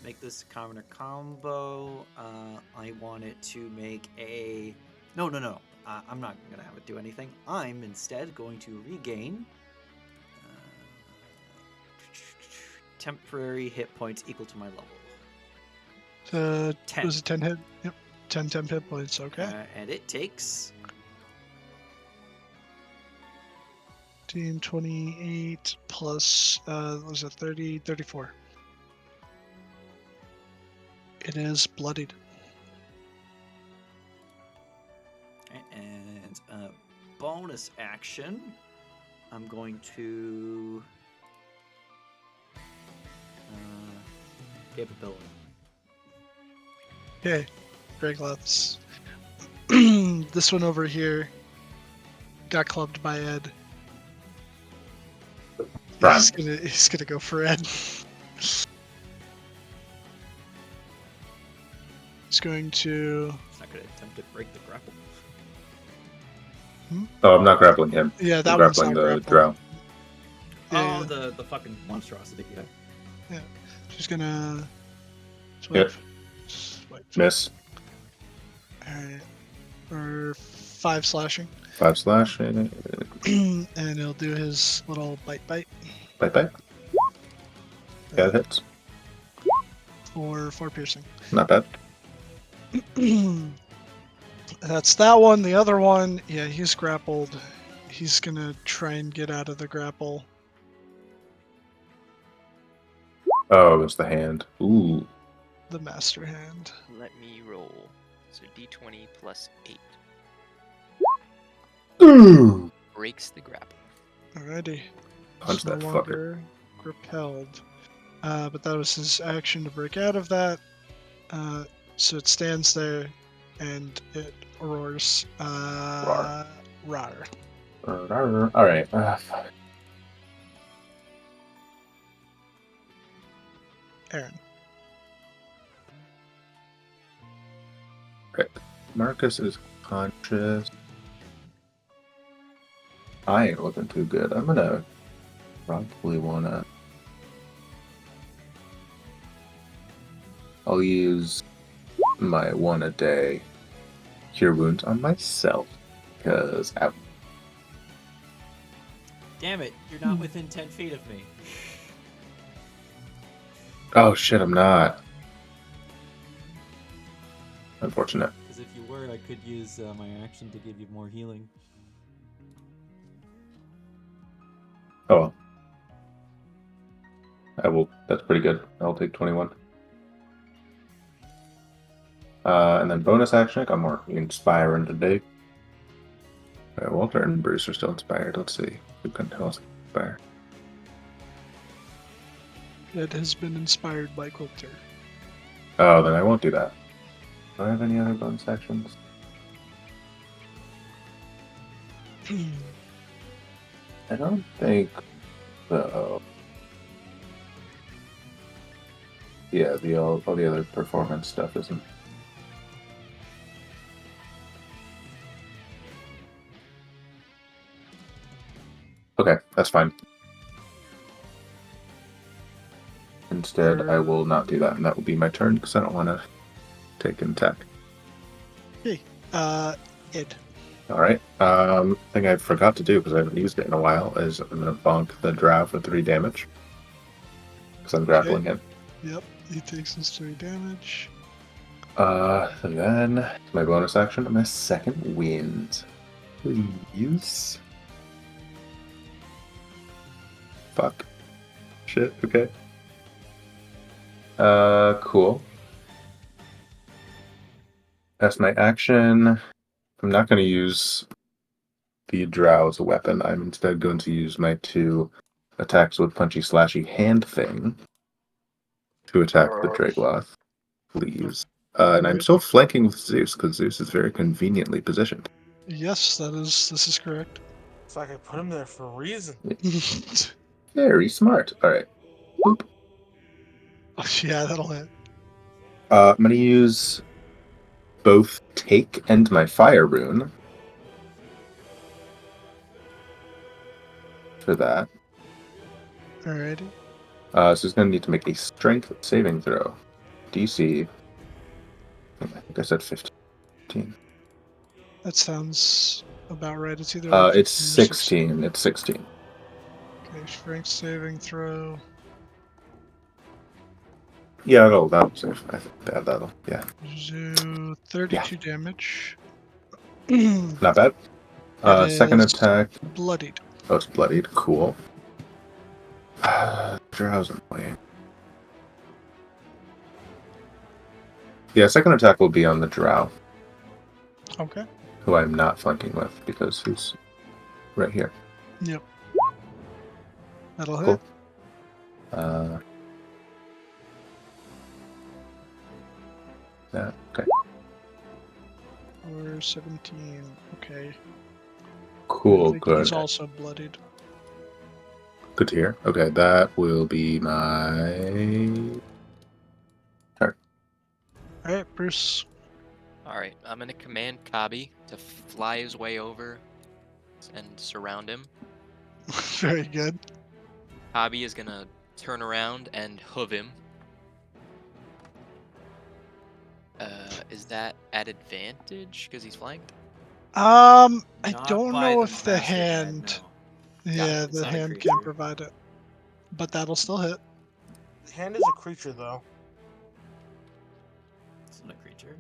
Make this a commoner combo. I want it to make a. No. I'm not gonna have it do anything. I'm instead going to regain temporary hit points equal to my level. 10. Was it 10 hit? Yep. 10 hit points, okay. And it takes 15, 28 plus, was it 30, 34. It is bloodied. and bonus action, I'm going to capability. Okay, Dragloths. This one over here got clubbed by Ed. Run. He's gonna go for Ed. He's going to. It's not going to attempt to break the grapple. Oh, I'm not grappling him. Yeah, I'm that one's grappling not the grappled. drow. Yeah, Oh, the fucking monstrosity guy. she's gonna. Yep. Swipe. Miss. Alright. Or 5 slashing. 5 slashing. And he'll do his little bite. Bite bite. Yeah, it hits. For 4 piercing. Not bad. That's that one. The other one, yeah, he's grappled. He's gonna try and get out of the grapple. Oh, it's the hand. Ooh. The master hand. Let me roll. So d20 plus 8 Ooh. breaks the grapple. Alrighty. Punch He's no that fucker. longer repelled. But that was his action to break out of that. So it stands there and it roars. Roar. Rar. Alright. Fuck. Aaron. Marcus is conscious. I ain't looking too good. I'm gonna probably wanna. I'll use my 1 a day cure wounds on myself because Damn it, you're not within 10 feet of me. oh shit, I'm not. Unfortunate. Because if you were, I could use my action to give you more healing. Oh well. I will. That's pretty good. I'll take 21. And then bonus action, I got more inspiring today. Walter and Bruce are still inspired. Let's see. Who can tell us inspire? It has been inspired by Quilter. Oh, then I won't do that. Do I have any other bonus actions? I don't think so. Yeah, all the other performance stuff isn't. Okay, that's fine. Instead, I will not do that, and that will be my turn because I don't want to take an attack. Hey, Ed. All right. Thing I forgot to do because I haven't used it in a while is I'm gonna bonk the drow for 3 damage because I'm grappling him. Yep, he takes his 3 damage. And then my bonus action, my second wind. Please. Fuck. Shit. Okay. Cool. That's my action. I'm not going to use the drow as a weapon. I'm instead going to use my 2 attacks with punchy slashy hand thing to attack the Dragloth. Please. And I'm still flanking with Zeus because Zeus is very conveniently positioned. Yes, this is correct. It's like I put him there for a reason. Very smart. All right. Boop. Yeah, that'll hit. I'm going to use both Take and my Fire Rune for that. Alrighty. So he's going to need to make a Strength saving throw. DC. I think I said 15. That sounds about right. It's either. It's 16. It's 16. Okay, strength saving throw. Yeah, that'll save. I think that'll. Yeah. Do 32 damage. Not bad. It Second is attack. Bloodied. Oh, it's bloodied. Cool. Drow's annoying. Yeah, second attack will be on the drow, Okay. who I'm not flanking with because he's right here. Yep. That'll Cool. hit. Okay. Or 17. Okay. Cool. I think Good. he's also bloodied. Good to hear. Okay, that will be my turn. All right, Bruce. All right, I'm gonna command Kabi to fly his way over and surround him. Very good. Kabi is gonna turn around and hoof him. Is that at advantage because he's flanked? I Not don't by know the if the bastard head, hand. no. Yeah, It's the not a hand creature. can provide it, but that'll still hit. The hand is a creature, though. It's not a creature.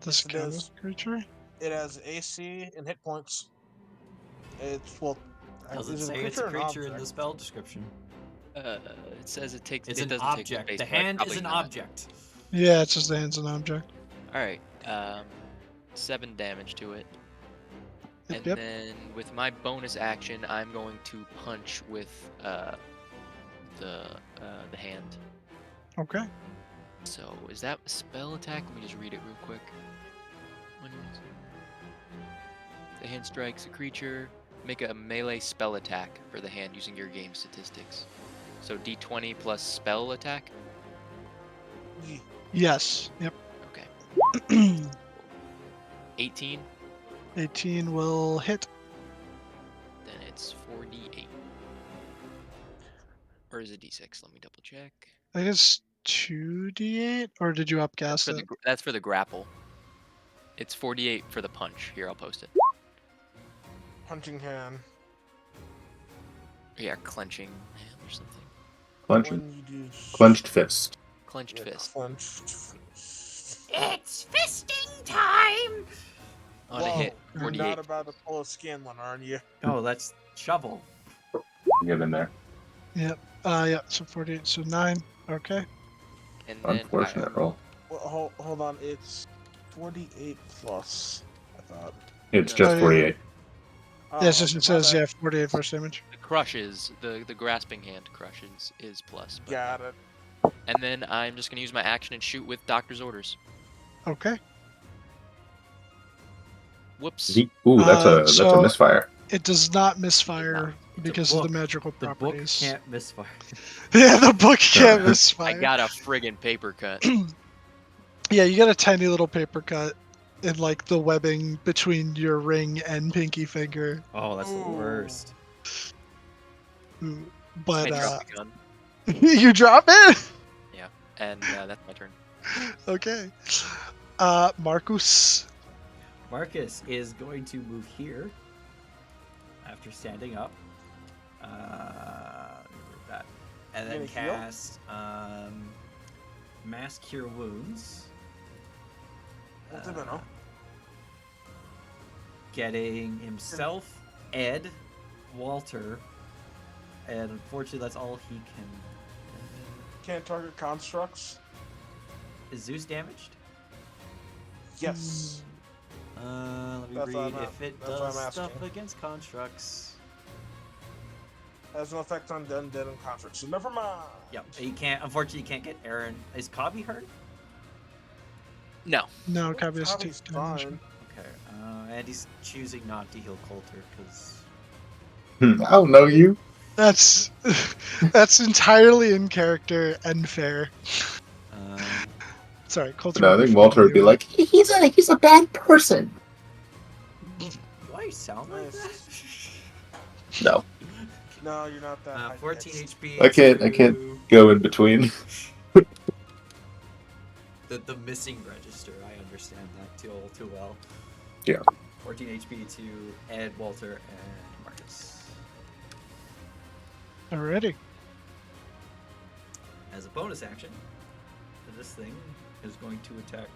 Does Yes, it it count is. as a creature? It has AC and hit points. It's well. Doesn't Is it a say creature it's a or an creature in object? the spell description. It says it takes. It's It an doesn't take the object. space, The so it's hand is probably an not. object. Yeah, it's just the hand's an object. All right. 7 damage to it. Yep, And yep. then with my bonus action, I'm going to punch with the hand. Okay. So is that a spell attack? Let me just read it real quick. The hand strikes a creature. Make a melee spell attack for the hand using your game statistics. So D20 plus spell attack. Ye- Yes. Yep. Okay. 18. 18 will hit. Then it's 4d8. Or is it d6? Let me double check. I guess 2d8, or did you upcast it? That's for the grapple. It's 48 for the punch. Here, I'll post it. Punching hand. Yeah, clenching hand or something. Clenching. When you do Clenched fist. Clenched fist. Clenched fist. It's fisting time! On a hit, Whoa, you're 48. not about to pull a skin one, aren't you? Oh, that's shovel. Get in there. Yep. Yeah. So 48. So 9. Okay. And then Unfortunate roll. Well, hold on. It's 48 plus. I thought. It's No, just yeah. 48. Oh, Yes, okay, it my says bad. yeah, 48 force damage. the crushes, the grasping hand crushes is plus. But, Got it. and then I'm just gonna use my action and shoot with doctor's orders. Okay. Whoops. Ooh, that's a so- misfire. It does not misfire It's a because of the book. magical The book properties. can't misfire. Yeah, the book can't Yeah. misfire. I got a friggin' paper cut. Yeah, you got a tiny little paper cut in like the webbing between your ring and pinky finger. Oh, that's the Ooh. worst. Ooh, I But dropped the gun, you drop it? and that's my turn. Okay. Marcus. Marcus is going to move here after standing up. That. And then Gonna heal? cast Mass Cure Wounds. Ultimate, Getting himself, Ed, Walter, and unfortunately that's all he can. Can't target constructs. Is Zeus damaged? Yes. Let me That's what read I'm if it that's what I'm does stuff asking. against constructs. Has no effect on undead and constructs. So never mind. Yep, he can't. Unfortunately, he can't get Aaron. Is Kabi hurt? No. No, Kabi has Kabi's take damage. fine. Okay, and he's choosing not to heal Coulter because. I don't know you. That's entirely in character and fair. Sorry, Coulter. No, I would be think fine Walter would be anyway. like, he's a bad person. Do I sound like that? No, No, you're not that high. 14 pitched. HP. I can't to go in between. the missing register. I understand that too well. Yeah. 14 HP to Ed, Walter, and Marcus. Alrighty. As a bonus action, this thing is going to attack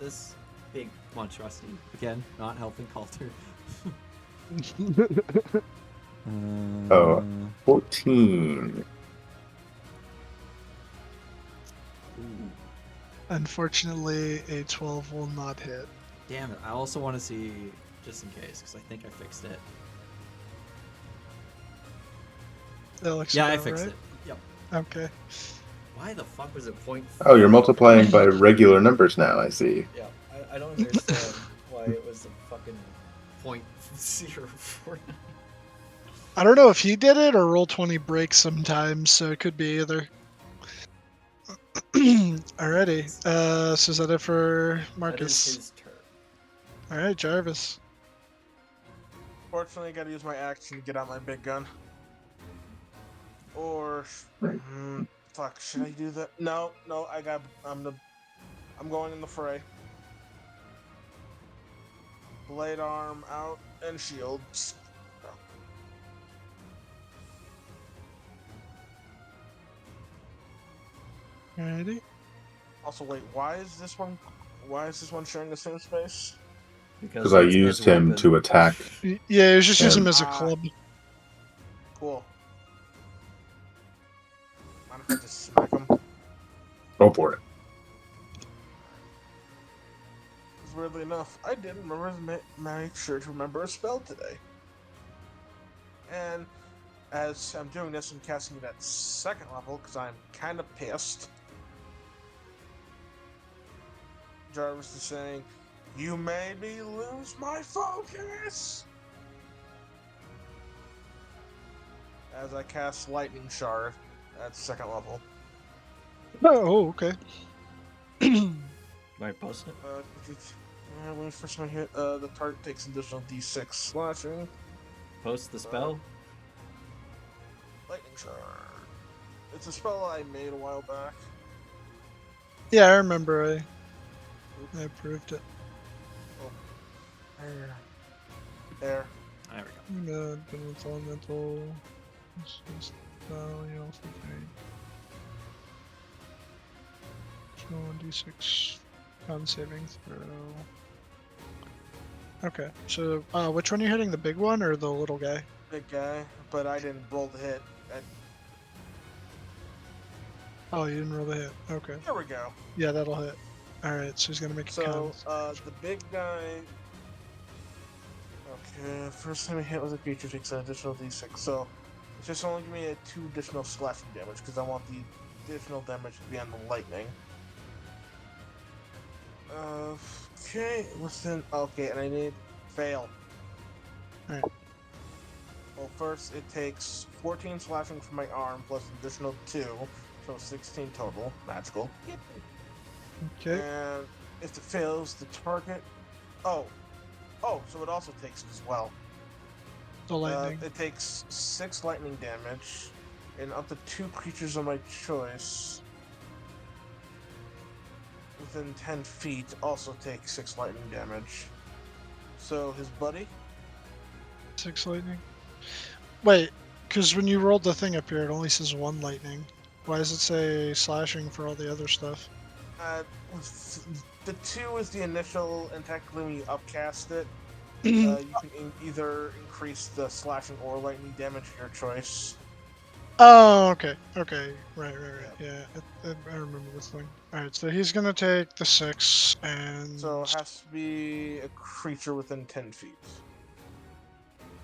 this big monstrosity. Again, not helping Coulter. 14. Ooh, Unfortunately, a 12 will not hit. damn it. I also want to see, just in case, because I think I fixed it. That looks Yeah, I about fixed right. it. Yep. Okay. Why the fuck was it point? Oh, you're multiplying by regular numbers now, I see. Yeah, I don't understand why it was a fucking .049. I don't know if he did it or Roll20 breaks sometimes, so it could be either. Alrighty. So is that it for That is Marcus? his turn. Alright, Jarvis. Fortunately, I gotta use my action to get out my big gun. Or, fuck, should I do that? No, I'm going in the fray. Blade arm out and shields. Alrighty. Also, wait, why is this one sharing the same space? Because I it's his used him weapon. to attack. Yeah, it was just use And- him as a Ah. club. Cool. Mind if I just smack him? Go for it. Because weirdly enough, I didn't remember to make sure to remember a spell today. And as I'm doing this, I'm casting it at 2nd level because I'm kind of pissed. Jarvis is saying, "You made me lose my focus!" As I cast Lightning Shard at 2nd level. Oh, okay. Right, post it. When we first hit, the target takes an additional d6 slashing. Post the spell. Lightning Shard. It's a spell I made a while back. Yeah, I remember I approved it. There. There we go. Good, but it's elemental. It's just, you also take. So 1d6 con saving throw. Okay, so which one are you hitting? The big one or the little guy? Big guy, but I didn't roll the hit. Oh, you didn't roll the hit. Okay. There we go. Yeah, that'll hit. Alright, so he's gonna make a So, con. the big guy. Okay, first time I hit with a creature takes an additional d6. So, it's just only give me a 2 additional slashing damage because I want the additional damage to be on the lightning. Okay, listen. Okay, and I need fail. Alright. Well, first it takes 14 slashing from my arm plus an additional 2, so 16 total. Magical. Okay. And if it fails, the target. Oh, so it also takes it as well. The lightning. It takes 6 lightning damage, and up to 2 creatures of my choice within 10 feet also take 6 lightning damage. So his buddy. 6 lightning. Wait, because when you rolled the thing up here, it only says 1 lightning. Why does it say slashing for all the other stuff? The 2 is the initial, and technically when you upcast it, you can either increase the slashing or lightning damage of your choice. Oh, okay. Okay. Right. Yeah, I remember this thing. Alright, so he's gonna take the 6 and. So it has to be a creature within 10 feet.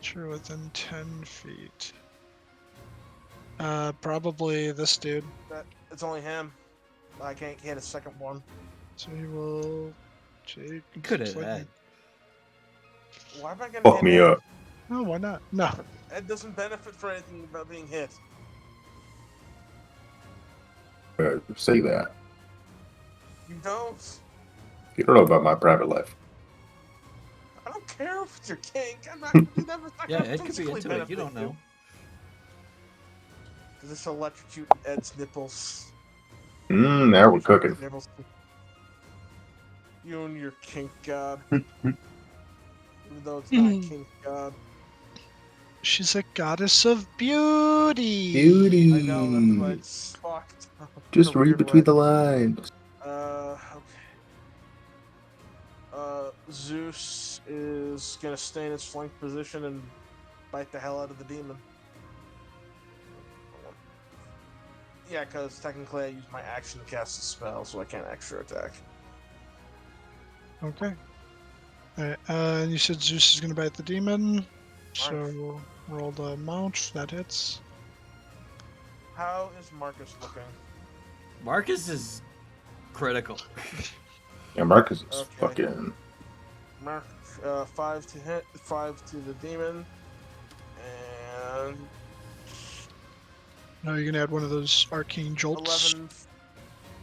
Creature within 10 feet. Probably this dude. It's only him. I can't hit a second one. So he will take. Could have 6 that. lightning. Why am I gonna Fuck hit me Ed? up. No, why not? No. Ed doesn't benefit for anything about being hit. Say that. You don't. You don't know about my private life. I don't care if it's your kink. I'm not gonna do that. Yeah, Ed could be into it. You don't know. Does this electrocute Ed's nipples? Now we're cooking. Nipples. You and your kink god. Even though it's not kink god. She's a goddess of beauty. Beauty. I know, that's why it's fucked. Just read between the lines. Okay. Zeus is gonna stay in his flank position and bite the hell out of the demon. Yeah, because technically I used my action to cast a spell, so I can't extra attack. Okay. Alright, and you said Zeus is gonna bite the demon. So roll the mount, that hits. How is Marcus looking? Marcus is critical. Yeah, Marcus is Okay. fucking. Mark, 5 to hit, 5 to the demon, and Now you're gonna add one of those arcane jolts.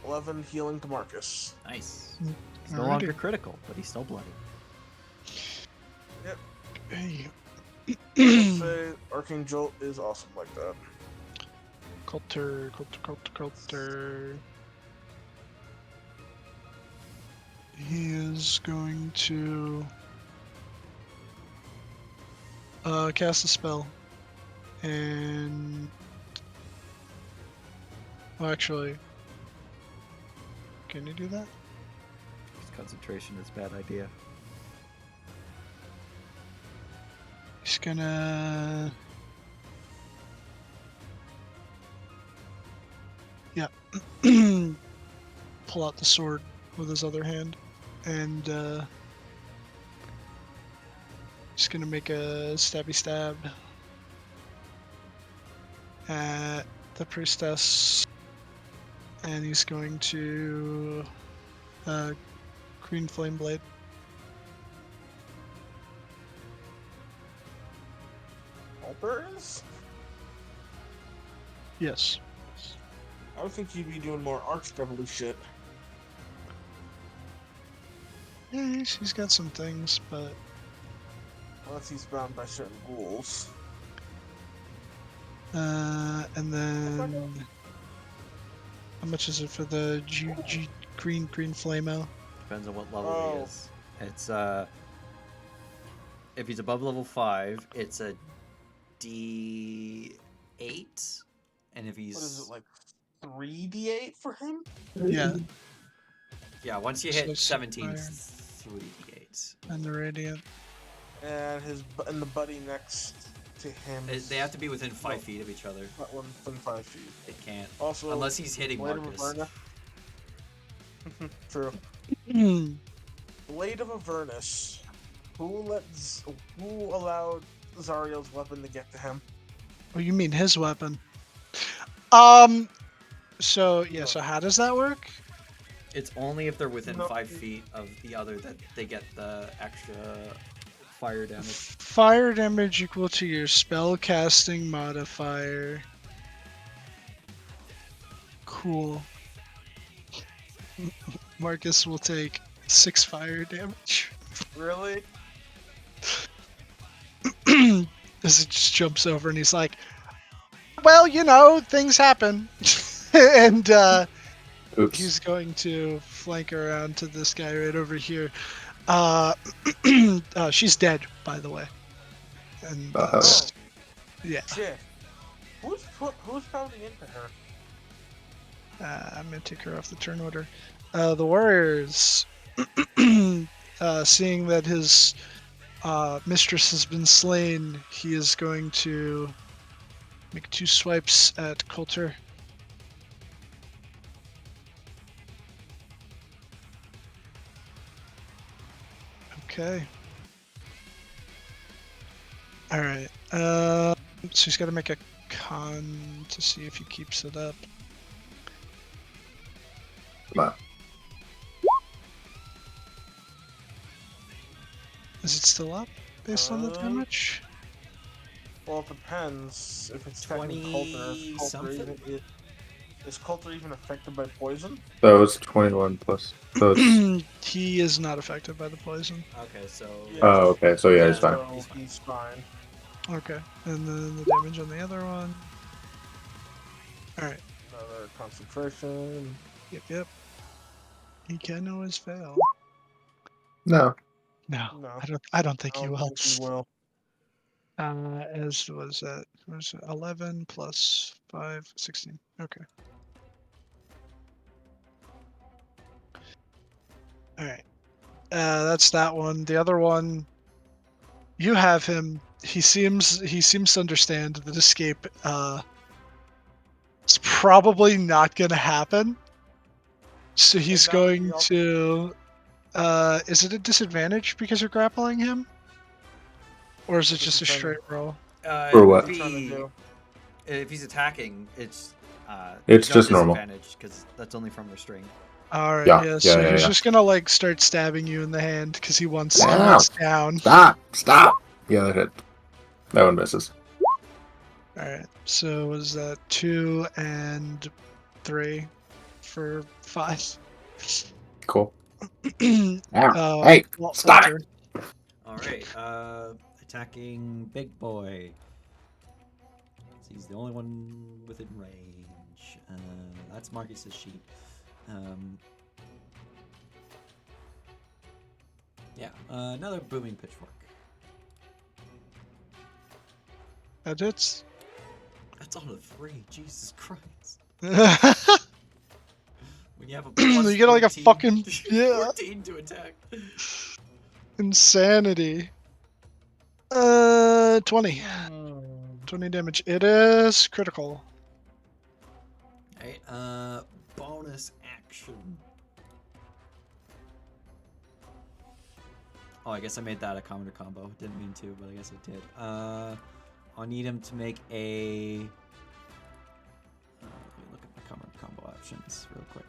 11 healing to Marcus. Nice. Mm, He's no alrighty. longer critical, but he's still bloody. Yep. Hey. Let's say Arcane Jolt is awesome like that. Coulter. He is going to cast a spell. And actually, can you do that? His concentration is a bad idea. He's gonna pull out the sword with his other hand, and he's gonna make a stabby stab at the priestess, and he's going to green flame blade. Altars? Yes. I would think you'd be doing more archdevil shit. Yeah, he's got some things, but Unless he's bound by certain rules. and then how much is it for the green flameo? Depends on what level he Oh. is. It's if he's above level 5, it's a D8, and if he's What is it, like 3d8 for him? Yeah, yeah, once you So hit it's 17, fire. it's 3d8. and the radiant. And the buddy next to him. They have to be within 5 No. feet of each other. Not within 5 feet. They can't Also, unless he's hitting Blade of Marcus. Avernus. True. Hmm. Blade of Avernus. Who allowed Zario's weapon to get to him? Oh, you mean his weapon? So yeah. So how does that work? It's only if they're within No. 5 feet of the other that they get the extra fire damage. Fire damage equal to your spell casting modifier. Cool. Marcus will take 6 fire damage. Really? As it just jumps over and he's like, well, you know, things happen. And Oops. he's going to flank around to this guy right over here. She's dead, by the way. And Oh, yeah, shit. Who's pounding into her? I'm gonna take her off the turn order. The warriors, seeing that his mistress has been slain, he is going to make 2 swipes at Coulter. Okay. All right. So he's got to make a con to see if he keeps it up. Come on. Is it still up based on the damage? Well, it depends. If it's technically Coulter, 20 something? Is Coulter even affected by poison? That was 21 plus. So it's... He is not affected by the poison. Okay, so Yeah. Oh, okay. So yeah, it's fine. So he's fine. Okay. And then the damage on the other one. Alright. Another concentration. Yep. He can always fail. No. No. No. I don't think I he don't will. think he will. As was that 11 plus 5, 16. Okay. Alright. That's that one. The other one, you have him. He seems to understand that escape is probably not gonna happen. So he's that would be going awesome. to is it a disadvantage because you're grappling him? Or is it just a straight roll? For it what? would Trying to be do. if he's attacking, it's It's there's no just normal. disadvantage because that's only from restraint. All right, Yeah, yeah. yeah, So yeah, he's yeah. just gonna like start stabbing you in the hand because he wants Ow. down. Stop. Yeah, that hit. That one misses. All right. So was that 2 and 3 for 5? Cool. uh, Hey, stop Walter. All right. Attacking Big Boy. He's the only one within range. That's Marcus's sheep. Yeah. Another booming pitchfork. That hits. That's on a 3. Jesus Christ. You When you have a plus get like a 14, fucking yeah 14 to attack. insanity. 20 damage. It is critical. Alright, bonus action. Oh, I guess I made that a commander combo. Didn't mean to, but I guess I did. I'll need him to make a... let me look at my commander combo options real quick.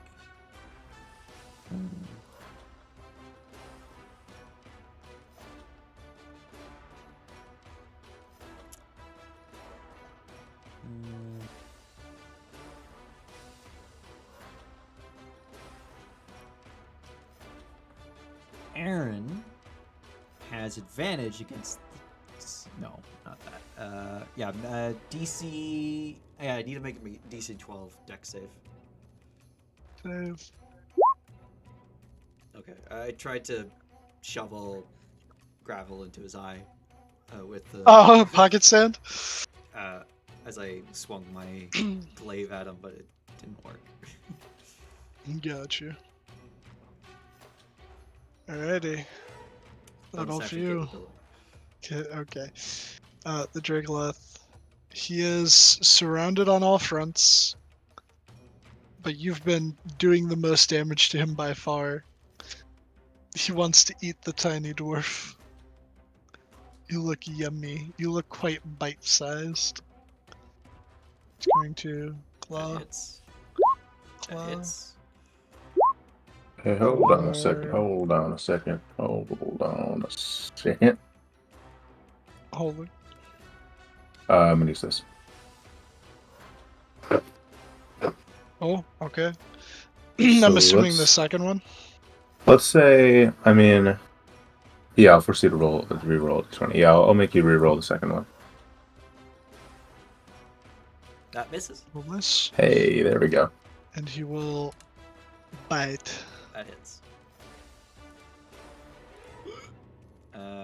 Aaron has advantage against. No, not that. Yeah, DC. Yeah, I need to make a DC 12 dex save. Save. Okay, I tried to shovel gravel into his eye with the. Oh, pocket sand. As I swung my glaive at him, but it didn't work. Got you. Alrighty. That Bonus all for action you. capability. Okay. The Dragleth. He is surrounded on all fronts, but you've been doing the most damage to him by far. He wants to eat the tiny dwarf. You look yummy. You look quite bite-sized. It's going to That claw. hits. That Claw. hits. Hey, hold on a second. Or- Hold on a second. Hold on a second. Hold it. I'm gonna use this. Oh, okay. So I'm assuming the let's- second one. Let's say, I mean, yeah, I'll force you to re-roll this one. Yeah, I'll make you re-roll the second one. That misses. Will miss, Hey, there we go. and he will bite. That hits.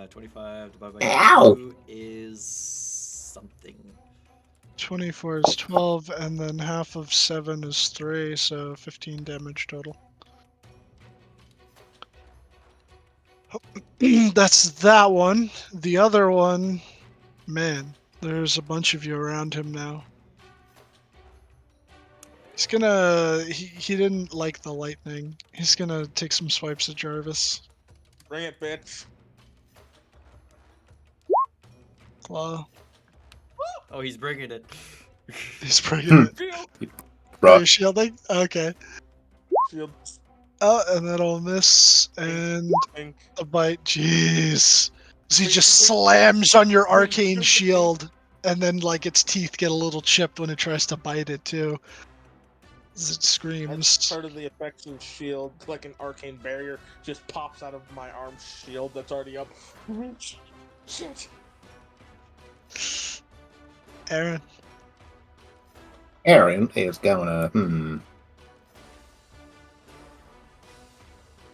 25 divided by Ow! 2 is something. 24 is 12, and then half of 7 is 3, so 15 damage total. That's that one. The other one, man, there's a bunch of you around him now. He's gonna. He didn't like the lightning. He's gonna take some swipes at Jarvis. Bring it, bitch. Claw. Oh, he's bringing it. He's bringing it. Shield. Are Bruh. you shielding? Okay. Shield. Oh, and that'll miss, and Think. the bite. Jeez. He Wait, just wait, slams on your wait, arcane wait. shield, and then like its teeth get a little chipped when it tries to bite it too. As it That's screams. part of the effects of shield, like an arcane barrier, just pops out of my arm shield that's already up. Shit. Aaron. Aaron is gonna,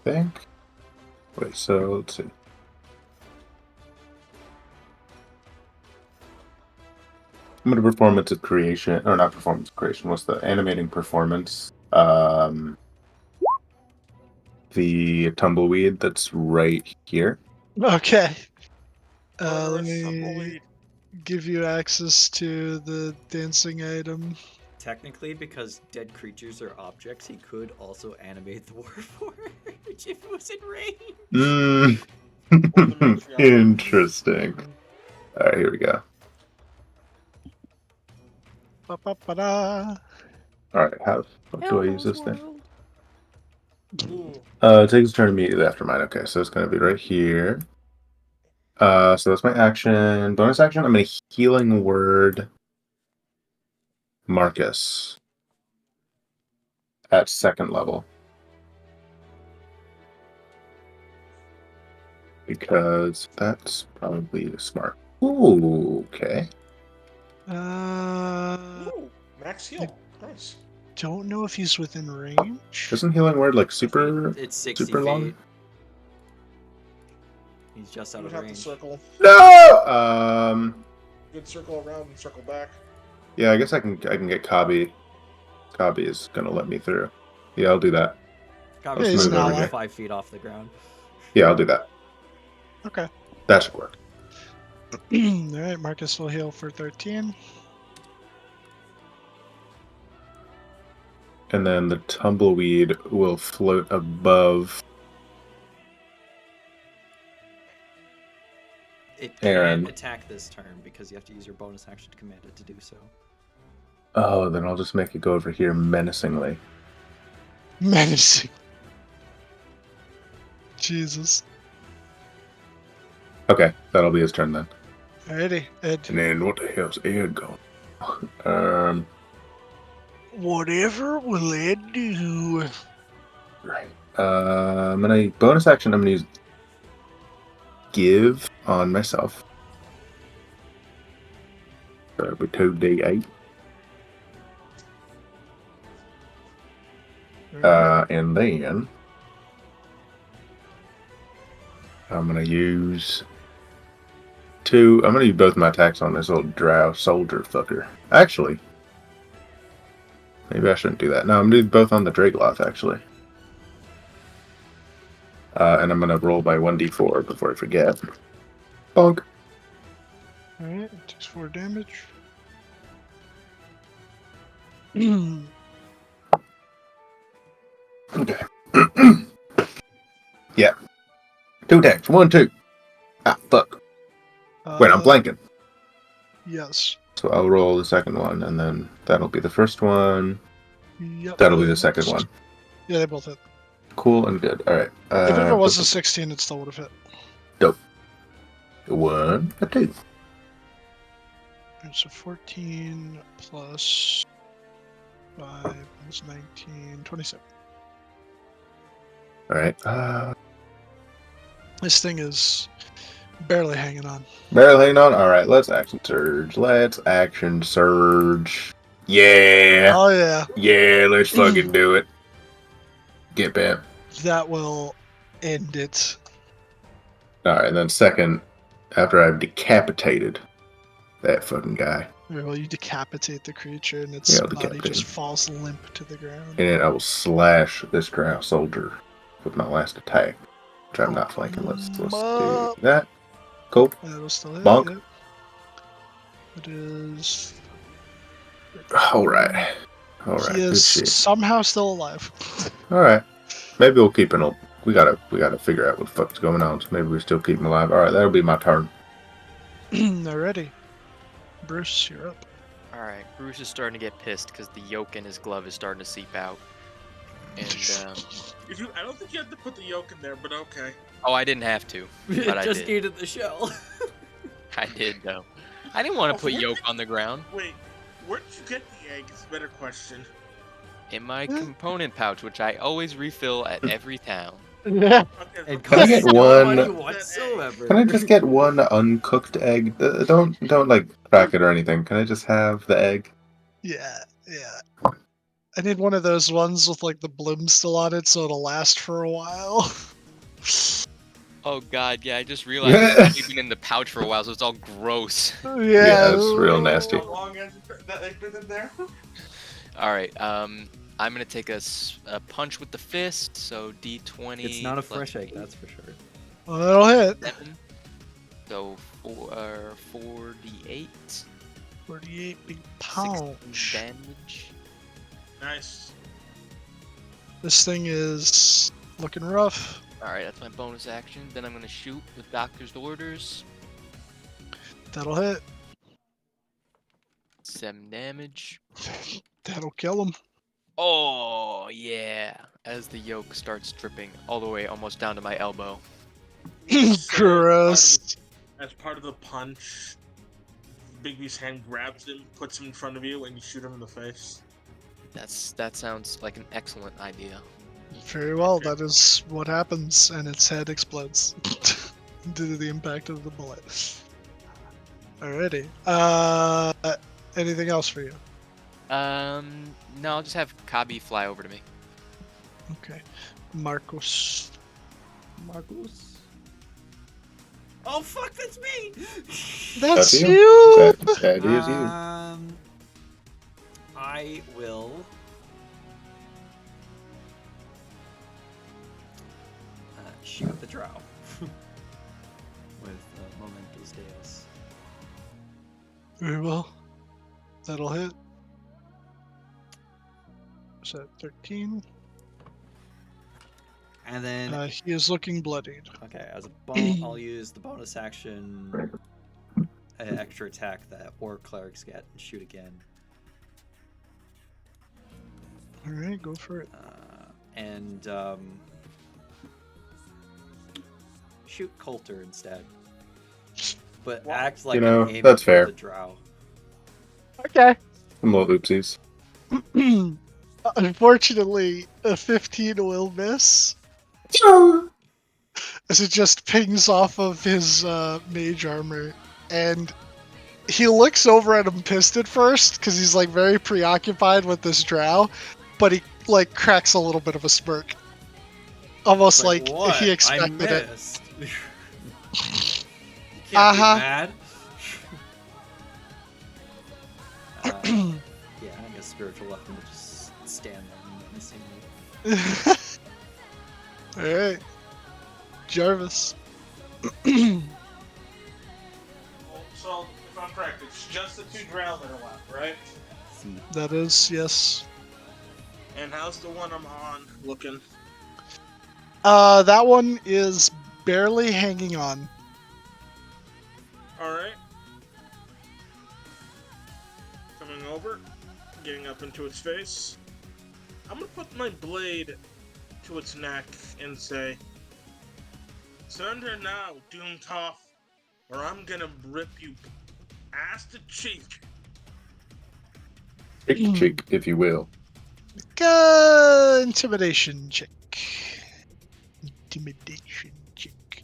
think. Wait, so let's see. I'm gonna performance of creation, or not performance of creation. What's the animating performance? The tumbleweed that's right here. Okay. Let Murderous me tumbleweed. give you access to the dancing item. Technically, because dead creatures are objects, he could also animate the Warforged if it was in range. Or the matriarch. Interesting. Alright, here we go. Ba-ba-ba-da. Alright, how do I use this thing? Ooh. It takes a turn immediately after mine. Okay, so it's gonna be right here. So that's my action. Bonus action, I'm gonna healing word Marcus at 2nd level. Because that's probably smart. Ooh, okay. Ooh. Max heal. Nice. Don't know if he's within range. Isn't healing word like super It's 60 super feet. long? He's just You out would of have to range. circle. No! Good circle around and circle back. Yeah, I guess I can get Kabi. Kabi is gonna let me through. Yeah, I'll do that. Cobb Let's he's move an over ally. here. 5 feet off the ground. Yeah, I'll do that. Okay. That should work. Alright, Marcus will heal for 13. And then the tumbleweed will float above It Aaron. can't attack this turn because you have to use your bonus action to command it to do so. Oh, then I'll just make it go over here menacingly. Menacing. Jesus. Okay, that'll be his turn then. Alrighty, Ed. And then what the hell's Ed going? Whatever will Ed do? Right. I'm gonna bonus action. I'm gonna use give on myself. So it'll be 2d8. And then I'm gonna use I'm gonna use both my attacks on this little drow soldier fucker. Actually, maybe I shouldn't do that. No, I'm gonna do both on the Dragloth actually. And I'm gonna roll by 1d4 before I forget. Bonk. Alright, it takes 4 damage. Okay. Yeah. 2 attacks. 1, 2. Ah, fuck. Wait, I'm blanking. Yes. So I'll roll the second one, and then that'll be the first one. Yep. That'll be the second one. Yeah, they both hit. Cool and good. All right. Even if it was a 16, it still would have hit. Dope. 1, a 2. So 14 plus 5 is 19, 27. All right. This thing is barely hanging on. Barrel hanging on. All right. Let's action surge. Let's action surge. Yeah. Oh yeah, Yeah. Let's fucking do it. Get bam. that will end it. All right. And then second, after I've decapitated that fucking guy, Well, you decapitate the creature and its Yeah, I'll body decapitate just him. falls limp to the ground. and then I will slash this drow soldier with my last attack. Which I'm not flanking. Let's do that. Cool. That'll still hit. Bonk. Yep. It is. All right. All right. He Good is shit. somehow still alive. All right. Maybe we'll keep him. We gotta figure out what the fuck's going on. So maybe we still keep him alive. All right. That'll be my turn. Alrighty. Bruce, you're up. Alright, Bruce is starting to get pissed because the yolk in his glove is starting to seep out. And, I don't think you have to put the yolk in there, but okay. oh, I didn't have to, but I Just did. needed the shell. I did, though. I didn't want to put where yolk did- on the ground. Wait, where did you get the egg? Is a better question. In my component pouch, which I always refill at every town. Yeah. Okay, And Can I get costs no one- money whatsoever. Can I just get one uncooked egg? Don't like crack it or anything. Can I just have the egg? Yeah. I need one of those ones with like the bloom still on it so it'll last for a while. Oh god, yeah, I just realized it's sleeping in the pouch for a while, so it's all gross. Yeah, it's real nasty. How long has that egg been in there? Alright, I'm gonna take a punch with the fist, so d20. It's not a plus fresh egg, that's for sure. Well, that'll hit. 7. So 4d8. 48 big 16 pounds. damage. Nice. This thing is looking rough. Alright, that's my bonus action. Then I'm gonna shoot with Doctor's orders. That'll hit. 7 damage. That'll kill him. Oh, yeah. As the yolk starts dripping all the way almost down to my elbow. So Gross. as part of the punch, Bigby's hand grabs him, puts him in front of you, and you shoot him in the face. That sounds like an excellent idea. Very well, Okay. that is what happens, and its head explodes due to the impact of the bullet. Alrighty. Anything else for you? No, I'll just have Kabi fly over to me. Okay. Marcos. Marcus. Oh fuck, that's me. That's That's you. you! That is you. I will. Shoot the drow with Momentus Deus. Very well. That'll hit. Is that 13? And then, He is looking bloodied. okay, as a bonus, I'll use the bonus action extra attack that war clerics get and shoot again. Alright, go for it. And shoot Coulter instead. But act like I'm aiming that's for fair. the drow. Okay. Some little oopsies. Unfortunately, a 15 will miss. As it just pings off of his mage armor. And he looks over at him pissed at first, because he's like very preoccupied with this drow. But he like cracks a little bit of a smirk. Almost like what? he expected I it. missed. You can't be mad. Yeah, I guess spiritual weapon will just stand there menacingly. Alright. Jarvis. So, if I'm correct, it's just the two drow that are left, right? See. That is, yes. And how's the one I'm on looking? That one is barely hanging on. Alright. Coming over, getting up into its face. I'm gonna put my blade to its neck and say, "Surrender now, Doom Toff, or I'm gonna rip you ass to cheek." Cheek, if you will. Intimidation check. Intimidation check.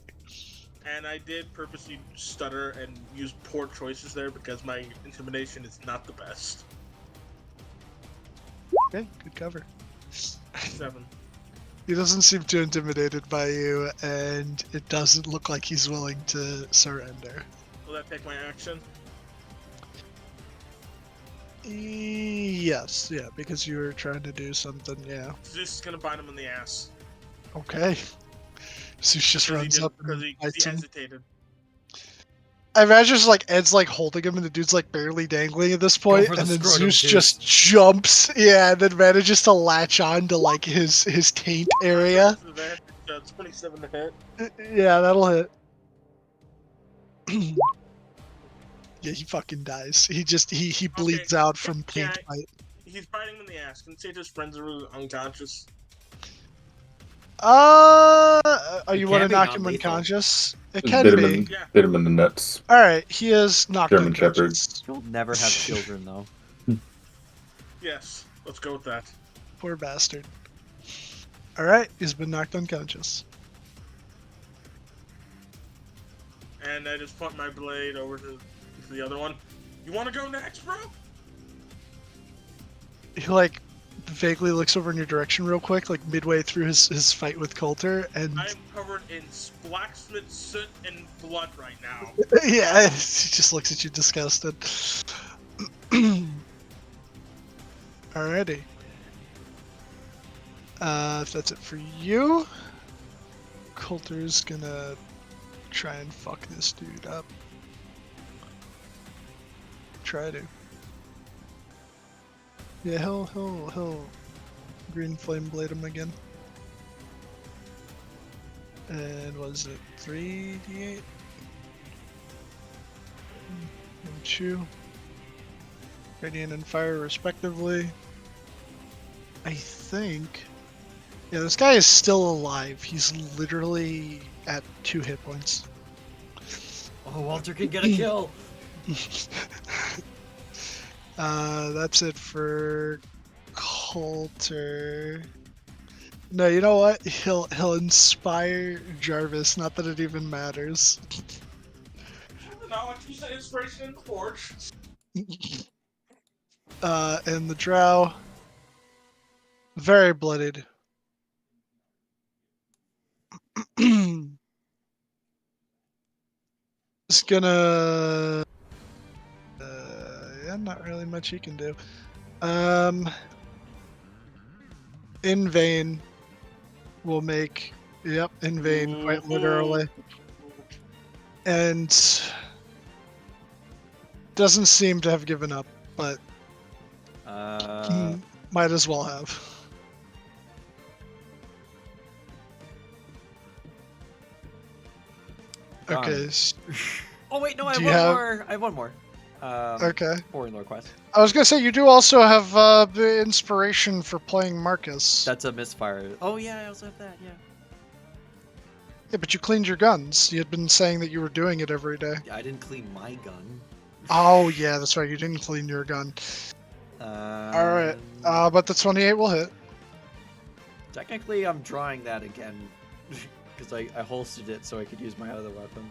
And I did purposely stutter and use poor choices there because my intimidation is not the best. Okay, good cover. 7. He doesn't seem too intimidated by you, and it doesn't look like he's willing to surrender. Will that take my action? Yes, yeah, because you were trying to do something, yeah. Zeus is gonna bite him in the ass. Okay. Zeus just runs up because and he bites him. hesitated. I imagine just like Ed's like holding him and the dude's like barely dangling at this point, for the and then scrotum, Zeus Zeus. just jumps, yeah, and then manages to latch on to like his taint area. It's 27 to hit. Yeah, that'll hit. Yeah, he fucking dies. He just he bleeds out from taint bite. He's biting him in the ass. Can say his friends are unconscious. Are you It want to can be knock him non-lethal. unconscious? It Just can bit him be. in, Yeah. bit him in the nuts. All right, he is knocked German Shepherd. unconscious. You'll never have children, though. Yes, let's go with that. Poor bastard. All right, he's been knocked unconscious. And I just point my blade over to the other one. You want to go next, bro? He like vaguely looks over in your direction real quick, like midway through his fight with Coulter, and I am covered in blacksmith soot and blood right now. yeah, he just looks at you disgusted. Alrighty. If that's it for you, Coulter's gonna try and fuck this dude up. Try to. Yeah, he'll green flame blade him again. And was it 3d8? 2. Radiant and fire respectively. I think. Yeah, this guy is still alive. He's literally at 2 hit points. Oh, Walter can get a kill. That's it for Coulter. No, you know what? He'll inspire Jarvis. Not that it even matters. Not like you say inspiration in the forge. And the drow, very blooded. It's gonna. Yeah, not really much he can do. In vain. Will make. Yep, in vain, quite literally. And doesn't seem to have given up, but might as well have. Okay. Oh wait, no, I Do have you one have- more. I have one more. Okay. Foreign lore quest. I was gonna say you do also have the inspiration for playing Marcus. That's a misfire. Oh yeah, I also have that. Yeah. Yeah, but you cleaned your guns. You had been saying that you were doing it every day. I didn't clean my gun. Oh yeah, that's right. You didn't clean your gun. All right. But the 28 will hit. Technically, I'm drawing that again because I holstered it so I could use my other weapon.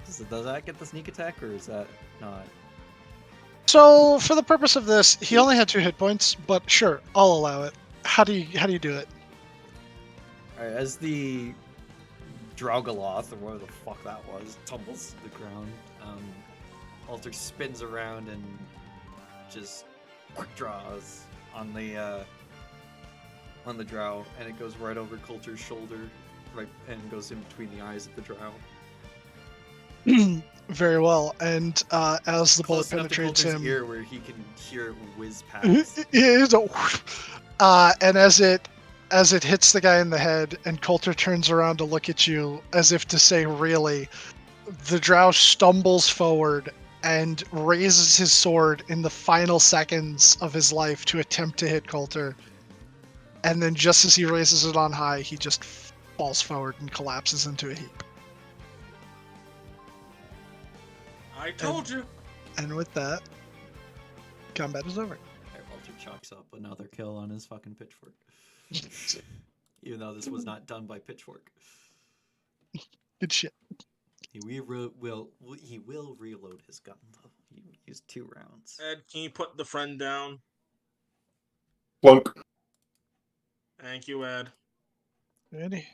Does that get the sneak attack, or is that not? So for the purpose of this, he only had 2 hit points, but sure, I'll allow it. How do you do it? All right, as the Draugaloth, or whatever the fuck that was, tumbles to the ground, Alter spins around and just quick draws on the drow, and it goes right over Coulter's shoulder, right, and goes in between the eyes of the drow. Very well. And as the bullet Close enough to penetrates Coulter's him, ear where he can hear it whiz past. and as it hits the guy in the head, and Coulter turns around to look at you as if to say, "Really?" The drow stumbles forward and raises his sword in the final seconds of his life to attempt to hit Coulter. And then just as he raises it on high, he just falls forward and collapses into a heap. I told you. And with that, combat is over. Walter chalks up another kill on his fucking pitchfork. Even though this was not done by pitchfork. Good shit. He will reload his gun though. He used 2 rounds. Ed, can you put the friend down? Plunk. Thank you, Ed. Ready?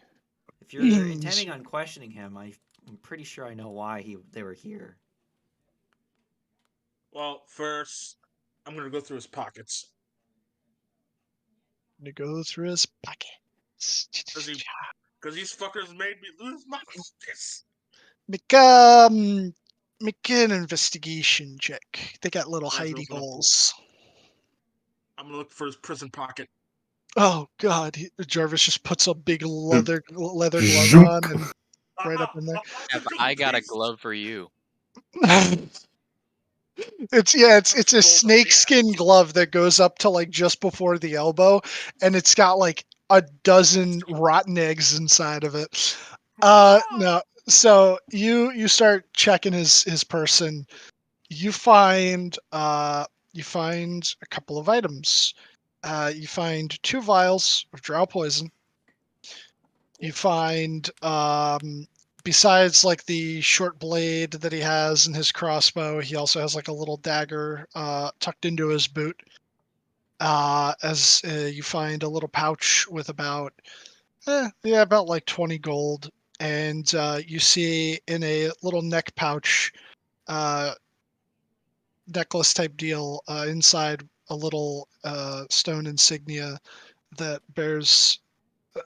If you're intending on questioning him, I'm pretty sure I know why they were here. Well, first, I'm gonna go through his pockets. To go through his pockets. Because these fuckers made me lose my focus. Make an investigation check. They got little Let's hidey open up. holes. I'm gonna look for his prison pocket. Oh God! Jarvis just puts a big leather glove Zoop. on and right up in there. I got a glove for you. It's a snakeskin glove that goes up to like just before the elbow, and it's got like a dozen rotten eggs inside of it. No. So you start checking his person. You find a couple of items. You find 2 vials of drow poison. You find besides like the short blade that he has in his crossbow, he also has like a little dagger tucked into his boot. As you find a little pouch with about like 20 gold, and you see in a little neck pouch, necklace type deal, inside a little stone insignia that bears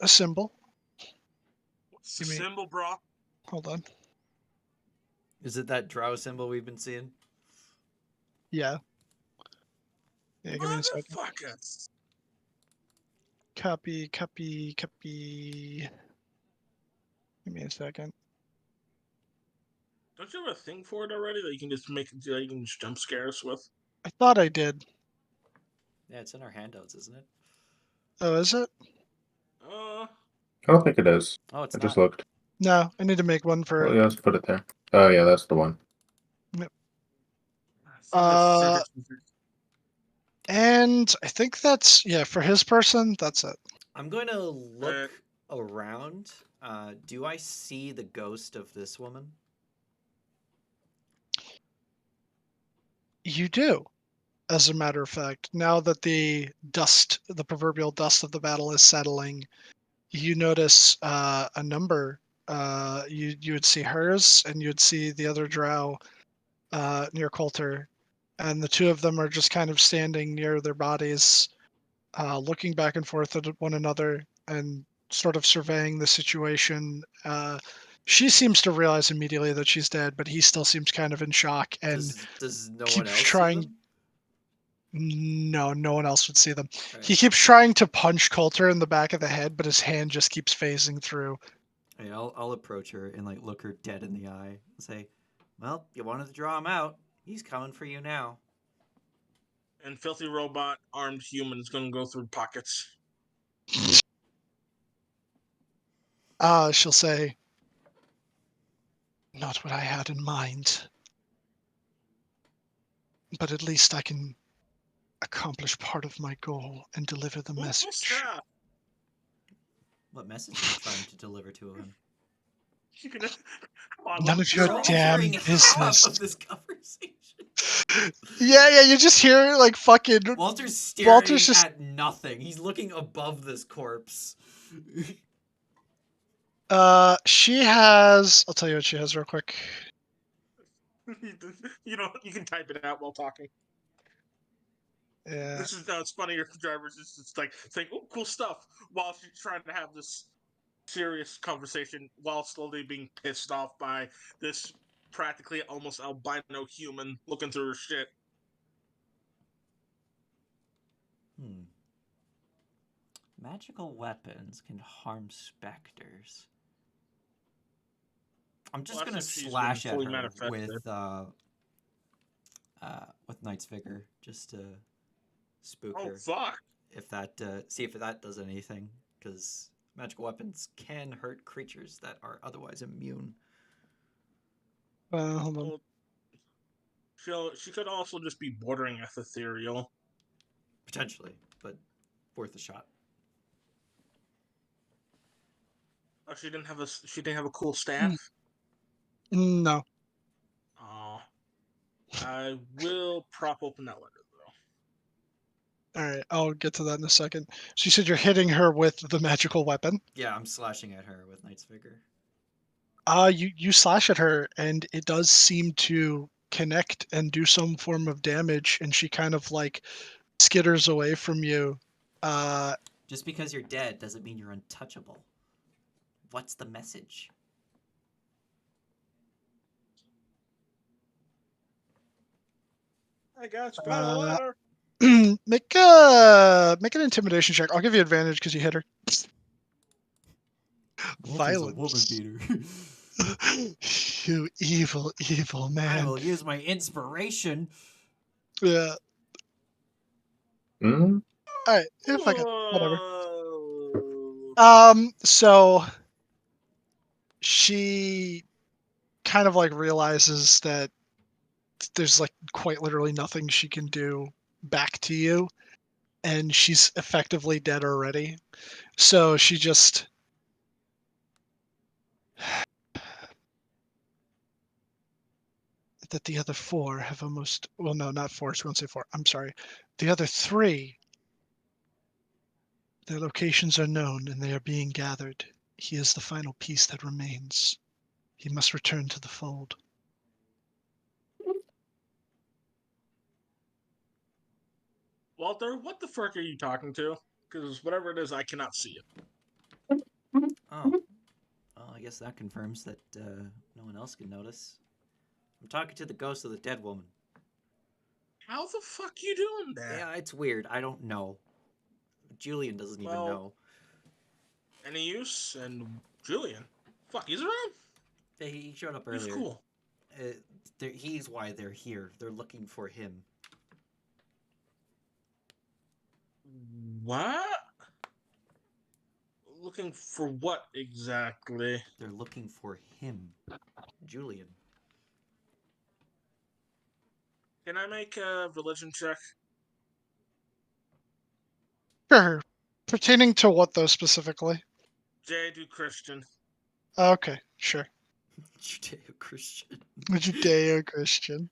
a symbol. What's the symbol, bro? Hold on. Is it that drow symbol we've been seeing? Yeah. Yeah, give me a second. Motherfuckers. Copy. Give me a second. Don't you have a thing for it already that you can just you can just jump scare us with? I thought I did. Yeah, it's in our handouts, isn't it? Oh, is it? Uh, I don't think it is. Oh, it's I not. just looked. No, I need to make one for Well, it. yeah, let's put it there. Oh yeah, that's the one. Uh, and I think that's for his person. That's it. I'm going to look around. Do I see the ghost of this woman? You do, as a matter of fact. Now that the proverbial dust of the battle is settling, you notice a number. You would see hers, and you'd see the other drow near Coulter, and the two of them are just kind of standing near their bodies, looking back and forth at one another and sort of surveying the situation. She seems to realize immediately that she's dead, but he still seems kind of in shock and Does no one keeps else see trying. them? No one else would see them. Right. He keeps trying to punch Coulter in the back of the head, but his hand just keeps phasing through. Hey, I'll approach her and like look her dead in the eye and say, "Well, you wanted to draw him out. He's coming for you now." and filthy robot armed human is gonna go through pockets. She'll say, "Not what I had in mind, but at least I can accomplish part of my goal and deliver the Cool message." stuff. What message are you trying to deliver to him? You can, come on, None of your We're all damn hearing half business. of this conversation. Yeah, you just hear like fucking Walter's staring Walter's just at nothing. He's looking above this corpse. she has, I'll tell you what she has real quick. you can type it out while talking. Yeah. This is it's funny. Your driver's just like saying, "Oh, cool stuff," while she's trying to have this serious conversation while slowly being pissed off by this practically almost albino human looking through her shit. Magical weapons can harm specters. I'm just Well, gonna that's if she's been slash at fully her manifested. with Knight's Vigor just to spook Oh her. fuck! If that see if that does anything, because magical weapons can hurt creatures that are otherwise immune. Hold on. Well, she could also just be bordering ethereal. Potentially, but worth a shot. Oh, she didn't have a cool staff. No. Oh, I will prop open that letter though. All right, I'll get to that in a second. So you said you're hitting her with the magical weapon. Yeah, I'm slashing at her with Knight's Vigor. You slash at her, and it does seem to connect and do some form of damage, and she kind of like skitters away from you. Just because you're dead doesn't mean you're untouchable. What's the message? I got you. Got a letter. Make an intimidation check. I'll give you advantage because you hit her. Violence. beater. You evil, evil I man. will use my inspiration. Yeah. Hmm? All right. Yeah, fuck it. Whatever. Whoa. So she kind of like realizes that there's like quite literally nothing she can do back to you, and she's effectively dead already. So she just that the other four have almost, well, no, not four. She won't say four. I'm sorry. The other three, their locations are known and they are being gathered. He is the final piece that remains. He must return to the fold. Walter, what the fuck are you talking to? Because whatever it is, I cannot see it. Oh. Well, I guess that confirms that no one else can notice. I'm talking to the ghost of the dead woman. How the fuck you doing that? Yeah, it's weird. I don't know. Julian doesn't even Well, know. Any use? And Julian, fuck, he's around. He showed up He's earlier. cool. He's why they're here. They're looking for him. What? Looking for what exactly? They're looking for him, Julian. Can I make a religion check? Sure. Pertaining to what though specifically? Judeo-Christian. Okay, sure. Judeo-Christian. Judeo-Christian.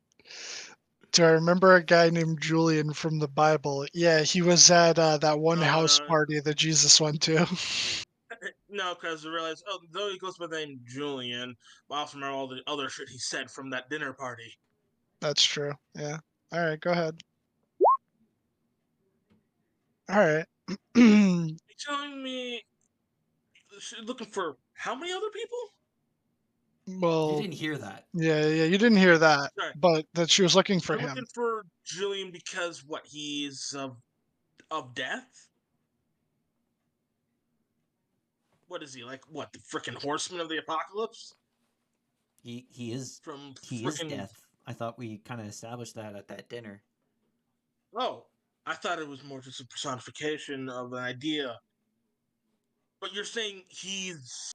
Do I remember a guy named Julian from the Bible? Yeah, he was at that one No, house no. party that Jesus went to. No, because I realized, though he goes by the name Julian, I also remember all the other shit he said from that dinner party. That's true. Yeah. All right, go ahead. All right. You telling me she's looking for how many other people? You Well, didn't hear that. yeah, you didn't hear that, Sorry, but that she was looking for they're him. looking for Julian because what? He's of death. What is he like? What, the freaking horseman of the apocalypse? He is From he is freaking. death. I thought we kind of established that at that dinner. Oh, I thought it was more just a personification of an idea. But you're saying he's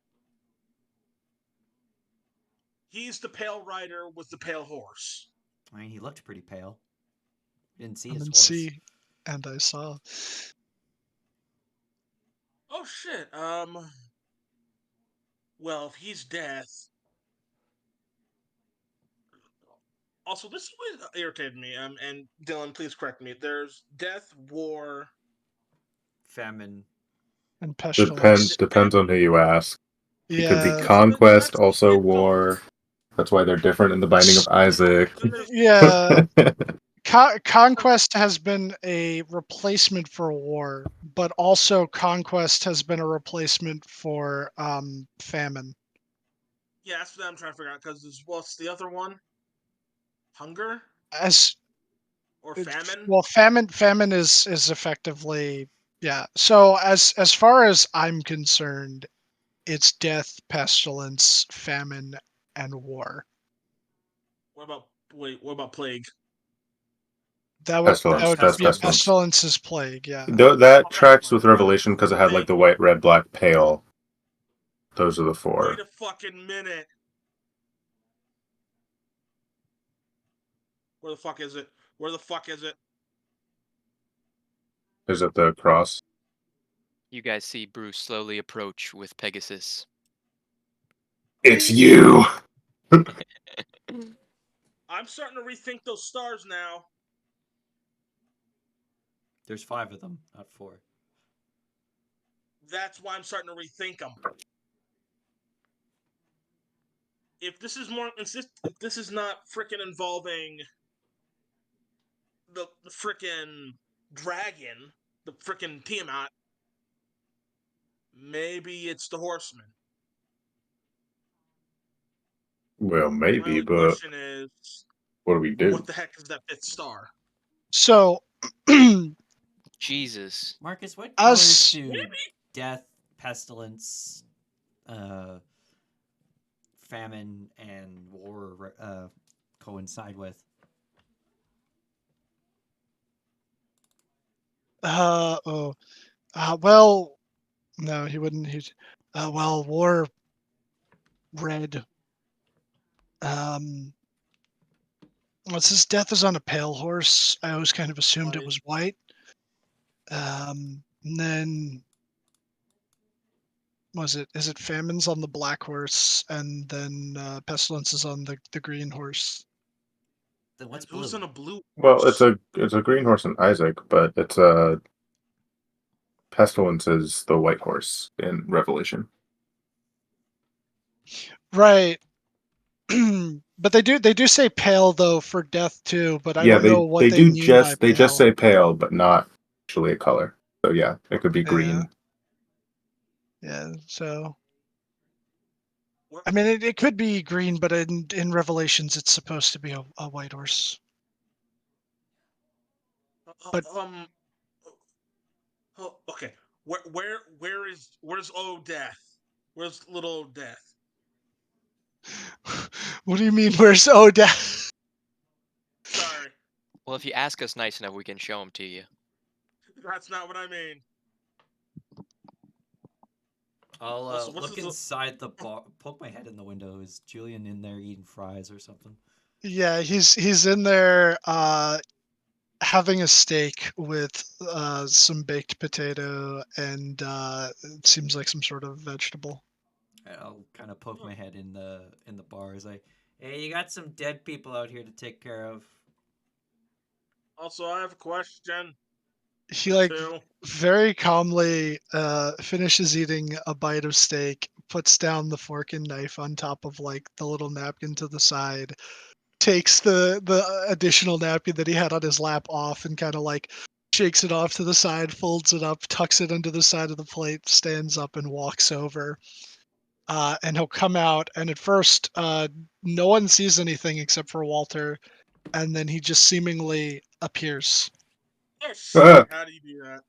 the pale rider with the pale horse. I mean, he looked pretty pale. Didn't see And his then horse. see, and I saw. Oh shit. Well, if he's death. Also, this is what irritated me. And Dylan, please correct me. There's death, war. Famine. And Is pestilence. it Depends on who you ask. It could be Yeah, conquest, that's also it, though. war. That's why they're different in the Binding of Isaac. Then there's yeah. Conquest has been a replacement for war, but also conquest has been a replacement for famine. yeah, that's what I'm trying to figure out. Because what's the other one? Hunger As or famine? well, famine is effectively, yeah. So as far as I'm concerned, it's death, pestilence, famine, and war. What about What about plague? That Pestilence. would That's yeah, Pestilence. pestilence. pestilence is plague, yeah. That Oh, tracks excellent. with Revelation because it had like the white, red, black, pale. Those are the four. Wait a fucking minute. Where the fuck is it? Where the fuck is it? Is it the cross? You guys see Bruce slowly approach with Pegasus. It's you. I'm starting to rethink those stars now. There's 5 of them, not 4. That's why I'm starting to rethink them. If this is if this is not freaking involving the freaking dragon, the freaking Tiamat, maybe it's the horseman. Well, My maybe, only but question is, what do we do? what the heck is that fifth star? So Jesus. Marcus, what Us- colors do Maybe. death, pestilence, famine, and war coincide with? well, no, he wouldn't. He's well, war, red. What's his death is on a pale horse. I always kind of assumed it White. was white. And then is it famines on the black horse, and then pestilence is on the green horse. Then what's And who's blue? on a blue Well, horse? it's a green horse in Isaac, but it's pestilence is the white horse in Revelation. Right. But they do say pale though for death too, but I Yeah, don't know what they they do mean by they just pale. say pale, but not actually a color. So yeah, it could be green. Yeah, so Where- I mean it could be green, but in Revelations it's supposed to be a white horse. But- Oh, okay. Where's old death? Where's little old death? What do you mean? Where's Odette? Sorry, Well, if you ask us nice enough, we can show them to you. that's not what I mean. I'll Also, what's look this? inside the bar, poke my head in the window. Is Julian in there eating fries or something? Yeah, he's in there having a steak with some baked potato and it seems like some sort of vegetable. I'll kind of poke my head in the bar as hey, you got some dead people out here to take care of. Also, I have a question. He Or like two. very calmly finishes eating a bite of steak, puts down the fork and knife on top of like the little napkin to the side, takes the additional napkin that he had on his lap off and kind of like shakes it off to the side, folds it up, tucks it under the side of the plate, stands up and walks over. And he'll come out, and at first, no one sees anything except for Walter, and then he just seemingly appears. Yeah, shit. How do you do that?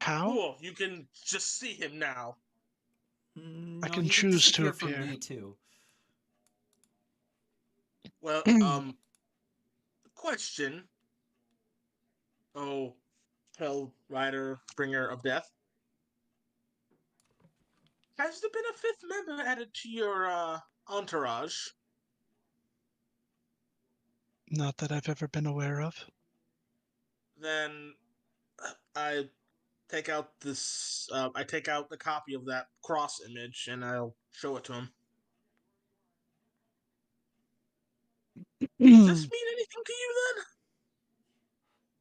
How? Cool. You can just see him now. I No, can he can choose to disappear from appear. me too. Well, question. Oh, Hell Rider, Bringer of Death. Has there been a fifth member added to your entourage? Not that I've ever been aware of. Then I take out this. I take out the copy of that cross image and I'll show it to him. Does this mean anything to you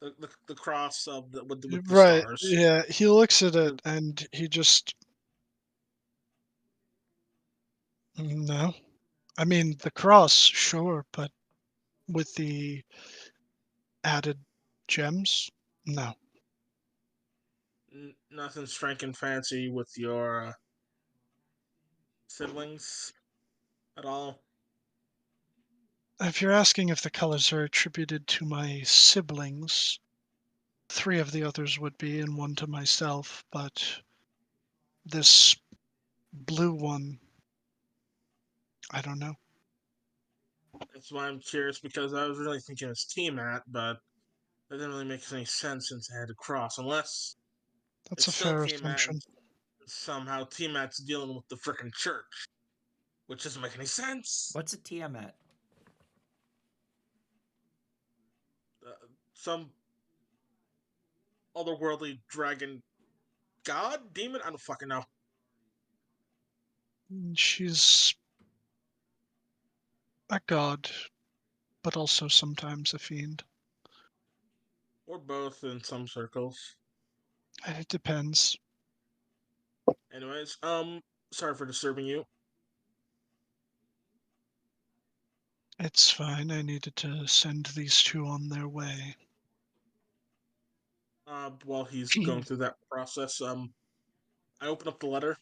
then? The cross of with the Right. stars. Yeah, he looks at it and he just no. I mean, the cross, sure, but with the added gems? No. Nothing striking fancy with your siblings at all. If you're asking if the colors are attributed to my siblings, 3 of the others would be, and 1 to myself, but this blue one, I don't know. That's why I'm curious because I was really thinking it's T-Mat, but that didn't really make any sense since I had to cross. Unless That's it's a still fair T-Mat and assumption. somehow T-Mat's dealing with the frickin' church, which doesn't make any sense. What's a Tiamat? Some otherworldly dragon god? Demon? I don't fucking know. She's a god, but also sometimes a fiend. Or both in some circles. It depends. Anyways, sorry for disturbing you. It's fine. I needed to send these 2 on their way. While he's going through that process, I open up the letter.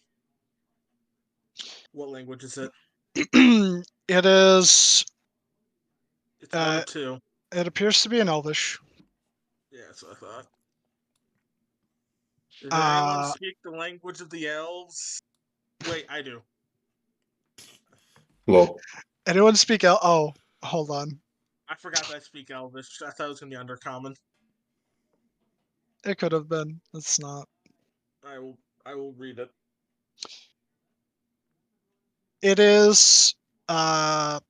What language is it? It is. It's one Uh, of two. it appears to be an Elvish. Yeah, that's what I thought. Does anyone Uh, speak the language of the elves? Wait, I do. Lol. anyone speak El? Oh, hold on. I forgot that I speak Elvish. I thought it was gonna be Undercommon. It could have been. It's not. I will. I will read it. It is a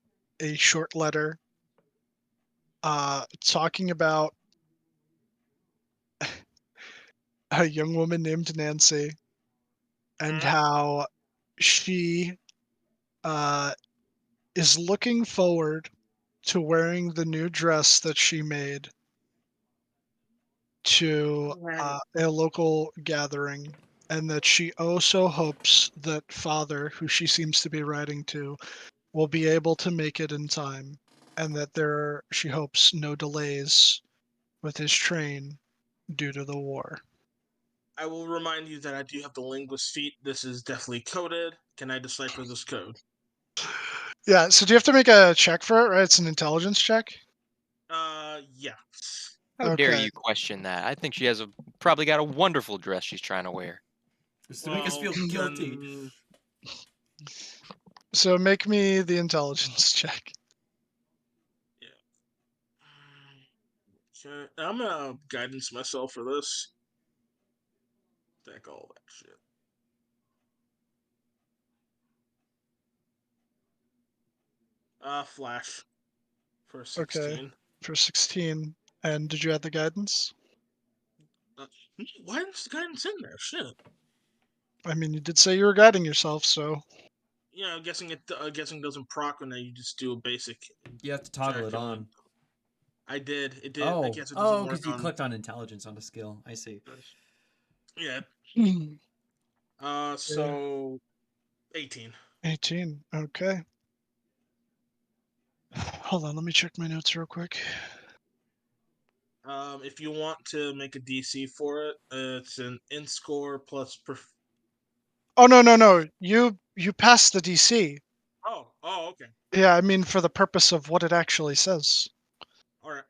short letter talking about a young woman named Nancy and Hmm? how she uh, is looking forward to wearing the new dress that she made to When a local gathering, and that she also hopes that Father, who she seems to be writing to, will be able to make it in time, and that there are, she hopes, no delays with his train due to the war. I will remind you that I do have the linguist feat. This is definitely coded. Can I decipher this code? Yeah, so do you have to make a check for it, right? It's an intelligence check? Yeah. How dare Okay. you question that? I think she has probably got a wonderful dress she's trying to wear. Just to make us Well, feel guilty. then So make me the intelligence check. yeah. Okay, I'm gonna guidance myself for this. Take all that shit. Flash for 16. Okay. For 16. And did you add the guidance? Why is the guidance in there? Shit. I mean, you did say you were guiding yourself, so. Yeah, I'm guessing it. Guessing doesn't proc when you just do a basic. You have to toggle it check on. I did. It did. I Oh, guess it doesn't work because you on. clicked on intelligence on the skill. I see. Yeah. Hmm, So 18. 18. Okay. Hold on, let me check my notes real quick. If you want to make a DC for it, it's an in score plus. Oh no. You passed the DC. Oh, okay. Yeah, I mean for the purpose of what it actually says. All right.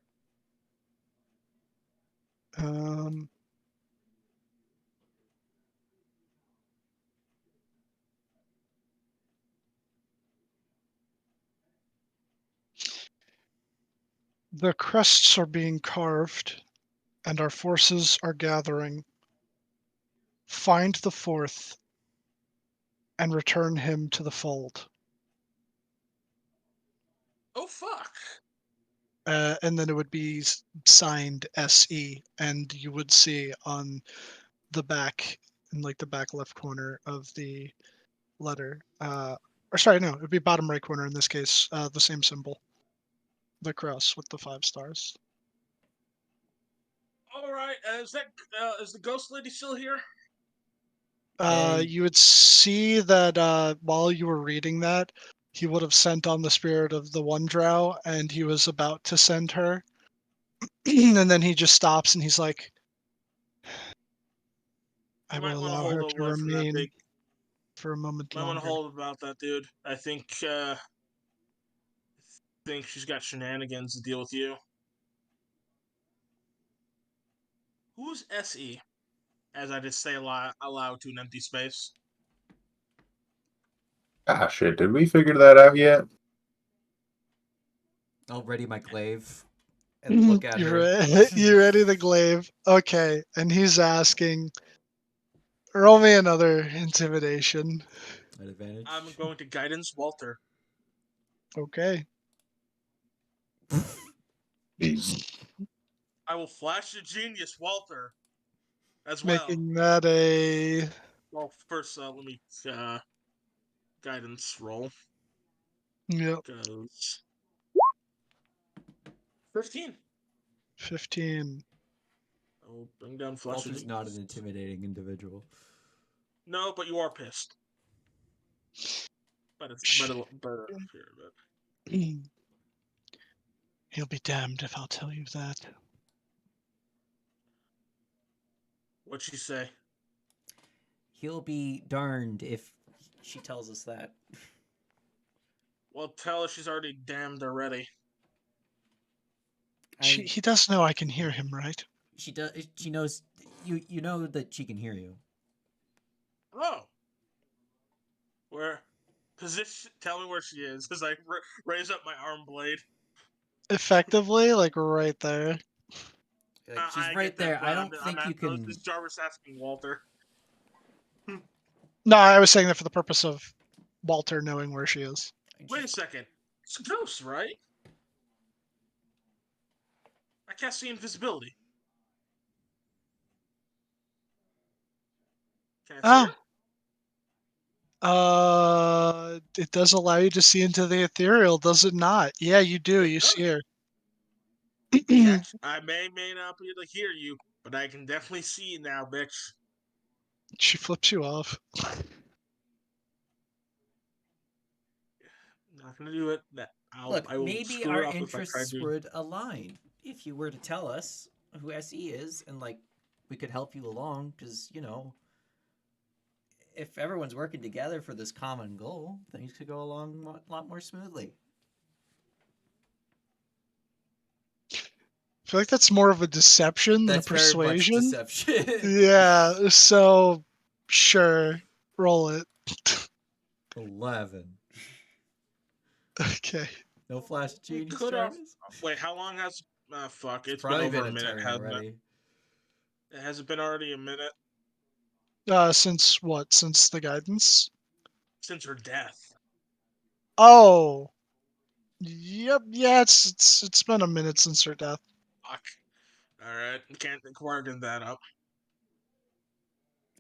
Um The crests are being carved, and our forces are gathering. Find the fourth, and return him to the fold. Oh fuck. And then it would be signed SE, and you would see on the back, in like the back left corner of the letter, or sorry, no, it would be bottom right corner in this case, the same symbol, the cross with the 5 stars. All right. Is the ghost lady still here? You would see that while you were reading that, he would have sent on the spirit of the one drow, and he was about to send her. And then he just stops and he's like, I You will might want to allow hold her to over for that remain big. for a moment Might want to longer. hold about that, dude. I think she's got shenanigans to deal with you. Who's SE? As I just say aloud to an empty space. Ah, shit. Did we figure that out yet? I'll ready my glaive and look at You her. you ready the glaive? Okay, and he's asking, roll me another intimidation. At advantage. I'm going to guidance Walter. Okay. Jeez. I will flash the genius Walter as well. Making that a Well, first, let me guidance roll. yep, Goes 15. 15. I'll bring down flash of Walter's not an genius. intimidating individual. No, but you are pissed. But it's better here. But He'll be damned if I'll tell you that. what'd she say? He'll be darned if she tells us that. Well, tell her she's already damned already. He does know I can hear him, right? She does. She knows. You know that she can hear you. Oh, where? Position. Tell me where she is, as I raise up my arm blade. Effectively, like right there. Like, she's I right get that, there. but I don't think you can. This Jarvis asking Walter. No, I was saying that for the purpose of Walter knowing where she is. Wait a second. It's a ghost, right? I can't see invisibility. Can I see Ah, her? it does allow you to see into the ethereal, does it not? Yeah, you do. It You does. see her. Catch. I may not be able to hear you, but I can definitely see you now, bitch. She flips you off. Not gonna do it. Look, I will maybe screw our it up if I try interests to. would align if you were to tell us who SE is, and like we could help you along. Because if everyone's working together for this common goal, things could go along a lot more smoothly. I feel like that's more of a deception than a That's very much persuasion. deception. Yeah, so sure. Roll it. 11. Okay. No flash We genius, could have. Jarvis? Wait, how long has? Fuck. It's It's been probably over been a a minute, turn hasn't it? already. Has it been already a minute? Since what? Since the guidance? Since her death. Oh. Yep. Yeah. It's been a minute since her death. Fuck. All right, can't bargain that up.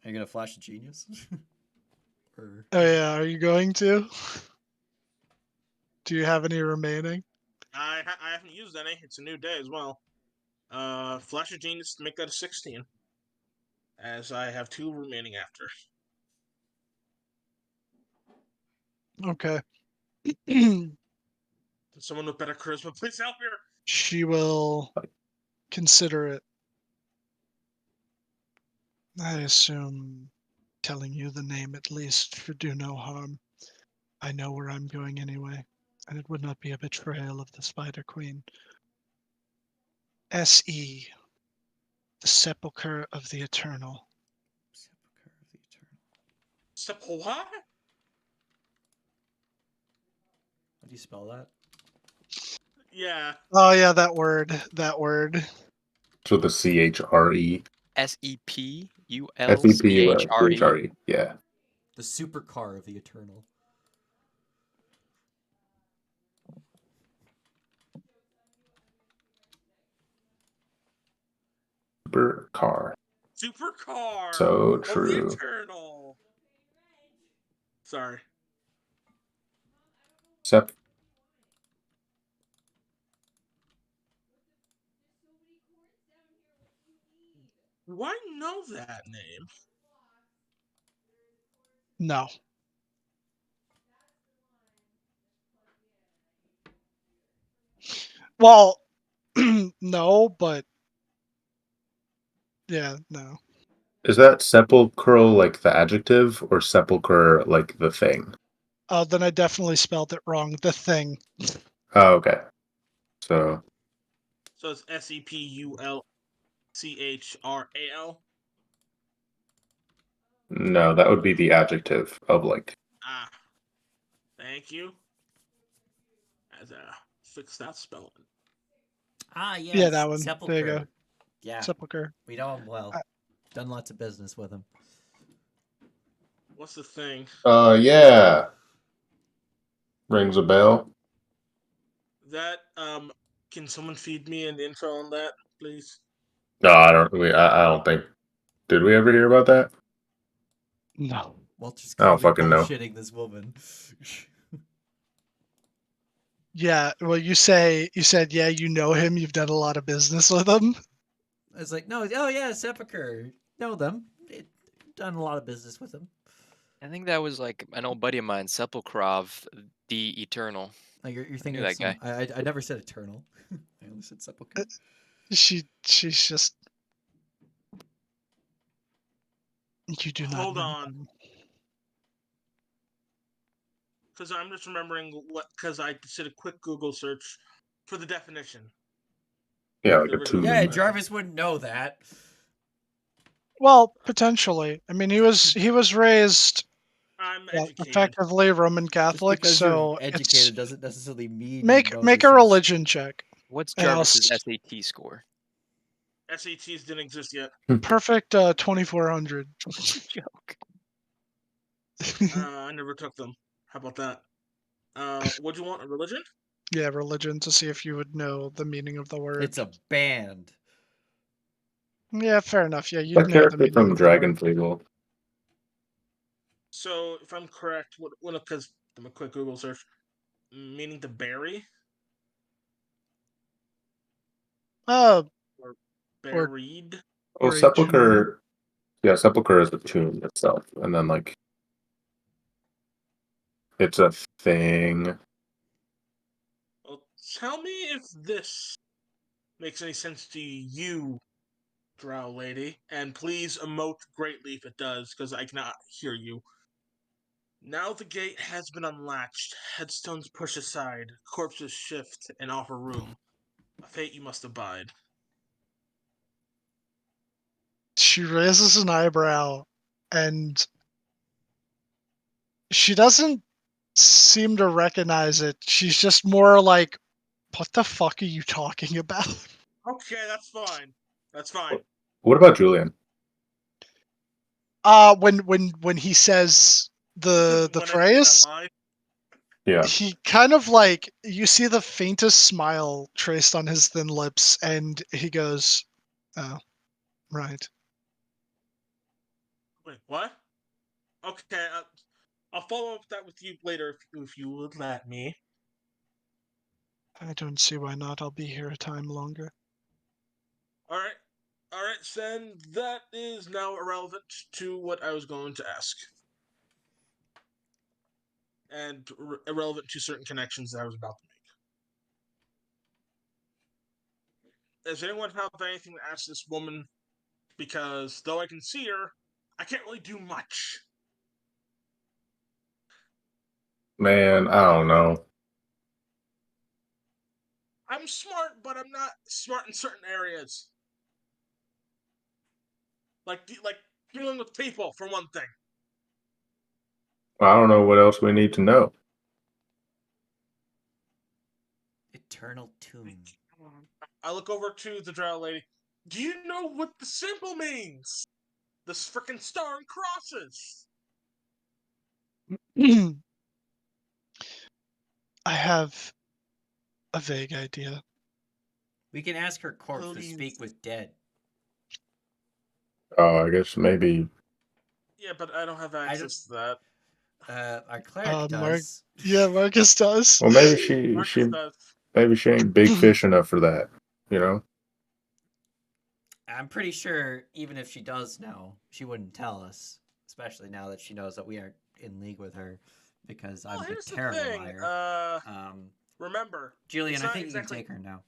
Are you gonna flash a genius? Or Oh yeah. Are you going to? Do you have any remaining? I haven't used any. It's a new day as well. Flash of Genius to make that a 16, as I have 2 remaining after. Okay. Someone with better charisma, please help here. She will consider it. I assume telling you the name at least should do no harm. I know where I'm going anyway, and it would not be a betrayal of the Spider Queen. S.E., the Sepulchre of the Eternal. Sepulchre of the Eternal. What? How do you spell that? Yeah. Oh yeah, that word. That word. So the CHRE. SEPULCHRE. CHRE. Yeah. The supercar of the Eternal. Super car. Supercar So of the true. Eternal. Sorry. Sep. Do I know that name? No. Well, no, but yeah, no. Is that sepulchral like the adjective or sepulcher like the thing? Oh, then I definitely spelled it wrong. The Thing. Oh, okay. So So it's SEPULCHRAL. no, that would be the adjective of like. Ah, thank you. As fix that spelling. Ah, yes. Yeah, that one. Sepulchre. There you go. Yeah. Sepulchre. We know him well. I- Done lots of business with him. What's the thing? Yeah. Rings a bell. That can someone feed me an intro on that, please? No, I don't. I don't think. Did we ever hear about that? No. Walter's I don't clearly fucking know. bullshitting this woman. Yeah. Well, you said yeah, you know him. You've done a lot of business with him. It's like, no, oh yeah, Sepulchre. Know them. Done a lot of business with them. I think that was like an old buddy of mine, Sepulchrov the Eternal. Like you're thinking knew of that some. I never said Eternal. I only said Sepulchre. She's just. You do not Hold know on. them. Because I'm just remembering what. Because I did a quick Google search for the definition. Yeah, like The a original two. Yeah, definition. Jarvis wouldn't know that. Well, potentially. I mean, he was raised I'm well, educated. effectively Roman Just Catholic, because so you're it's educated doesn't necessarily mean you make know make these a things. religion check. What's And I'll Jarvis's s- SAT score? SATs didn't exist yet. Perfect 2400. Joke. I never took them. How about that? What do you want? A religion? Yeah, religion to see if you would know the meaning of the word. It's a band. Yeah, fair enough. Yeah, you'd That know the character meaning from of the word. Dragon Fleet. So, if I'm correct, what because I'm a quick Google search, meaning to bury Uh, or or buried? Well, or a tomb. sepulcher. Yeah, sepulcher is the tomb itself, and then like it's a thing. Well, tell me if this makes any sense to you, Drow Lady, and please emote greatly if it does, because I cannot hear you. Now the gate has been unlatched, headstones push aside, corpses shift and offer room. A fate you must abide. She raises an eyebrow, and she doesn't seem to recognize it. She's just more like, "What the fuck are you talking about?" Okay, that's fine. That's fine. What about Julian? When he says the when I say that phrase, line, Yeah. he kind of like, you see the faintest smile traced on his thin lips, and he goes, "Oh, right." wait, what? Okay, I'll follow up that with you later if you would let me. I don't see why not. I'll be here a time longer. All right, Sen. That is now irrelevant to what I was going to ask, and irrelevant to certain connections that I was about to make. Does anyone have anything to ask this woman? Because though I can see her, I can't really do much. Man, I don't know. I'm smart, but I'm not smart in certain areas, like dealing with people for one thing. I don't know what else we need to know. Eternal tomb. I look over to the drow lady. Do you know what the symbol means? This frickin' star and crosses. I have a vague idea. We can ask her corpse to Please. speak with dead. Oh, I guess maybe. Yeah, but I don't have access to that. Our cleric Mark, does. yeah, Marcus does. Well, maybe she Marcus does. maybe she ain't big fish enough for that. You know. I'm pretty sure even if she does know, she wouldn't tell us. Especially now that she knows that we aren't in league with her, because Well, I'm a here's the terrible thing. liar. Remember, Julian, it's I not think exactly. you can take her now.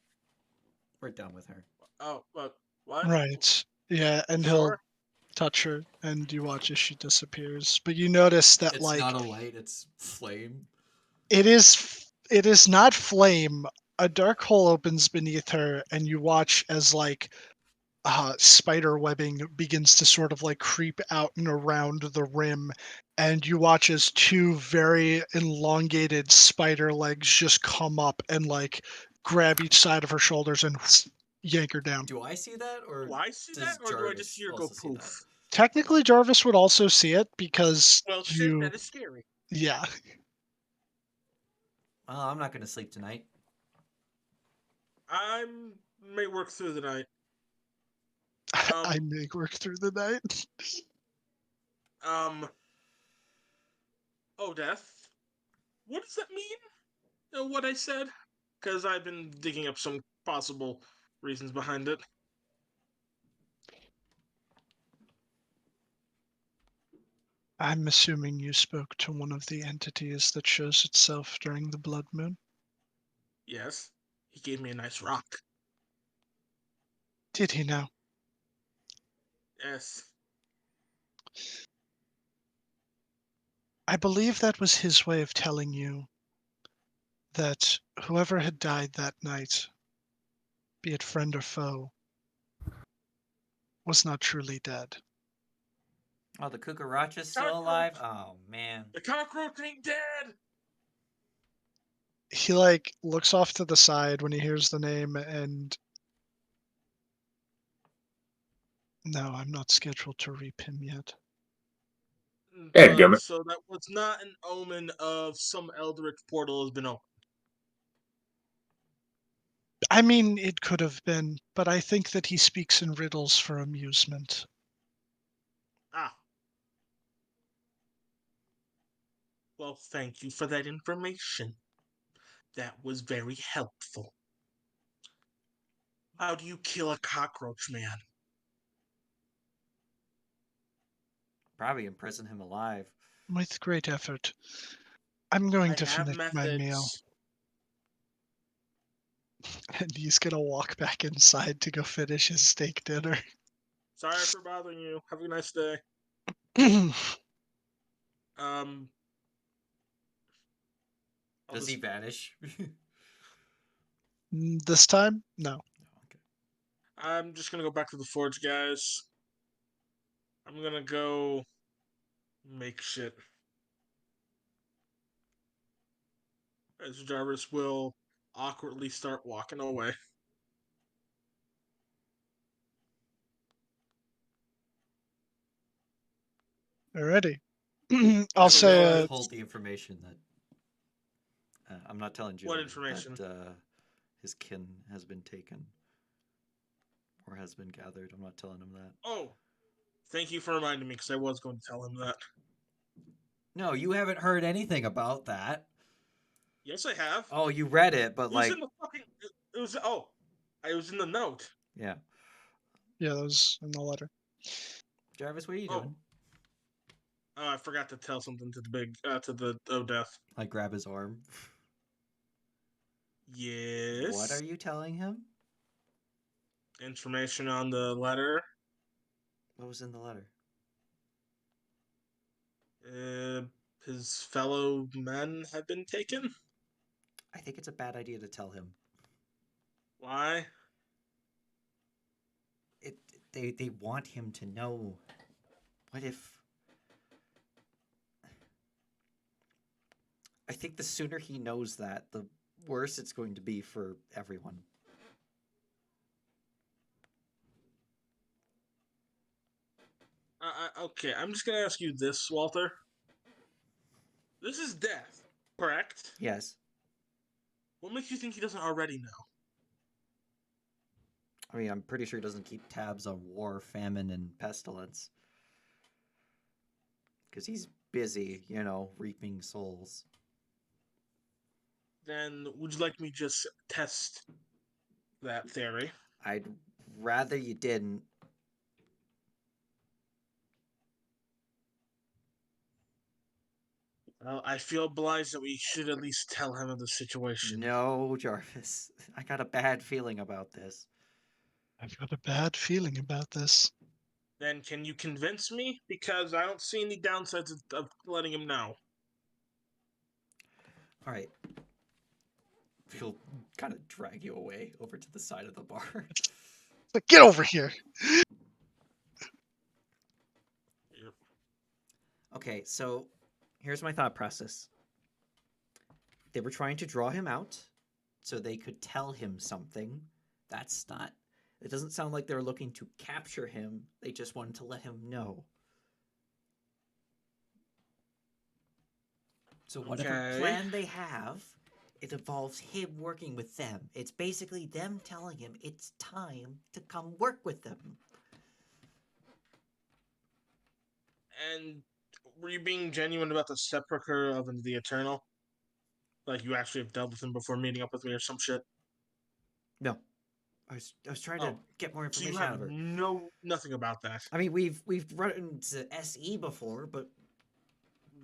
We're done with her. Oh, but what? Right. Yeah, and he'll Sure. touch her, and you watch as she disappears. But you notice that, It's like, not a light; it's flame. it is not flame. A dark hole opens beneath her, and you watch as, like, spider webbing begins to sort of like creep out and around the rim, and you watch as two very elongated spider legs just come up and like grab each side of her shoulders and yank her down. Do I see that, or Do I see does that, or do I just Jarvis see her go also see that? poof? Technically, Jarvis would also see it because Well, shit, you, that is scary. yeah, Well, I'm not going to sleep tonight. I may work through the night. I may work through the night. Um. Oh, death. What does that mean? What I said? Because I've been digging up some possible reasons behind it. I'm assuming you spoke to one of the entities that shows itself during the blood moon. Yes, he gave me a nice rock. Did he now? Yes. I believe that was his way of telling you that whoever had died that night, be it friend or foe, was not truly dead. Oh, the cucaracha's still alive? Oh, man. The cockroach ain't dead! He like looks off to the side when he hears the name, and no, I'm not scheduled to reap him yet. Dadgummit. So that was not an omen of some eldritch portal has been opened. I mean, it could have been, but I think that he speaks in riddles for amusement. Ah. Well, thank you for that information. That was very helpful. How do you kill a cockroach man? Probably imprison him alive. With great effort. I'm going I to have finish my meal. methods. And he's gonna walk back inside to go finish his steak dinner. Sorry for bothering you. Have a nice day. Um. Does he vanish? This time? No. Okay. I'm just gonna go back to the forge, guys. I'm gonna go make shit. As Jarvis will awkwardly start walking away. Alrighty. I'll So say what- Hold the information that I'm not telling What Julian information? that his kin has been taken or has been gathered. I'm not telling him that. Oh, thank you for reminding me, because I was going to tell him that. No, you haven't heard anything about that. Yes, I have. Oh, you read it, but It was like, in the fucking. It was. Oh, it was in the note. yeah. yeah, that was in the letter. Jarvis, what are you Oh. doing? I forgot to tell something to the Odeth. I grab his arm. Yes. What are you telling him? Information on the letter. What was in the letter? His fellow men have been taken. I think it's a bad idea to tell him. Why? They want him to know. What if? I think the sooner he knows that, the worse it's going to be for everyone. Okay, I'm just gonna ask you this, Walter. This is death, correct? Yes. What makes you think he doesn't already know? I mean, I'm pretty sure he doesn't keep tabs on war, famine, and pestilence. Because he's busy, reaping souls. Then would you like me to just test that theory? I'd rather you didn't. Well, I feel obliged that we should at least tell him of the situation. No, Jarvis. I got a bad feeling about this. I've got a bad feeling about this. Then can you convince me? Because I don't see any downsides of letting him know. All right. He'll kind of drag you away over to the side of the bar. Like, get over here. Yep. Okay, so here's my thought process. They were trying to draw him out so they could tell him something. That's not. It doesn't sound like they're looking to capture him. They just wanted to let him know. So whatever Okay. plan they have, it involves him working with them. It's basically them telling him it's time to come work with them. And were you being genuine about the sepulcher of the Eternal? Like you actually have dealt with him before meeting up with me or some shit? No, I was trying to get more So you information out have of her. nothing about that. I mean, we've run into SE before, but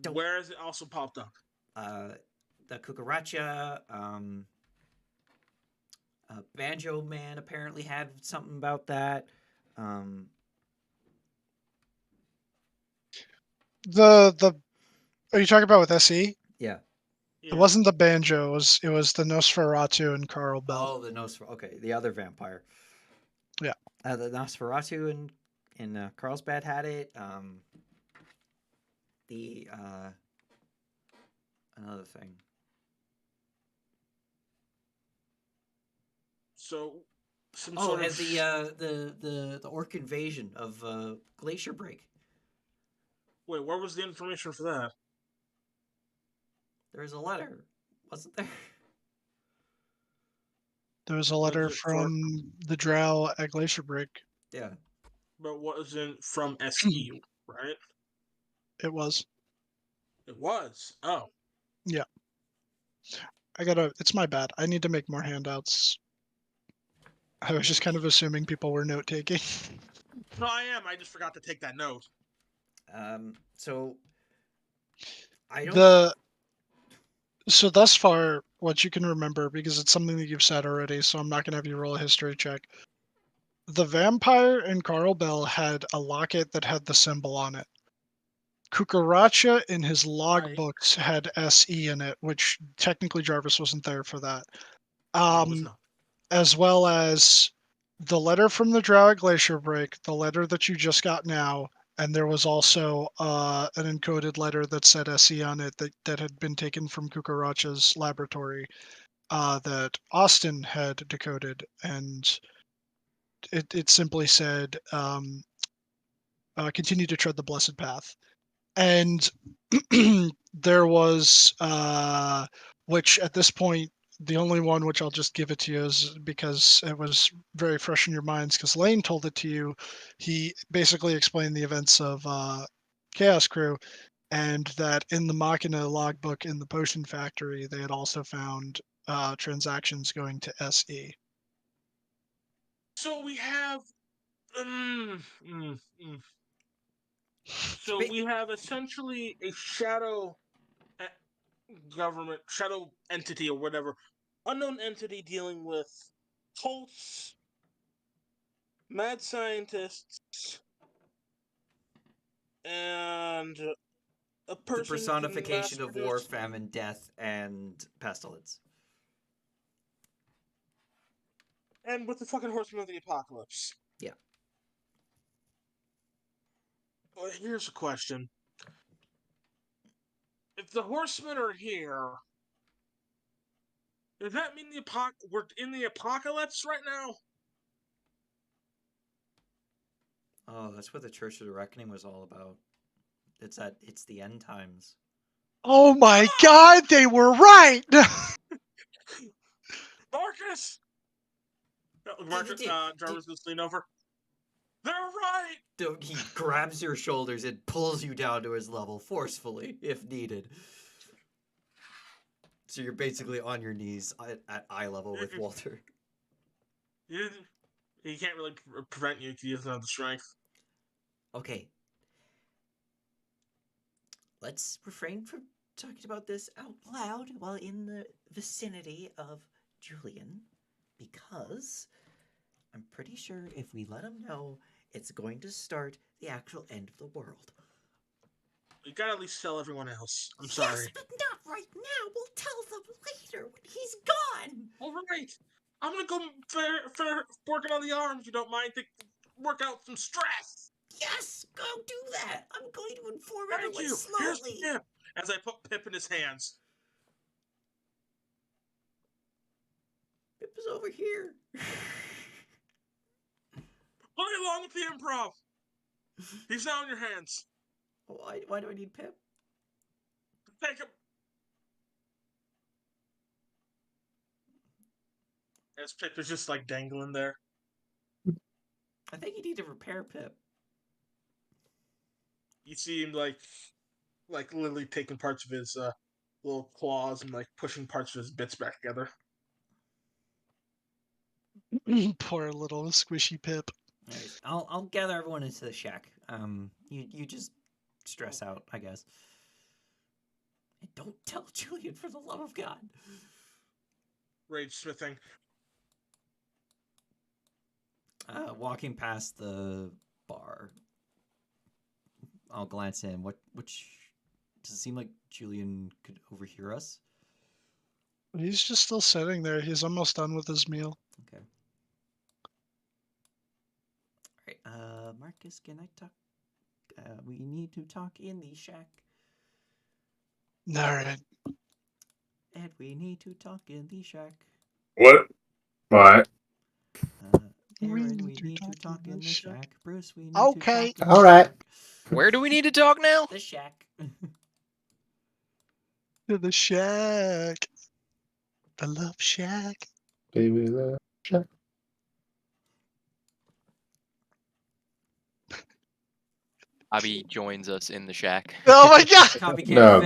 Don't- Where has it also popped up? the Cucaracha, Banjo Man apparently had something about that. The are you talking about with SE? Yeah. It wasn't the banjo. It was the Nosferatu and Carl Bell. Oh, the Nosferatu. Okay, the other vampire. Yeah. The Nosferatu in Carlsbad had it. The another thing. So some Oh, sort and of the orc invasion of Glacier Break. Wait, where was the information for that? There was a letter, wasn't there? There was a Was letter it for- from the Drow at Glacier Break. Yeah. But wasn't from SE, right? It was. It was. Oh. Yeah. It's my bad. I need to make more handouts. I was just kind of assuming people were note taking. No, I am. I just forgot to take that note. So I don't. So thus far, what you can remember, because it's something that you've said already, so I'm not going to have you roll a history check. The vampire and Carl Bell had a locket that had the symbol on it. Cucaracha in his logbooks had SE in it, which technically Jarvis wasn't there for that. I was not. As well as the letter from the Drow at Glacier Break, the letter that you just got now, and there was also an encoded letter that said SE on it that had been taken from Cucaracha's laboratory that Austin had decoded, and it simply said, continue to tread the blessed path. and there was, which at this point, the only one which I'll just give it to you is because it was very fresh in your minds, because Lane told it to you. He basically explained the events of Chaos Crew, and that in the Machina logbook in the potion factory, they had also found transactions going to SE. So we have. Mm, mm, mm. So ba- we have essentially a shadow government, shadow entity or whatever, unknown entity dealing with cults, mad scientists, and a The person who can mass personification of war, produce. famine, death, and pestilence. And with the fucking horseman of the apocalypse. Yeah. Well, here's a question. If the horsemen are here, does that mean we're in the apocalypse right now? Oh, that's what the Church of the Reckoning was all about. It's the end times. Oh my God, they were right. Marcus! Marcus, Jarvis just lean over. They're right! He grabs your shoulders and pulls you down to his level forcefully, if needed. So you're basically on your knees at eye level with Walter. He can't really prevent you because he doesn't have the strength. Okay. Let's refrain from talking about this out loud while in the vicinity of Julian, because I'm pretty sure if we let him know, it's going to start the actual end of the world. You gotta at least tell everyone else. I'm sorry. Yes, but not right now. We'll tell them later when he's gone. All right. I'm gonna go working on the arm if you don't mind to work out some stress. Yes, go do that. I'm going to inform Thank everyone you. Here's slowly. Pip. As I put Pip in his hands. Pip is over here. Play along with the improv. He's now in your hands. Why do I need Pip? Take him. As Pip is just like dangling there. I think you need to repair Pip. You see him like literally taking parts of his little claws and like pushing parts of his bits back together. Poor little squishy Pip. Anyways, I'll gather everyone into the shack. You just stress out, I guess. And don't tell Julian, for the love of God. Rage smithing. Walking past the bar, I'll glance in. Which does it seem like Julian could overhear us? He's just still sitting there. He's almost done with his meal. Okay. All right. Marcus, can I talk? We need to talk in the shack. All right. Ed, we need to talk in the shack. What? What? Aaron, we need to talk in the shack. Bruce, we need Okay. to talk in All the right. shack. Where do we need to talk now? The shack. To the shack. The love shack. Baby love shack. Abby joins us in the shack. Oh my God. Copy can't No.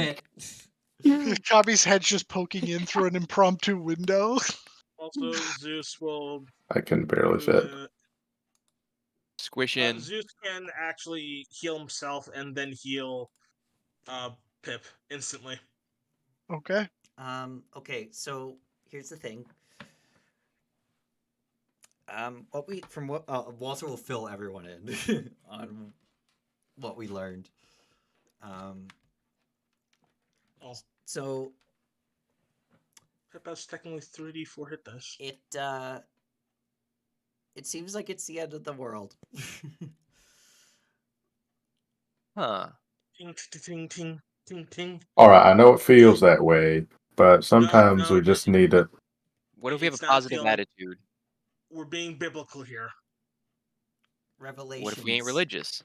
fit. Cobby's head's just poking in through an impromptu window. Also, Zeus will. I can barely fit. Squish in. Zeus can actually heal himself and then heal Pip instantly. Okay. Okay, so here's the thing. Walter will fill everyone in on what we learned. So Pip has technically 3d4 hit dice. It seems like it's the end of the world. Huh. Ting, ting, ting, ting, ting. All right, I know it feels that way, but sometimes no, we just need to. What if we have a It's not positive feeling- attitude? We're being biblical here. Revelations. What if we ain't religious?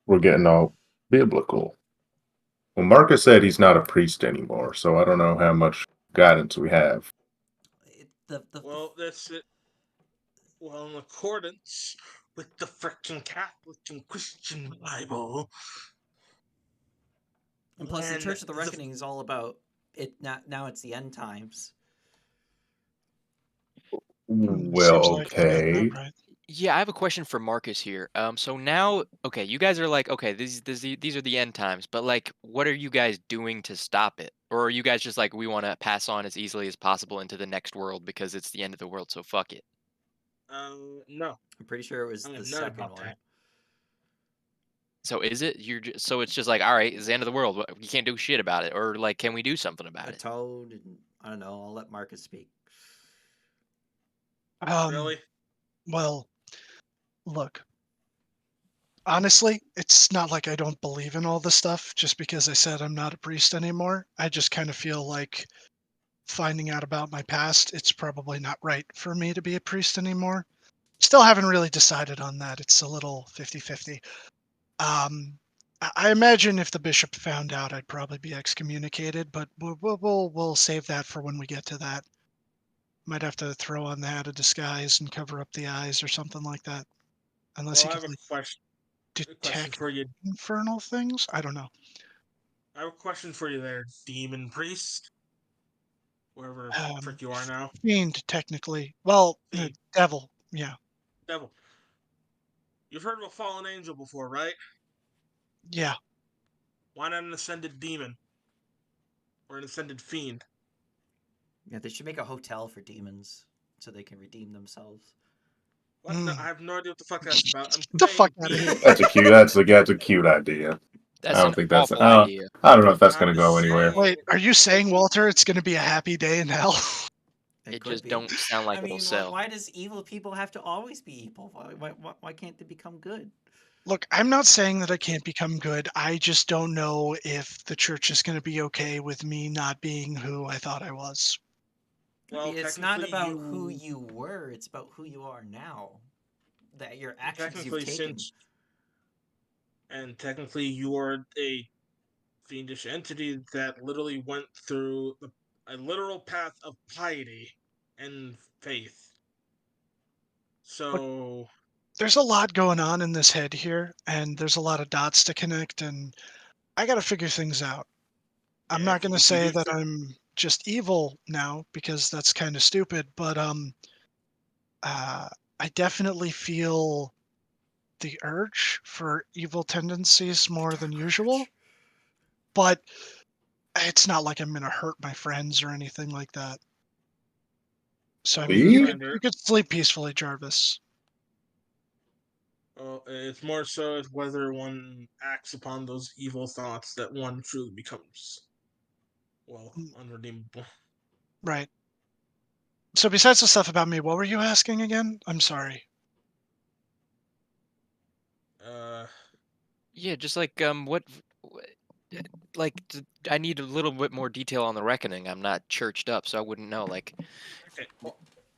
We're getting all biblical. Well, Marcus said he's not a priest anymore, so I don't know how much guidance we have. Well, that's it. Well, in accordance with the frickin' Catholic and Christian Bible, And plus, the when Church of the Reckoning is all about it. Now it's the end times. Well, Seems like they got okay. that right. Yeah, I have a question for Marcus here. So now, okay, you guys are like, okay, these are the end times, but like, what are you guys doing to stop it? Or are you guys just like, we want to pass on as easily as possible into the next world because it's the end of the world, so fuck it. no, I'm pretty sure it was I'm the not second about one. that. So is it? So it's just like, all right, it's the end of the world. You can't do shit about it, or like, can we do something about A it? toad, and I don't know. I'll let Marcus speak. Really? Well, look, honestly, it's not like I don't believe in all this stuff just because I said I'm not a priest anymore. I just kind of feel like finding out about my past, it's probably not right for me to be a priest anymore. Still haven't really decided on that. It's a little 50-50. I imagine if the bishop found out, I'd probably be excommunicated, but we'll save that for when we get to that. Might have to throw on the hat of disguise and cover up the eyes or something like that. Unless Well, he I could have a like question detect for you. infernal things. I don't know. I have a question for you, there, demon priest, wherever the Um, frick you are now. Fiend, technically. Well, Fiend, devil. Yeah, devil. You've heard of a fallen angel before, right? yeah. Why not an ascended demon or an ascended fiend? Yeah, they should make a hotel for demons so they can redeem themselves. What? No, I Mm. have no idea what the fuck that's about. I'm Get the fuck saying out of here. That's a cute. That's a cute idea. I That's an don't think that's. awful idea. I don't know if that's I'm gonna just go anywhere. saying. Wait, are you saying, Walter, it's going to be a happy day in hell? It It could just be. don't sound like I it'll mean, sell. why does evil people have to always be evil? Why can't they become good? Look, I'm not saying that I can't become good. I just don't know if the church is going to be okay with me not being who I thought I was. I Well, mean, it's not technically, about who you were, it's about who you are now. That your actions you've technically, taken. technically, you are a fiendish entity that literally went through a literal path of piety and faith. Look, So, there's a lot going on in this head here, and there's a lot of dots to connect, and I got to figure things out. yeah, I'm not going to if you say do, that I'm just evil now because that's kind of stupid, but I definitely feel the urge for evil tendencies more than usual, but it's not like I'm going to hurt my friends or anything like that. So I well, mean, you're See? trying to. you could sleep peacefully, Jarvis. Well, it's more so as whether one acts upon those evil thoughts that one truly becomes, well, Mm, unredeemable. right. So besides the stuff about me, what were you asking again? I'm sorry. Uh, Yeah, just like like I need a little bit more detail on the reckoning. I'm not churched up, so I wouldn't know. Like, okay, well,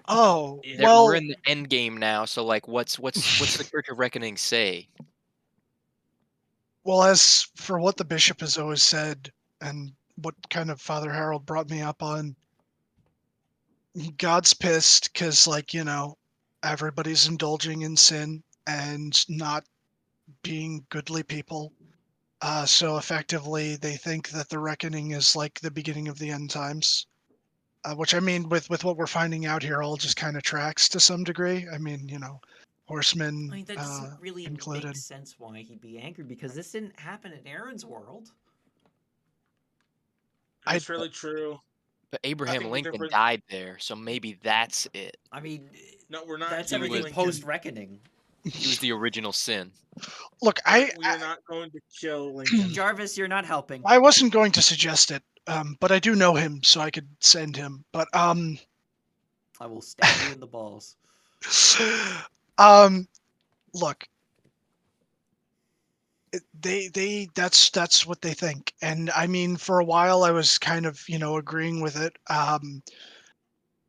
Oh, yeah. we're well, in the end game now, so like, what's the Church of Reckoning say? well, as for what the bishop has always said and what kind of Father Harold brought me up on, God's pissed because, like, everybody's indulging in sin and not being goodly people. So effectively, they think that the reckoning is like the beginning of the end times. Which I mean, with what we're finding out here, all just kind of tracks to some degree. I mean, I horsemen mean, that doesn't really make included. sense why he'd be angry because this didn't happen in Aaron's world. I That's fairly true. But I Abraham think the Lincoln difference. died there, so maybe that's it. I mean, No, we're not that's He killing everything was Lincoln. post reckoning. he was the original sin. look. We are not going to kill Lincoln. Jarvis, you're not helping. I wasn't going to suggest it, but I do know him, so I could send him. But I will stab you in the balls. um, look, that's what they think, and I mean, for a while, I was kind of agreeing with it.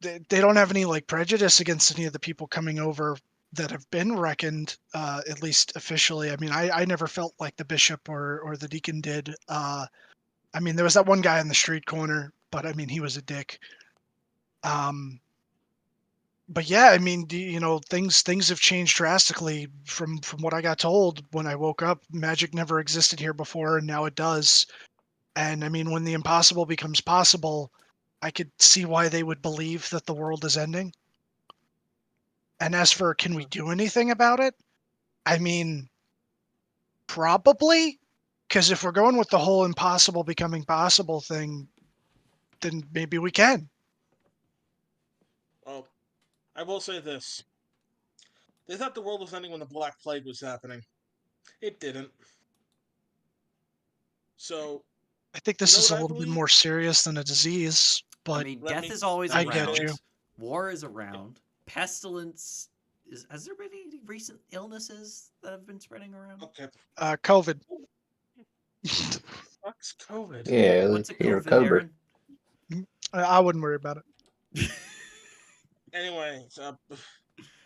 They don't have any like prejudice against any of the people coming over that have been reckoned, at least officially. I mean, I never felt like the bishop or the deacon did. I mean, there was that one guy in the street corner, but I mean, he was a dick. But yeah, I mean, things have changed drastically from what I got told when I woke up. Magic never existed here before, and now it does. And I mean, when the impossible becomes possible, I could see why they would believe that the world is ending. And as for can we do anything about it? I mean, probably, because if we're going with the whole impossible becoming possible thing, then maybe we can. Well, I will say this. They thought the world was ending when the Black Plague was happening. It didn't. So, I think you this know is what a I little bit believe? more serious than a disease, I but mean, Let death me is always let I me get around. you. finish. War is around. Pestilence is. Has there been any recent illnesses that have been spreading around? Okay. COVID. Fuck's COVID. Yeah, What's a here, COVID, Cobra. Aaron? I wouldn't worry about it. Anyway,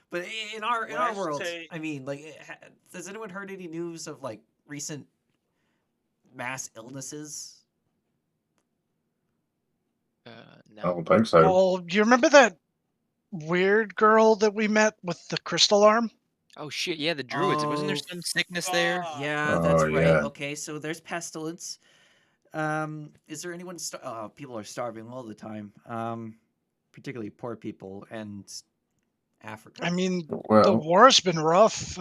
But in our when I world, say I mean, like, has anyone heard any news of like recent mass illnesses? I No. don't think so. Well, do you remember that weird girl that we met with the crystal arm? Oh shit, yeah, the druids. Wasn't there Oh, some sickness there? yeah, Oh, that's right. yeah. Okay, so there's pestilence. Is there anyone? People are starving all the time. Particularly poor people and Africa. I mean, the Well, war's been rough.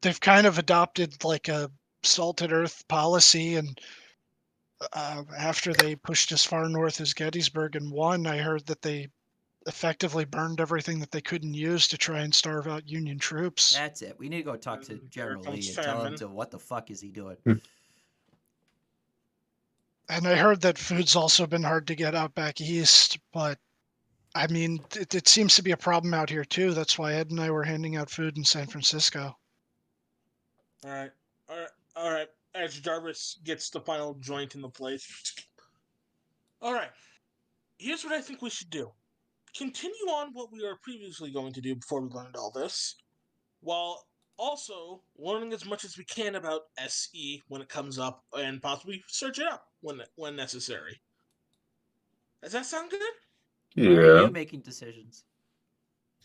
They've kind of adopted like a salted earth policy, and after they pushed as far north as Gettysburg and won, I heard that they effectively burned everything that they couldn't use to try and starve out Union troops. That's it. We need to go talk to here General comes Lee and tell him famine. to what the fuck is he doing. And I heard that food's also been hard to get out back east, but I mean, it seems to be a problem out here too. That's why Ed and I were handing out food in San Francisco. All right, all right, all right. As Jarvis gets the final joint in the place. All right. Here's what I think we should do. Continue on what we were previously going to do before we learned all this, while also learning as much as we can about SE when it comes up, and possibly search it up when necessary. Does that sound good? Why are yeah. you making decisions?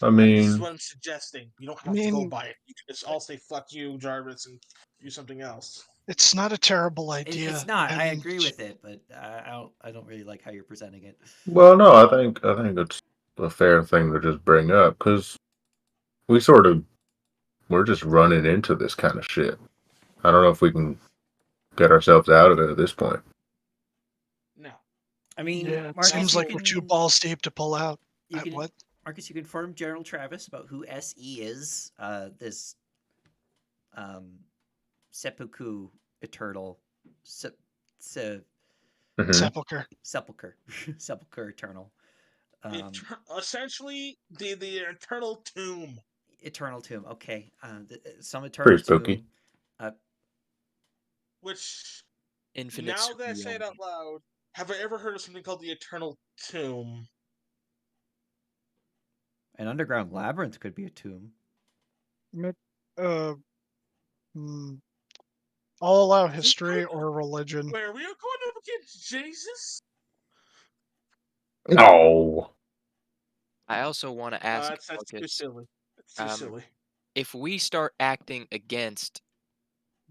I This is mean, what I'm suggesting. You don't I have to go mean, by it. You can just all say "fuck you, Jarvis," and do something else. it's not a terrible It's idea. not. I And agree with it, but I don't really like how you're presenting it. well, no, I think it's a fair thing to just bring up because we sort of we're just running into this kind of shit. I don't know if we can get ourselves out of it at this point. No. I mean, yeah, it Marcus, seems you like we're too can balls deep to pull out. you can What? Marcus, you can inform General Travis about who SE is. This um, seppuku eternal, se, Hmm. Sepulcher. sepulcher, sepulcher eternal, Essentially, the eternal tomb. eternal tomb. Okay, some eternal Pretty spooky. tomb. Which, Infinite now that I say it out Tsukuyomi. loud, have I ever heard of something called the eternal tomb? An underground labyrinth could be a tomb. Uh, hmm, I'll allow Is this history good? or religion. Where we are going up against Jesus? No. I also want to ask That's too Marcus, silly. That's too um, silly. if we start acting against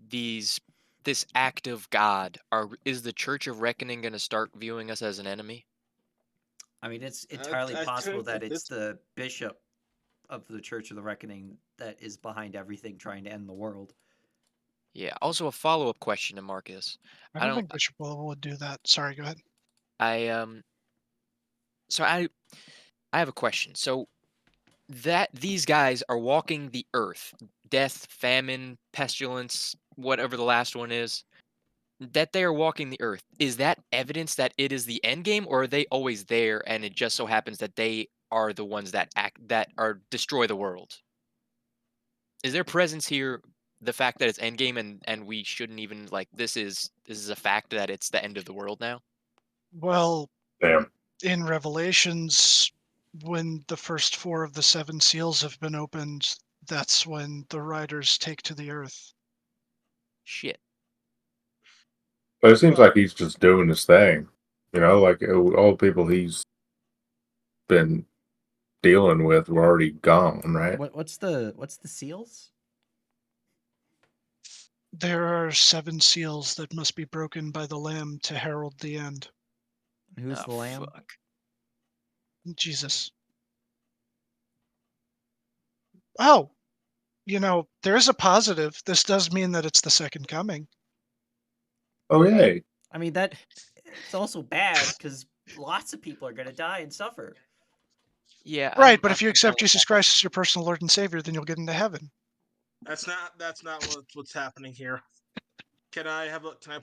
these this act of God, is the Church of Reckoning going to start viewing us as an enemy? I mean, it's entirely I possible think that at it's this the bishop of the Church of the Reckoning that is behind everything, trying to end the world. Yeah. Also, a follow-up question to Marcus. I I don't don't. think Bishop Will would do that. Sorry, go ahead. I So I have a question. So that these guys are walking the earth, death, famine, pestilence, whatever the last one is, that they are walking the earth. Is that evidence that it is the end game, or are they always there and it just so happens that they are the ones that destroy the world? Is their presence here the fact that it's end game and we shouldn't even like this is a fact that it's the end of the world now? Well, Damn. in Revelations, when the first four of the seven seals have been opened, that's when the riders take to the earth. Shit. But it seems But like he's just doing his thing. You know, like all the people he's been dealing with were already gone, right? What's the seals? There are 7 seals that must be broken by the Lamb to herald the end. Who's Oh, the lamb? fuck. Jesus. Oh, there's a positive. This does mean that it's the second coming. Oh yay! I mean that it's also bad because lots of people are gonna die and suffer. Yeah, Right, but I'm if you I'm fine accept with Jesus that. Christ as your personal Lord and Savior, then you'll get into heaven. that's not what's happening here. Can I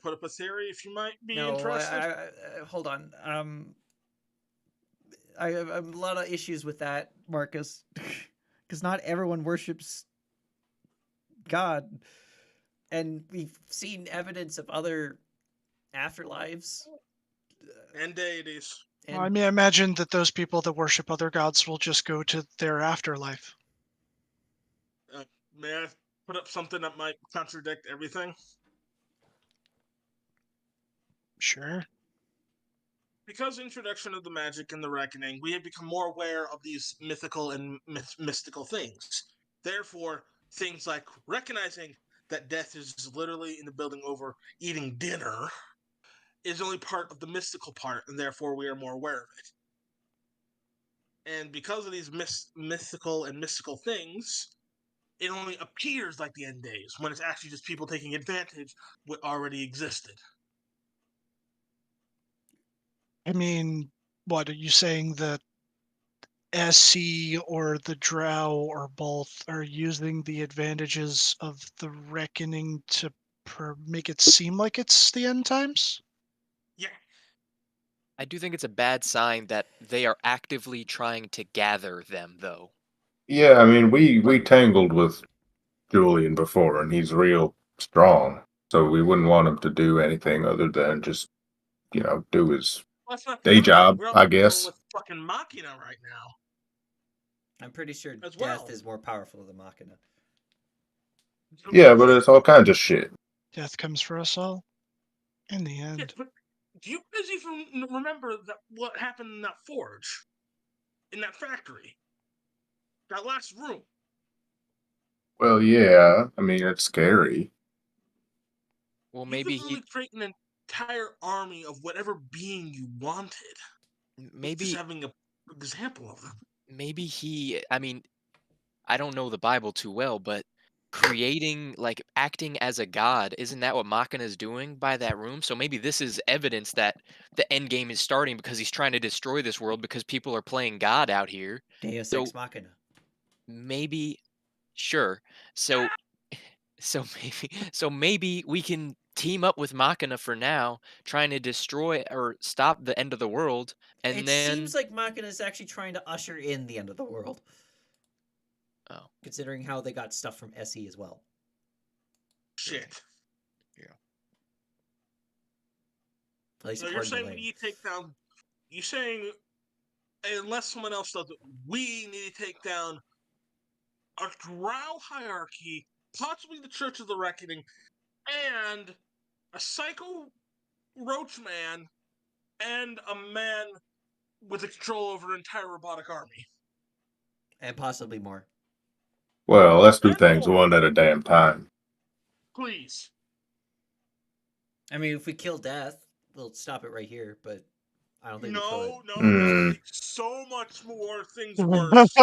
put up a theory if you might be No, interested? hold on. I have a lot of issues with that, Marcus, because not everyone worships God, and we've seen evidence of other afterlives. And deities. Well, I And mean, imagine that those people that worship other gods will just go to their afterlife. Uh, may I put up something that might contradict everything? Sure. Because introduction of the magic and the reckoning, we have become more aware of these mythical and mystical things. Therefore, things like recognizing that death is literally in the building over eating dinner is only part of the mystical part, and therefore we are more aware of it. And because of these mythical and mystical things, it only appears like the end days when it's actually just people taking advantage of what already existed. I mean, what are you saying that SC or the Drow or both are using the advantages of the reckoning to make it seem like it's the end times? Yeah, I do think it's a bad sign that they are actively trying to gather them, though. Yeah, I mean, we tangled with Julian before, and he's real strong, so we wouldn't want him to do anything other than just do his let's not day forget about it. job, We're also I dealing guess. with fucking Machina right now I'm pretty sure as death well. is more powerful than Machina. Yeah, but it's all kinds of shit. Death comes for us all in the Yeah, end. but do you guys even remember that what happened in that forge, in that factory, that last room? Well, yeah, I mean it's scary. Well, You could maybe literally he, create an entire army of whatever being you wanted with just maybe, having a example of them. maybe he. I mean, I don't know the Bible too well, but creating, like, acting as a god, isn't that what Machina is doing by that room? So maybe this is evidence that the end game is starting because he's trying to destroy this world because people are playing God out here. Deus So Ex Machina. maybe, sure. So so maybe we can team up with Machina for now, trying to destroy or stop the end of the world, and It then seems like Machina is actually trying to usher in the end of the world, oh considering how they got stuff from SE as well. Shit. yeah. At least So you're according to saying we Lane. need to take down. You're saying unless someone else does it, we need to take down a drow hierarchy, possibly the Church of the Reckoning, and a psycho roach man, and a man with a control over an entire robotic army. And possibly more. Well, let's do And things more, one at a damn time. please. I mean, if we kill death, we'll stop it right here, but I don't think we could. No, no, no. Hmm. Make so much more things worse.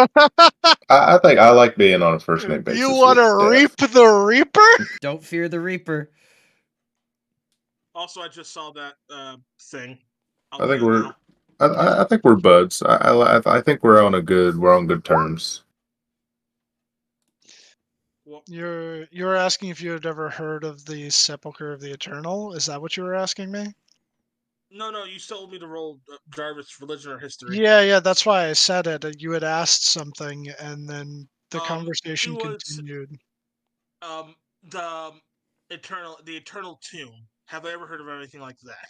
I think I like being on a first name You basis want with to reap Death. the Reaper? Don't fear the Reaper. Also, I just saw that thing. I'll I do think that we're, now. I think we're buds. I think we're on good terms. Well, You're asking if you had ever heard of the Sepulchre of the Eternal? Is that what you were asking me? no, no. You told me to roll Jarvis religion or history. Yeah, that's why I said it. You had asked something, and then the It conversation was continued. the eternal tomb. Have I ever heard of anything like that?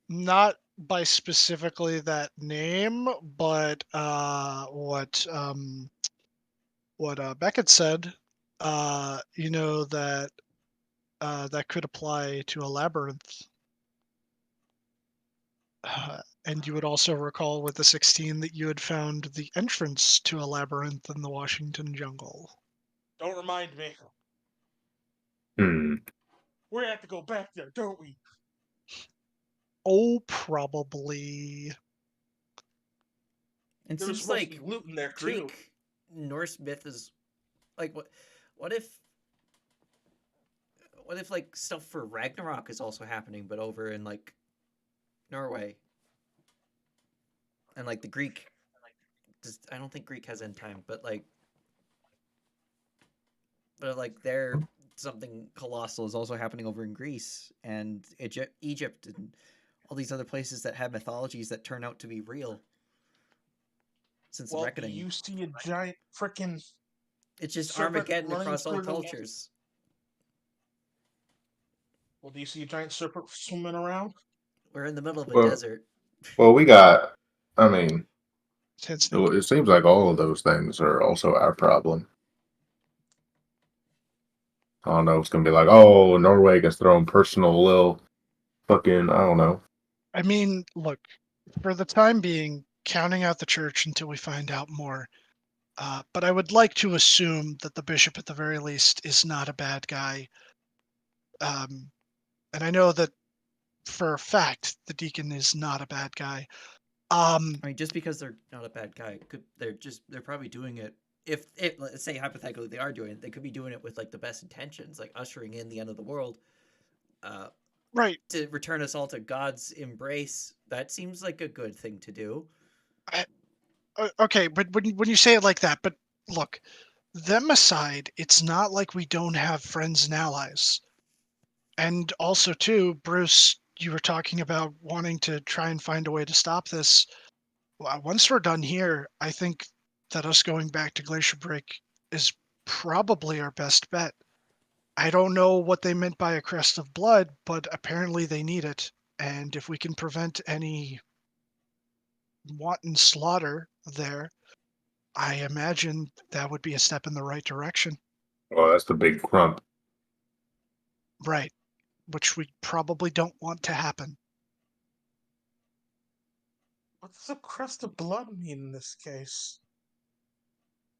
Not by specifically that name, but what Beckett said you know that that could apply to a labyrinth. And you would also recall with the 16 that you had found the entrance to a labyrinth in the Washington jungle. Don't remind me. Hmm. We have to go back there, don't we? Oh, probably. And There was since supposed to like be loot in there too. Greek Norse myth is like what if like stuff for Ragnarok is also happening but over in like Norway? And like the Greek I don't think Greek has end time, but there something colossal is also happening over in Greece and Egypt and all these other places that have mythologies that turn out to be real since the Well, do reckoning. you see a giant frickin' It's just serpent Armageddon running across all through the? cultures. Well, do you see a giant serpent swimming around? We're in the middle of a Well, desert. well, we got. I mean, Said Snake. it seems like all of those things are also our problem. I don't know. It's gonna be like, oh, Norway gets their own personal little fucking. I don't know. I mean, look, for the time being, counting out the church until we find out more. But I would like to assume that the bishop, at the very least, is not a bad guy. And I know that for a fact the deacon is not a bad guy. I mean, just because they're not a bad guy, they're probably doing it. If let's say hypothetically they are doing it, they could be doing it with like the best intentions, like ushering in the end of the world, uh, Right. to return us all to God's embrace. That seems like a good thing to do. Okay, but when you say it like that, but look, them aside, it's not like we don't have friends and allies. And also, too, Bruce, you were talking about wanting to try and find a way to stop this. Once we're done here, I think that us going back to Glacier Break is probably our best bet. I don't know what they meant by a crest of blood, but apparently they need it. And if we can prevent any wanton slaughter there, I imagine that would be a step in the right direction. Well, that's the big crump. Right. Which we probably don't want to happen. What does a crest of blood mean in this case?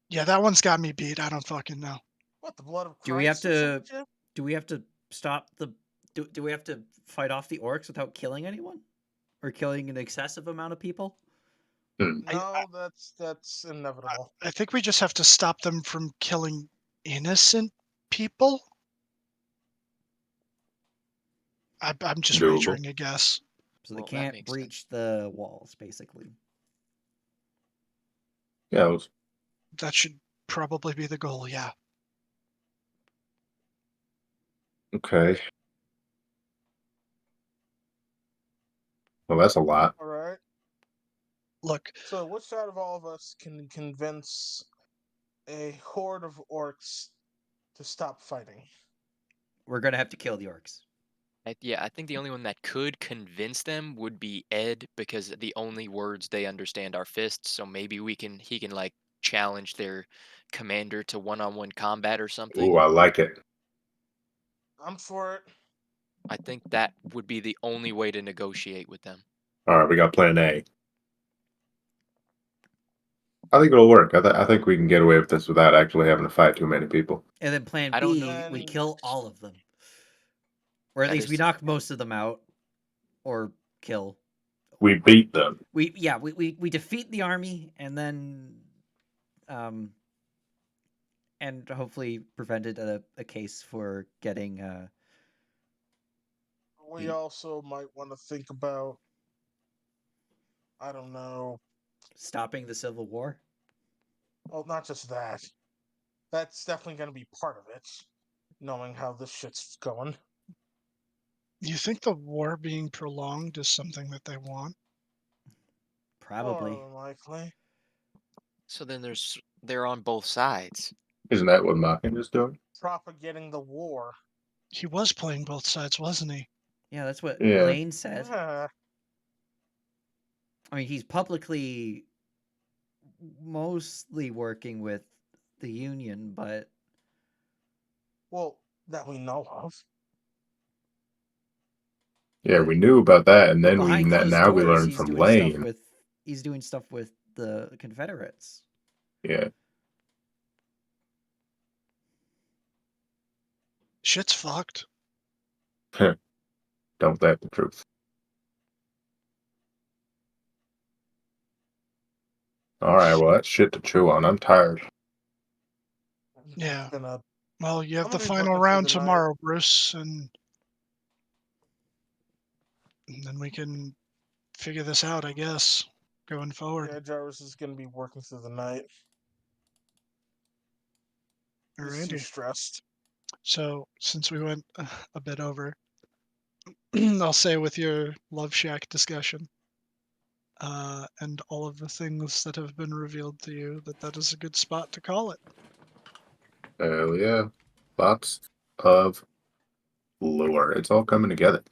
Yeah, that one's got me beat. I don't fucking know. What, the blood of Do we have Christ or something, to? Jim? Do we have to stop the? Do we have to fight off the orcs without killing anyone, or killing an excessive amount of people? Hmm. No, that's inevitable. I think we just have to stop them from killing innocent people. I'm just Doable. wagering a guess. So they Well, that can't makes breach the walls, basically. Yeah. That should probably be the goal, yeah. Okay. Well, that's a lot. All right. Look, So, which out of all of us can convince a horde of orcs to stop fighting? We're gonna have to kill the orcs. Yeah, I think the only one that could convince them would be Ed because the only words they understand are fists. So maybe he can like challenge their commander to one-on-one combat or something. Ooh, I like it. I'm for it. I think that would be the only way to negotiate with them. All right, we got Plan A. I think it'll work. I think we can get away with this without actually having to fight too many people. And then Plan I don't B, know. we And kill all of them, or at That least we is knock most of them out, or kill. We beat them. We defeat the army, and then, um, and hopefully prevented a case for getting we also might want to think about, I don't know, stopping the civil war. well, not just that. That's definitely going to be part of it, knowing how this shit's going. you think the war being prolonged is something that they want? Probably. More than likely. so then they're on both sides. Isn't that what Mocking is doing? Propagating the war. He was playing both sides, wasn't he? Yeah, that's what Yeah. Lane said. Yeah. I mean, he's publicly mostly working with the Union, but Well, that we know of. Yeah, we knew about that, and But then behind closed now we doors, learned he's from doing stuff Lane. with the Confederates. Yeah, Shit's fucked. don't that the truth. All right, well that's shit to chew on. I'm tired. Yeah. Gonna, Well, you have I'm the gonna be final working through round the night. tomorrow, Bruce, and then we can figure this out, I guess, going forward. Yeah, Jarvis is gonna be working through the night. He's too Alrighty. stressed. So, since we went a bit over, I'll say with your Love Shack discussion and all of the things that have been revealed to you, that is a good spot to call it. Hell yeah, lots of lore. It's all coming together.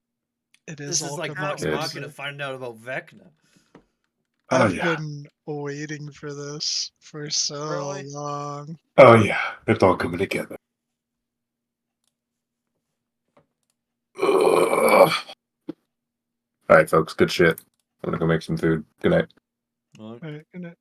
It is This is all like coming Vox Yes. Machina together. to find out about Vecna. Oh I've yeah. been waiting for this for so Really? long. Oh yeah, it's all coming together. Ugh. All right, folks. Good shit. I'm gonna go make some food. Good night. Well, Right, good night.